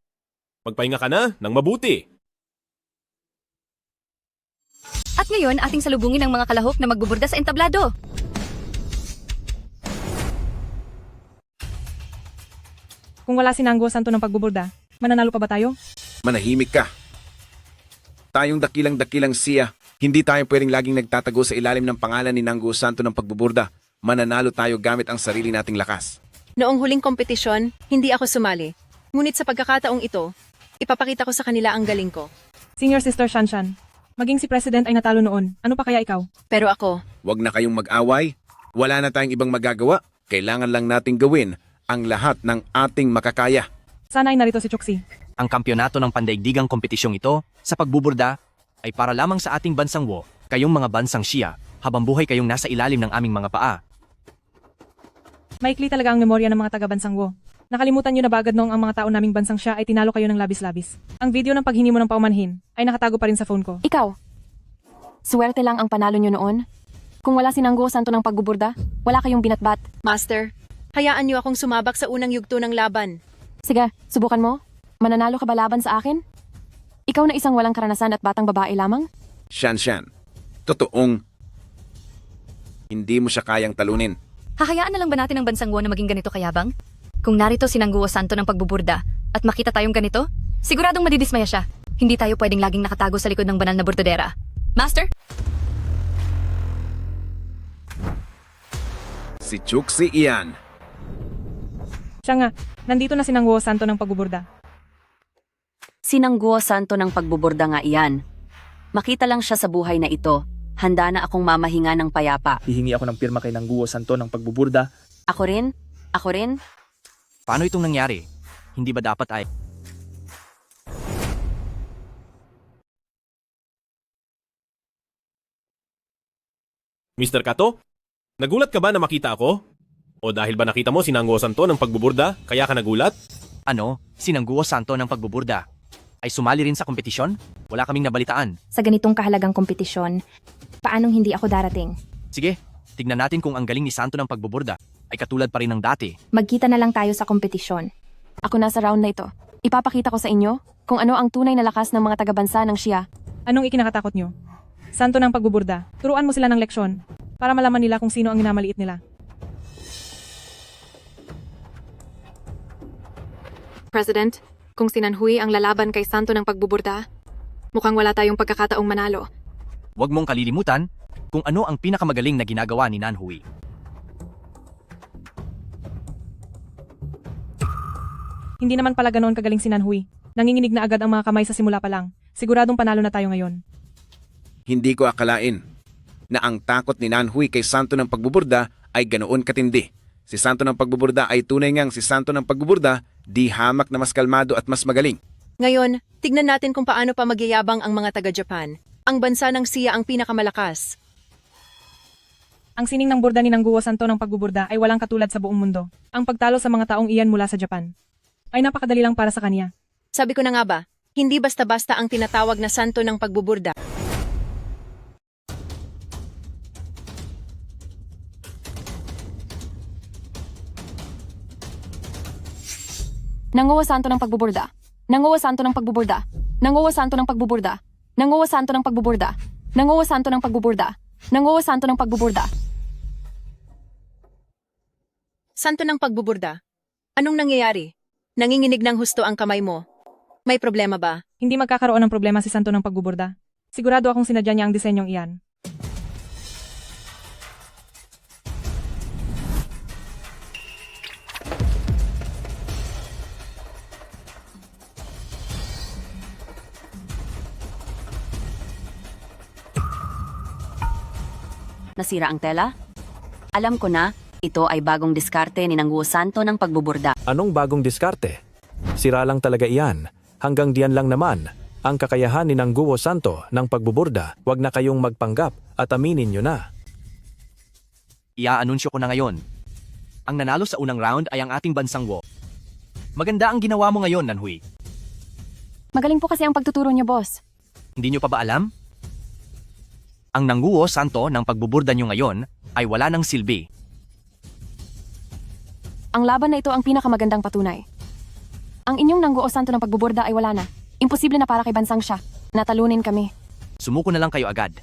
B: Magpahinga ka na ng mabuti.
A: At ngayon, ating salubungin ang mga kalahok na magbuburda sa entablado.
H: Kung wala si Nangguo Santo ng pagbuburda, mananalo pa ba tayo?
K: Manahimik ka. Tayong dakilang-dakilang siya, hindi tayo pwedeng laging nagtatago sa ilalim ng pangalan ni Nangguo Santo ng pagbuburda. Mananalo tayo gamit ang sarili nating lakas.
L: Noong huling kompetisyon, hindi ako sumali. Ngunit sa pagkakataong ito, ipapakita ko sa kanila ang galing ko.
H: Senior Sister Shanshan, maging si President ay natalo noon. Ano pa kaya ikaw?
L: Pero ako,
K: Huwag na kayong mag-away. Wala na tayong ibang magagawa. Kailangan lang nating gawin ang lahat ng ating makakaya.
H: Sana ay narito si Chuxi.
O: Ang kampyonato ng pandaigdigang kompetisyong ito sa pagbuburda ay para lamang sa ating bansang Wo, kayong mga bansang Xia, habang buhay kayong nasa ilalim ng aming mga paa.
H: Maikli talaga ang memorya ng mga taga-bansang Wo. Nakalimutan niyo na ba agad noong ang mga tao naming bansang Xia ay tinalo kayo ng labis-labis? Ang video ng paghingi mo ng paumanhin ay nakatago pa rin sa phone ko.
G: Ikaw, swerte lang ang panalo nyo noon. Kung wala si Nangguo Santo ng pagbuburda, wala kayong binatbat.
L: Master, hayaan niyo akong sumabak sa unang yugto ng laban.
G: Sige, subukan mo. Mananalo ka ba laban sa akin? Ikaw na isang walang karanasan at batang babae lamang?
K: Shanshan, totoong hindi mo siya kayang talunin.
A: Hahayaan na lang ba natin ang bansang Wo na maging ganito kayabang? Kung narito si Nangguo Santo ng pagbuburda at makita tayong ganito, siguradong madidismaya siya. Hindi tayo pwedeng laging nakatago sa likod ng banal na burdodera. Master?
K: Si Chuxi iyan.
H: Siya nga, nandito na si Nangguo Santo ng pagbuburda.
D: Si Nangguo Santo ng pagbuburda nga iyan. Makita lang siya sa buhay na ito. Handa na akong mamahinga ng payapa.
N: Hihingi ako ng pirma kay Nangguo Santo ng pagbuburda.
D: Ako rin? Ako rin?
O: Paano itong nangyari? Hindi ba dapat ay...
B: Mr. Kato, nagulat ka ba na makita ako? O dahil ba nakita mo si Nangguo Santo ng pagbuburda, kaya ka nagulat?
O: Ano? Si Nangguo Santo ng pagbuburda ay sumali rin sa kompetisyon? Wala kaming nabalitaan.
P: Sa ganitong kahalagang kompetisyon, paanong hindi ako darating?
O: Sige, tignan natin kung ang galing ni Santo ng pagbuburda ay katulad pa rin ng dati.
P: Magkita na lang tayo sa kompetisyon.
G: Ako na sa round na ito. Ipapakita ko sa inyo kung ano ang tunay na lakas ng mga taga-bansa ng Xia.
H: Anong ikinakatakot nyo? Santo ng pagbuburda, turuan mo sila ng leksyon para malaman nila kung sino ang minamaliit nila.
G: President, kung si Nanhui ang lalaban kay Santo ng pagbuburda, mukhang wala tayong pagkakataong manalo.
O: Huwag mong kalilimutan kung ano ang pinakamagaling na ginagawa ni Nanhui.
H: Hindi naman pala ganoon kagaling si Nanhui. Nanginginig na agad ang mga kamay sa simula pa lang. Siguradong panalo na tayo ngayon.
K: Hindi ko akalain na ang takot ni Nanhui kay Santo ng Pagbuburda ay ganoon katindi. Si Santo ng Pagbuburda ay tunay ngang si Santo ng Pagbuburda, di hamak na mas kalmado at mas magaling.
L: Ngayon, tignan natin kung paano pa magyayabang ang mga taga-Japan. Ang bansa ng Siya ang pinakamalakas.
H: Ang sining ng burda ni Nangguo Santo ng Pagbuburda ay walang katulad sa buong mundo. Ang pagtalo sa mga taong iyan mula sa Japan ay napakadali lang para sa kanya.
L: Sabi ko na nga ba, hindi basta-basta ang tinatawag na Santo ng Pagbuburda.
G: Nangguo Santo ng Pagbuburda. Nangguo Santo ng Pagbuburda. Nangguo Santo ng Pagbuburda. Nangguo Santo ng Pagbuburda. Nangguo Santo ng Pagbuburda. Nangguo Santo ng Pagbuburda.
L: Santo ng Pagbuburda. Anong nangyayari? Nanginginig ng husto ang kamay mo. May problema ba?
H: Hindi magkakaroon ng problema si Santo ng Pagbuburda. Sigurado akong sinadya niya ang disenyong iyan.
D: Nasira ang tela? Alam ko na, ito ay bagong diskarte ni Nangguo Santo ng Pagbuburda.
T: Anong bagong diskarte? Sira lang talaga iyan. Hanggang diyan lang naman. Ang kakayahan ni Nangguo Santo ng Pagbuburda, wag na kayong magpanggap at aminin nyo na.
O: Iaanunsyo ko na ngayon. Ang nanalo sa unang round ay ang ating bansang Wo. Maganda ang ginawa mo ngayon, Nanhui.
G: Magaling po kasi ang pagtuturo niyo, boss.
O: Hindi nyo pa ba alam? Ang Nangguo Santo ng Pagbuburda nyo ngayon ay wala ng silbi.
G: Ang laban na ito ang pinakamagandang patunay. Ang inyong Nangguo Santo ng Pagbuburda ay wala na. Imposible na para kay bansang siya. Natalunin kami.
O: Sumuko na lang kayo agad.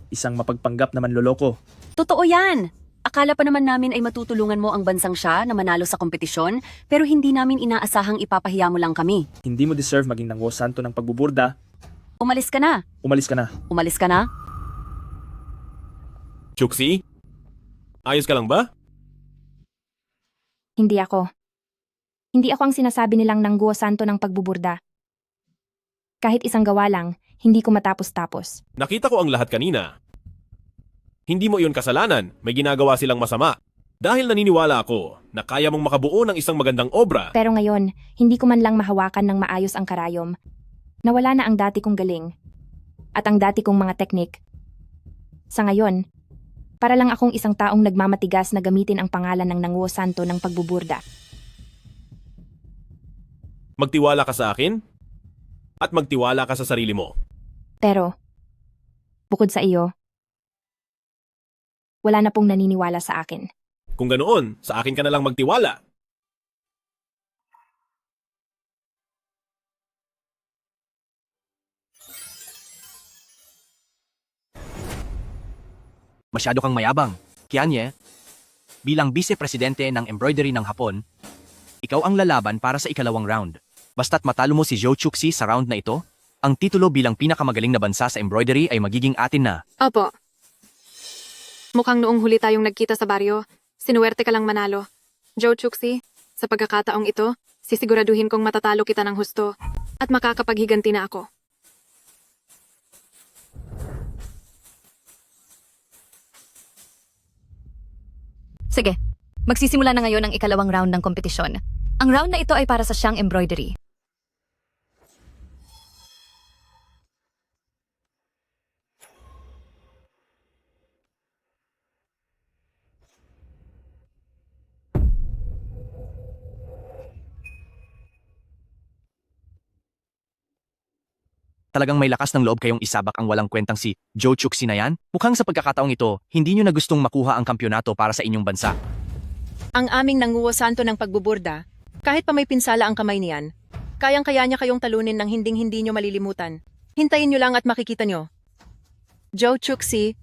N: Isang mapagpanggap na manloloko.
D: Totoo yan! Akala pa naman namin ay matutulungan mo ang bansang siya na manalo sa kompetisyon, pero hindi namin inaasahang ipapahiya mo lang kami.
N: Hindi mo deserve maging Nangguo Santo ng Pagbuburda.
D: Umalis ka na!
N: Umalis ka na.
D: Umalis ka na?
B: Chuxi? Ayos ka lang ba?
P: Hindi ako. Hindi ako ang sinasabi nilang Nangguo Santo ng Pagbuburda. Kahit isang gawa lang, hindi ko matapos-tapos.
B: Nakita ko ang lahat kanina. Hindi mo iyon kasalanan, may ginagawa silang masama. Dahil naniniwala ako na kaya mong makabuo ng isang magandang obra.
P: Pero ngayon, hindi ko man lang mahawakan ng maayos ang karayom. Nawala na ang dati kong galing. At ang dati kong mga teknik. Sa ngayon, para lang akong isang taong nagmamatigas na gamitin ang pangalan ng Nangguo Santo ng Pagbuburda.
B: Magtiwala ka sa akin at magtiwala ka sa sarili mo.
P: Pero, bukod sa iyo, wala na pong naniniwala sa akin.
B: Kung ganoon, sa akin ka na lang magtiwala.
O: Masyado kang mayabang. Kianye, bilang vice-presidente ng embroidery ng Hapon, ikaw ang lalaban para sa ikalawang round. Basta't matalo mo si Zhou Chuxi sa round na ito, ang titulo bilang pinakamagaling na bansa sa embroidery ay magiging atin na.
G: Opo. Mukhang noong huli tayong nagkita sa baryo, sinuwerte ka lang manalo. Zhou Chuxi, sa pagkakataong ito, sisiguraduhin kong matatalo kita ng husto at makakapaghiganti na ako.
A: Sige, magsisimula na ngayon ang ikalawang round ng kompetisyon. Ang round na ito ay para sa siyang embroidery.
O: Talagang may lakas ng loob kayong isabak ang walang kwentang si Zhou Chuxi na yan? Mukhang sa pagkakataong ito, hindi nyo na gustong makuha ang kampyonato para sa inyong bansa.
L: Ang aming Nangguo Santo ng Pagbuburda, kahit pa may pinsala ang kamay niyan, kayang-kaya niya kayong talunin ng hinding-hindi nyo malilimutan. Hintayin nyo lang at makikita nyo. Zhou Chuxi,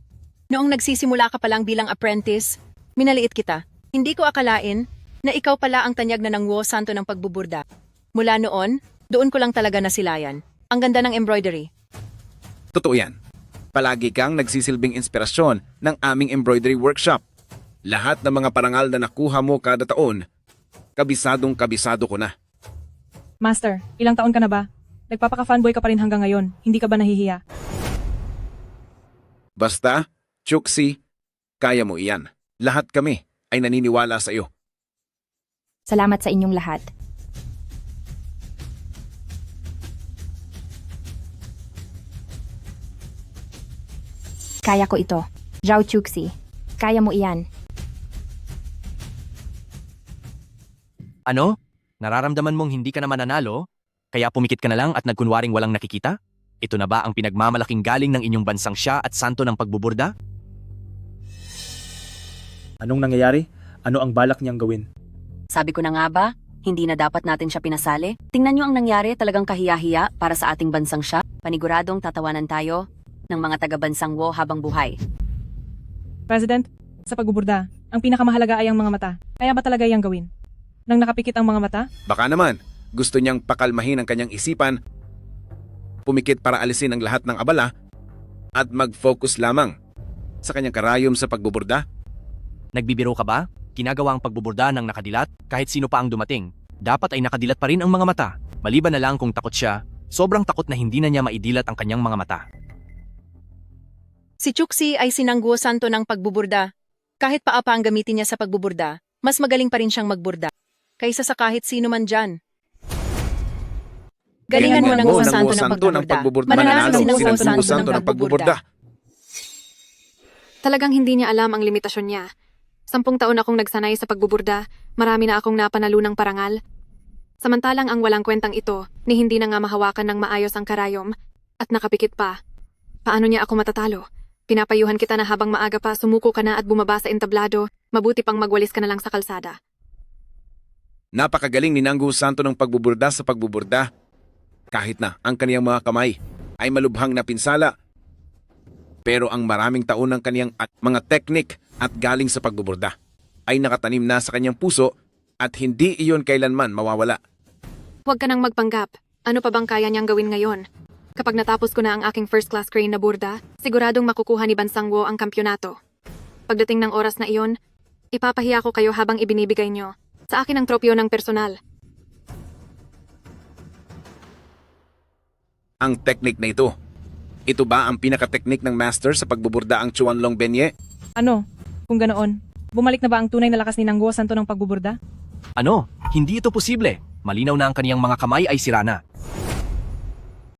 L: noong nagsisimula ka pa lang bilang apprentice, minaliit kita. Hindi ko akalain na ikaw pala ang tanyag na Nangguo Santo ng Pagbuburda. Mula noon, doon ko lang talaga nasilayan. Ang ganda ng embroidery.
K: Totoo yan. Palagi kang nagsisilbing inspirasyon ng aming embroidery workshop. Lahat ng mga parangal na nakuha mo kada taon, kabisadong kabisado ko na.
H: Master, ilang taon ka na ba? Nagpapaka-fanboy ka pa rin hanggang ngayon. Hindi ka ba nahihiya?
K: Basta, Chuxi, kaya mo iyan. Lahat kami ay naniniwala sa iyo.
P: Salamat sa inyong lahat. Kaya ko ito. Zhao Chuxi. Kaya mo iyan.
O: Ano? Nararamdaman mong hindi ka naman nanalo? Kaya pumikit ka na lang at nagkunwaring walang nakikita? Ito na ba ang pinagmamalaking galing ng inyong bansang siya at santo ng pagbuburda?
N: Anong nangyayari? Ano ang balak niyang gawin?
D: Sabi ko na nga ba, hindi na dapat natin siya pinasali? Tingnan niyo ang nangyari, talagang kahiya-hiya para sa ating bansang siya. Paniguradong tatawanan tayo ng mga taga-bansang Wo habang buhay.
H: President, sa pagbuburda, ang pinakamahalaga ay ang mga mata. Kaya ba talaga iyang gawin? Nang nakapikit ang mga mata?
K: Baka naman, gusto niyang pakalmahin ang kanyang isipan, pumikit para alisin ang lahat ng abala, at mag-focus lamang sa kanyang karayom sa pagbuburda.
O: Nagbibiro ka ba? Ginagawa ang pagbuburda ng nakadilat kahit sino pa ang dumating. Dapat ay nakadilat pa rin ang mga mata. Maliban na lang kung takot siya, sobrang takot na hindi na niya maidilat ang kanyang mga mata.
L: Si Chuxi ay sinangguo santo ng pagbuburda. Kahit pa apa ang gamitin niya sa pagbuburda, mas magaling pa rin siyang magburda kaysa sa kahit sino man dyan. Galingan mo ng Wo santo ng pagbuburda. Mananalo si ng Wo santo ng pagbuburda.
G: Talagang hindi niya alam ang limitasyon niya. 10 taon akong nagsanay sa pagbuburda, marami na akong napanalunang parangal. Samantalang ang walang kwentang ito, ni hindi na nga mahawakan ng maayos ang karayom, at nakapikit pa. Paano niya ako matatalo? Pinapayuhan kita na habang maaga pa, sumuko ka na at bumaba sa entablado, mabuti pang magwalis ka na lang sa kalsada.
K: Napakagaling ni Nanggu Santo ng pagbuburda sa pagbuburda. Kahit na ang kaniyang mga kamay ay malubhang na pinsala, pero ang maraming taon ng kaniyang mga teknik at galing sa pagbuburda ay nakatanim na sa kanyang puso at hindi iyon kailanman mawawala.
G: Huwag ka nang magpanggap. Ano pa bang kaya niyang gawin ngayon? Kapag natapos ko na ang aking first class crane na burda, siguradong makukuha ni Bansang Wo ang kampyonato. Pagdating ng oras na iyon, ipapahiya ko kayo habang ibinibigay niyo sa akin ang tropyo ng personal.
K: Ang teknik na ito. Ito ba ang pinakateknik ng master sa pagbuburda ang Chuanlong Benye?
H: Ano? Kung ganoon, bumalik na ba ang tunay na lakas ni ng Wo santo ng pagbuburda?
O: Ano? Hindi ito posible. Malinaw na ang kaniyang mga kamay ay sira na.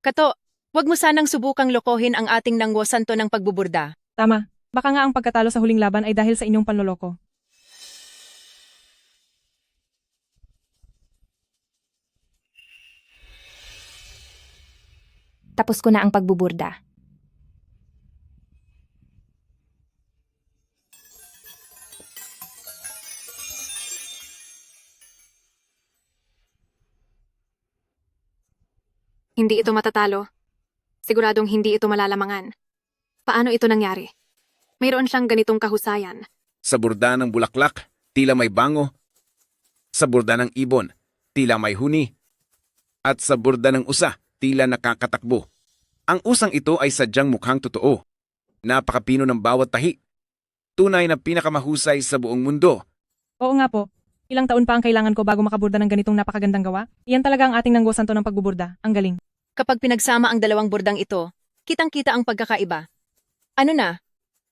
L: Kato, wag mo sanang subukang lokohin ang ating ng Wo santo ng pagbuburda.
H: Tama. Baka nga ang pagkatalo sa huling laban ay dahil sa inyong panloloko.
P: Tapos ko na ang pagbuburda.
G: Hindi ito matatalo. Siguradong hindi ito malalamangan. Paano ito nangyari? Mayroon siyang ganitong kahusayan.
K: Sa burda ng bulaklak, tila may bango. Sa burda ng ibon, tila may huni. At sa burda ng usa, tila nakakatakbo. Ang usang ito ay sadyang mukhang totoo. Napakapino ng bawat tahi. Tunay na pinakamahusay sa buong mundo.
H: Oo nga po. Ilang taon pa ang kailangan ko bago makaburda ng ganitong napakagandang gawa? Iyan talaga ang ating ng Wo santo ng pagbuburda. Ang galing.
L: Kapag pinagsama ang dalawang burdang ito, kitang-kita ang pagkakaiba. Ano na?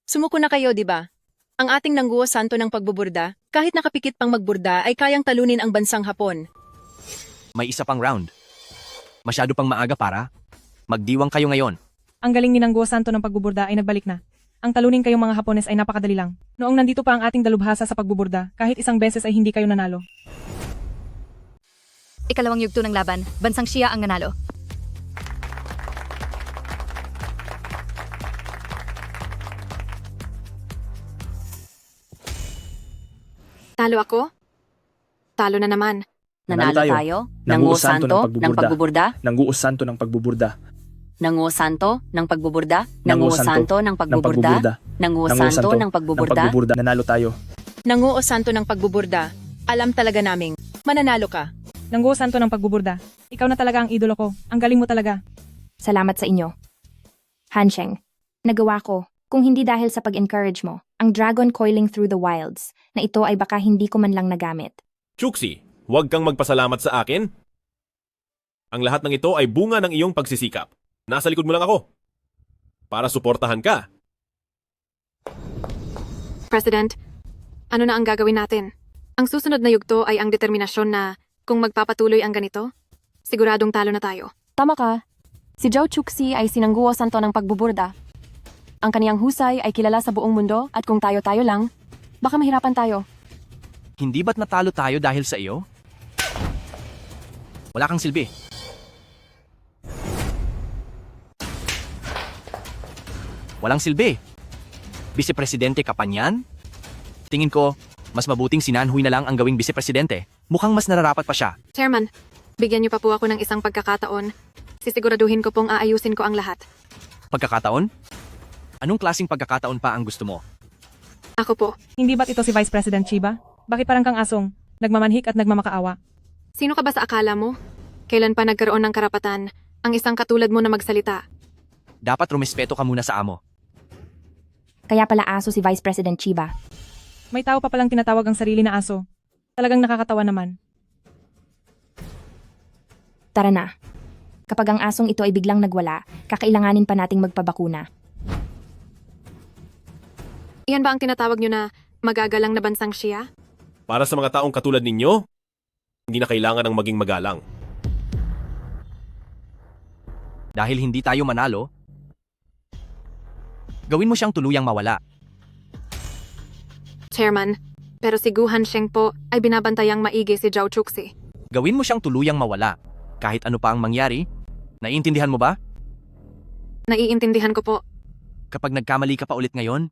L: Sumuko na kayo, di ba? Ang ating ng Wo santo ng pagbuburda, kahit nakapikit pang magburda ay kayang talunin ang bansang Hapon.
O: May isa pang round. Masyado pang maaga para. Magdiwang kayo ngayon.
H: Ang galing ni ng Wo santo ng pagbuburda ay nagbalik na. Ang talunin kayong mga Hapones ay napakadali lang. Noong nandito pa ang ating dalubhasa sa pagbuburda, kahit isang beses ay hindi kayo nanalo.
A: Ikalawang yugto ng laban, bansang Xia ang nanalo.
G: Talo ako? Talo na naman.
D: Nanalo tayo? Ng Wo santo ng pagbuburda?
N: Nanggu Santo ng pagbuburda.
D: Ng Wo santo ng pagbuburda? Ng Wo santo ng pagbuburda? Ng Wo santo ng pagbuburda?
N: Nanalo tayo.
L: Ng Wo santo ng pagbuburda, alam talaga naming mananalo ka.
H: Ng Wo santo ng pagbuburda, ikaw na talaga ang idolo ko. Ang galing mo talaga.
P: Salamat sa inyo. Hansheng, nagawa ko, kung hindi dahil sa pag-encourage mo, ang dragon coiling through the wilds, na ito ay baka hindi ko man lang nagamit.
B: Chuxi, huwag kang magpasalamat sa akin. Ang lahat ng ito ay bunga ng iyong pagsisikap. Nasa likod mo lang ako. Para suportahan ka.
G: President, ano na ang gagawin natin? Ang susunod na yugto ay ang determinasyon na kung magpapatuloy ang ganito, siguradong talo na tayo. Tama ka. Si Zhao Chuxi ay sinangguo santo ng pagbuburda. Ang kaniyang husay ay kilala sa buong mundo at kung tayo-tayo lang, baka mahirapan tayo.
O: Hindi ba't natalo tayo dahil sa iyo? Wala kang silbi. Walang silbi. Vice-presidente ka pa niyan? Tingin ko, mas mabuting si Nanhui na lang ang gawing vice-presidente. Mukhang mas nararapat pa siya.
G: Chairman, bigyan niyo pa po ako ng isang pagkakataon. Sisiguraduhin ko pong aayusin ko ang lahat.
O: Pagkakataon? Anong klaseng pagkakataon pa ang gusto mo?
G: Ako po.
H: Hindi ba't ito si Vice President Chiba? Bakit parang kang asong, nagmamanhik at nagmamakaawa?
G: Sino ka ba sa akala mo? Kailan pa nagkaroon ng karapatan ang isang katulad mo na magsalita?
O: Dapat rumespeto ka muna sa amo.
P: Kaya pala aso si Vice President Chiba.
H: May tao pa palang tinatawag ang sarili na aso. Talagang nakakatawa naman.
P: Tara na. Kapag ang asong ito ay biglang nagwala, kakailanganin pa nating magpabakuna.
G: Iyan ba ang tinatawag niyo na magagalang na bansang siya?
B: Para sa mga taong katulad ninyo, hindi na kailangan ng maging magalang.
O: Dahil hindi tayo manalo, gawin mo siyang tuluyang mawala.
G: Chairman, pero si Gu Hansheng po ay binabantayang maigi si Zhao Chuxi.
O: Gawin mo siyang tuluyang mawala. Kahit ano pa ang mangyari, naiintindihan mo ba?
G: Naiintindihan ko po.
O: Kapag nagkamali ka pa ulit ngayon,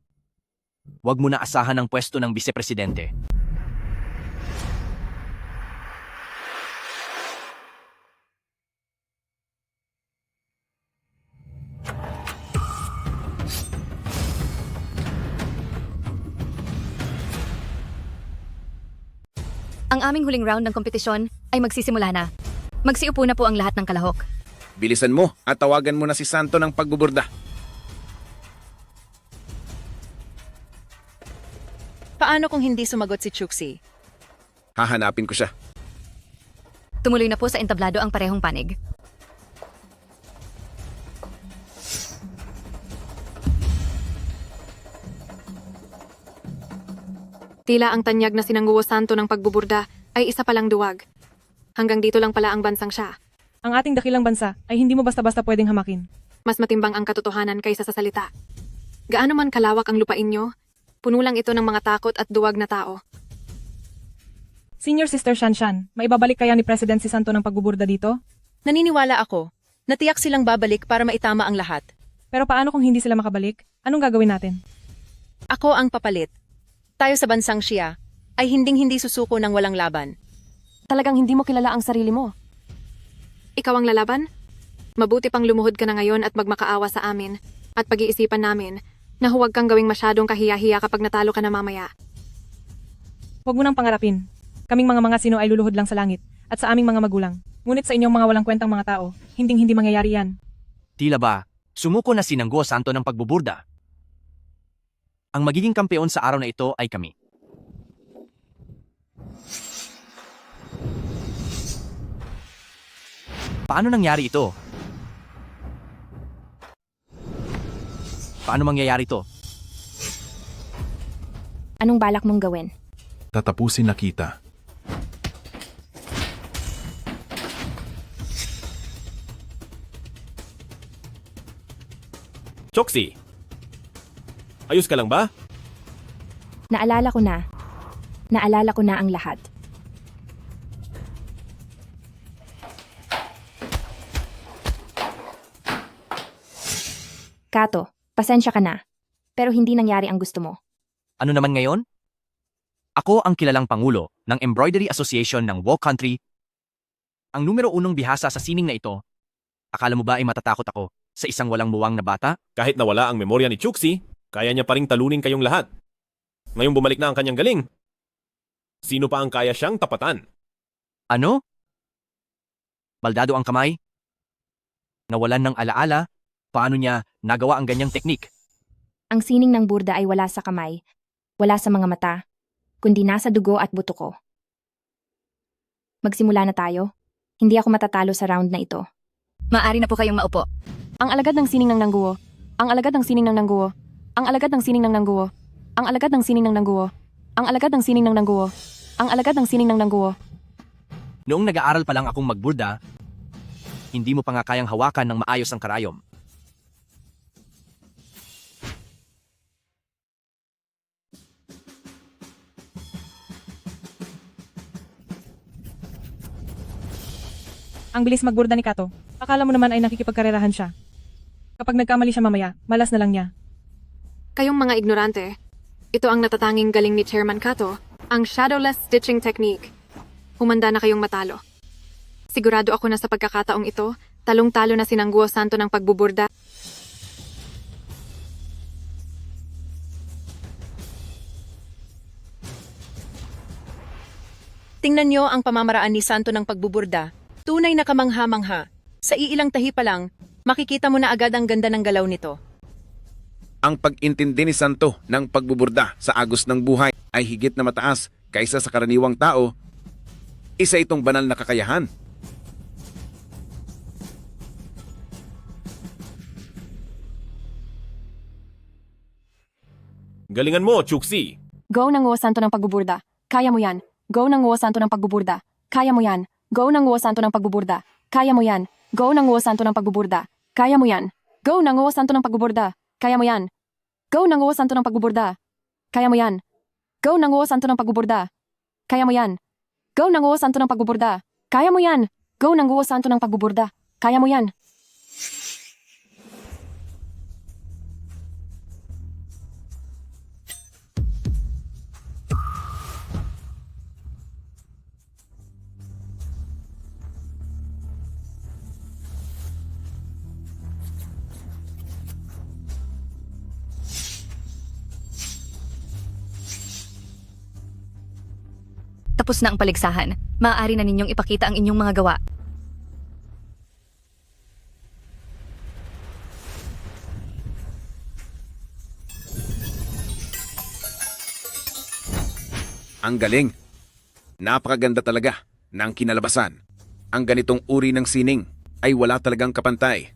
O: huwag mo na asahan ang pwesto ng vice-presidente.
A: Ang aming huling round ng kompetisyon ay magsisimula na. Magsiupo na po ang lahat ng kalahok.
K: Bilisan mo at tawagan mo na si Santo ng pagbuburda.
L: Paano kung hindi sumagot si Chuxi?
K: Hahanapin ko siya.
A: Tumuloy na po sa entablado ang parehong panig.
G: Tila ang tanyag na sinangguo santo ng pagbuburda ay isa palang duwag. Hanggang dito lang pala ang bansang siya.
H: Ang ating dakilang bansa ay hindi mo basta-basta pwedeng hamakin.
G: Mas matimbang ang katotohanan kaysa sa salita. Gaano man kalawak ang lupain nyo, puno lang ito ng mga takot at duwag na tao.
H: Senior Sister Shanshan, maibabalik kaya ni President si Santo ng pagbuburda dito?
L: Naniniwala ako. Natiyak silang babalik para maitama ang lahat.
H: Pero paano kung hindi sila makabalik? Anong gagawin natin?
L: Ako ang papalit. Tayo sa bansang siya ay hinding-hindi susuko ng walang laban.
G: Talagang hindi mo kilala ang sarili mo. Ikaw ang lalaban? Mabuti pang lumuhod ka na ngayon at magmakaawa sa amin at pag-iisipan namin na huwag kang gawing masyadong kahiya-hiya kapag natalo ka na mamaya.
H: Huwag mo nang pangarapin. Kaming mga sino ay luluhod lang sa langit at sa aming mga magulang. Ngunit sa inyong mga walang kwentang mga tao, hinding-hindi mangyayari yan.
O: Tila ba, sumuko na si Nangguo Santo ng pagbuburda? Ang magiging kampeon sa araw na ito ay kami. Paano nangyari ito? Paano mangyayari ito?
P: Anong balak mong gawin?
Q: Tatapusin na kita.
B: Choxi! Ayos ka lang ba?
P: Naalala ko na. Naalala ko na ang lahat. Kato, pasensya ka na. Pero hindi nangyari ang gusto mo.
O: Ano naman ngayon? Ako ang kilalang pangulo ng Embroidery Association ng Wo Country. Ang numero 1 bihasa sa sining na ito. Akala mo ba ay matatakot ako sa isang walang muwang na bata?
B: Kahit nawala ang memorya ni Chuxi, kaya niya pa ring talunin kayong lahat. Ngayong bumalik na ang kanyang galing. Sino pa ang kaya siyang tapatan?
O: Ano? Baldado ang kamay? Nawalan ng alaala? Paano niya nagawa ang ganyang teknik?
P: Ang sining ng burda ay wala sa kamay, wala sa mga mata, kundi nasa dugo at buto ko. Magsimula na tayo. Hindi ako matatalo sa round na ito.
A: Maari na po kayong maupo.
G: Ang alagad ng sining ng nangguwo. Ang alagad ng sining ng nangguwo. Ang alagad ng sining ng nangguwo. Ang alagad ng sining ng nangguwo. Ang alagad ng sining ng nangguwo. Ang alagad ng sining ng nangguwo.
O: Noong nag-aaral pa lang akong magburda, hindi mo pa nga kayang hawakan ng maayos ang karayom.
H: Ang bilis magburda ni Kato. Akala mo naman ay nakikipagkarerahan siya. Kapag nagkamali siya mamaya, malas na lang niya.
G: Kayong mga ignorante, ito ang natatanging galing ni Chairman Kato, ang shadowless stitching technique. Humanda na kayong matalo. Sigurado ako na sa pagkakataong ito, talong-talo na si Nangguo Santo ng pagbuburda.
L: Tingnan nyo ang pamamaraan ni Santo ng pagbuburda. Tunay na kamangha-mangha. Sa iilang tahi pa lang, makikita mo na agad ang ganda ng galaw nito.
K: Ang pag-intindi ni Santo ng pagbuburda sa agos ng buhay ay higit na mataas kaysa sa karaniwang tao. Isa itong banal na kakayahan.
B: Galingan mo, Chuxi.
G: Go Nangguo Santo ng pagbuburda. Kaya mo yan. Go Nangguo Santo ng pagbuburda. Kaya mo yan. Go Nangguo Santo ng pagbuburda. Kaya mo yan. Go Nangguo Santo ng pagbuburda. Kaya mo yan. Go Nangguo Santo ng pagbuburda. Kaya mo yan. Go Nangguo Santo ng pagbuburda. Kaya mo yan. Go Nangguo Santo ng pagbuburda. Kaya mo yan. Go Nangguo Santo ng pagbuburda. Kaya mo yan. Go Nangguo Santo ng pagbuburda. Kaya mo yan.
A: Tapos na ang paligsahan. Maaari na ninyong ipakita ang inyong mga gawa.
K: Ang galing. Napakaganda talaga ng kinalabasan. Ang ganitong uri ng sining ay wala talagang kapantay.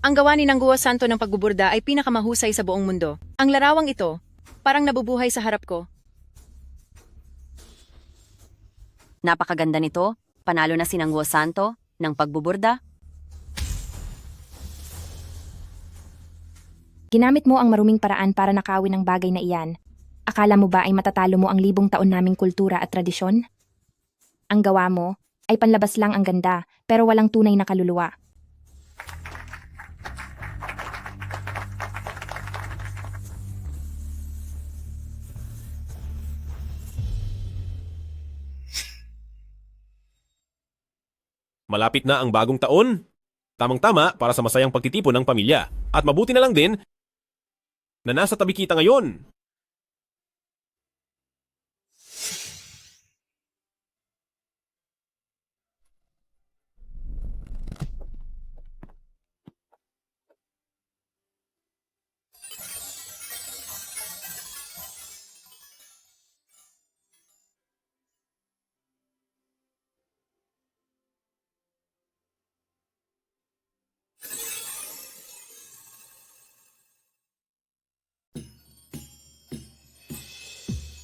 L: Ang gawa ni Nangguo Santo ng pagbuburda ay pinakamahusay sa buong mundo. Ang larawang ito, parang nabubuhay sa harap ko.
D: Napakaganda nito, panalo na si Nangguo Santo ng pagbuburda.
P: Ginamit mo ang maruming paraan para nakawin ang bagay na iyan. Akala mo ba ay matatalo mo ang libong taon naming kultura at tradisyon? Ang gawa mo ay panlabas lang ang ganda, pero walang tunay na kaluluwa.
B: Malapit na ang bagong taon. Tamang-tama para sa masayang pagtitipon ng pamilya. At mabuti na lang din na nasa tabi kita ngayon.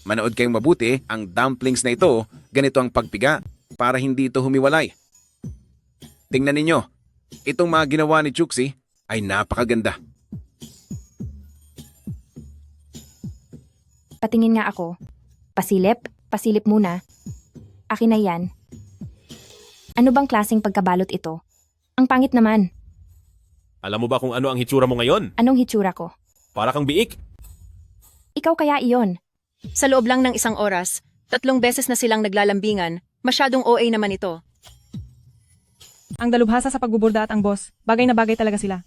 K: Manood kayong mabuti, ang dumplings na ito, ganito ang pagpiga para hindi ito humiwalay. Tingnan ninyo, itong mga ginawa ni Chuxi ay napakaganda.
P: Patingin nga ako. Pasilip muna. Akin na yan. Ano bang klaseng pagkabalot ito? Ang pangit naman.
B: Alam mo ba kung ano ang hitsura mo ngayon?
P: Anong hitsura ko?
B: Para kang biik.
P: Ikaw kaya iyon.
L: Sa loob lang ng isang oras, 3 beses na silang naglalambingan, masyadong OA naman ito.
H: Ang dalubhasa sa pagbuburda at ang boss, bagay na bagay talaga sila.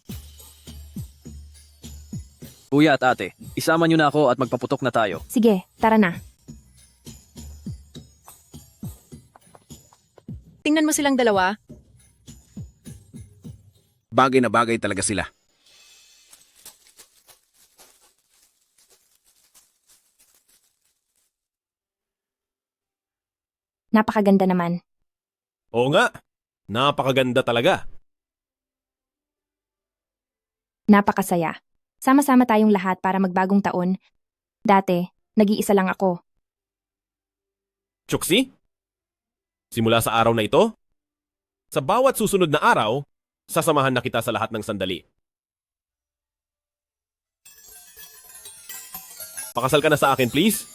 O: Kuya at ate, isama niyo na ako at magpaputok na tayo.
P: Sige, tara na.
L: Tingnan mo silang dalawa.
K: Bagay na bagay talaga sila.
P: Napakaganda naman.
B: Oo nga, Napakaganda talaga.
P: Napakasaya. Sama-sama tayong lahat para magbagong taon. Dati, nag-iisa lang ako.
B: Chuxi? Simula sa araw na ito, sa bawat susunod na araw, sasamahan na kita sa lahat ng sandali. Pakasal ka na sa akin, please.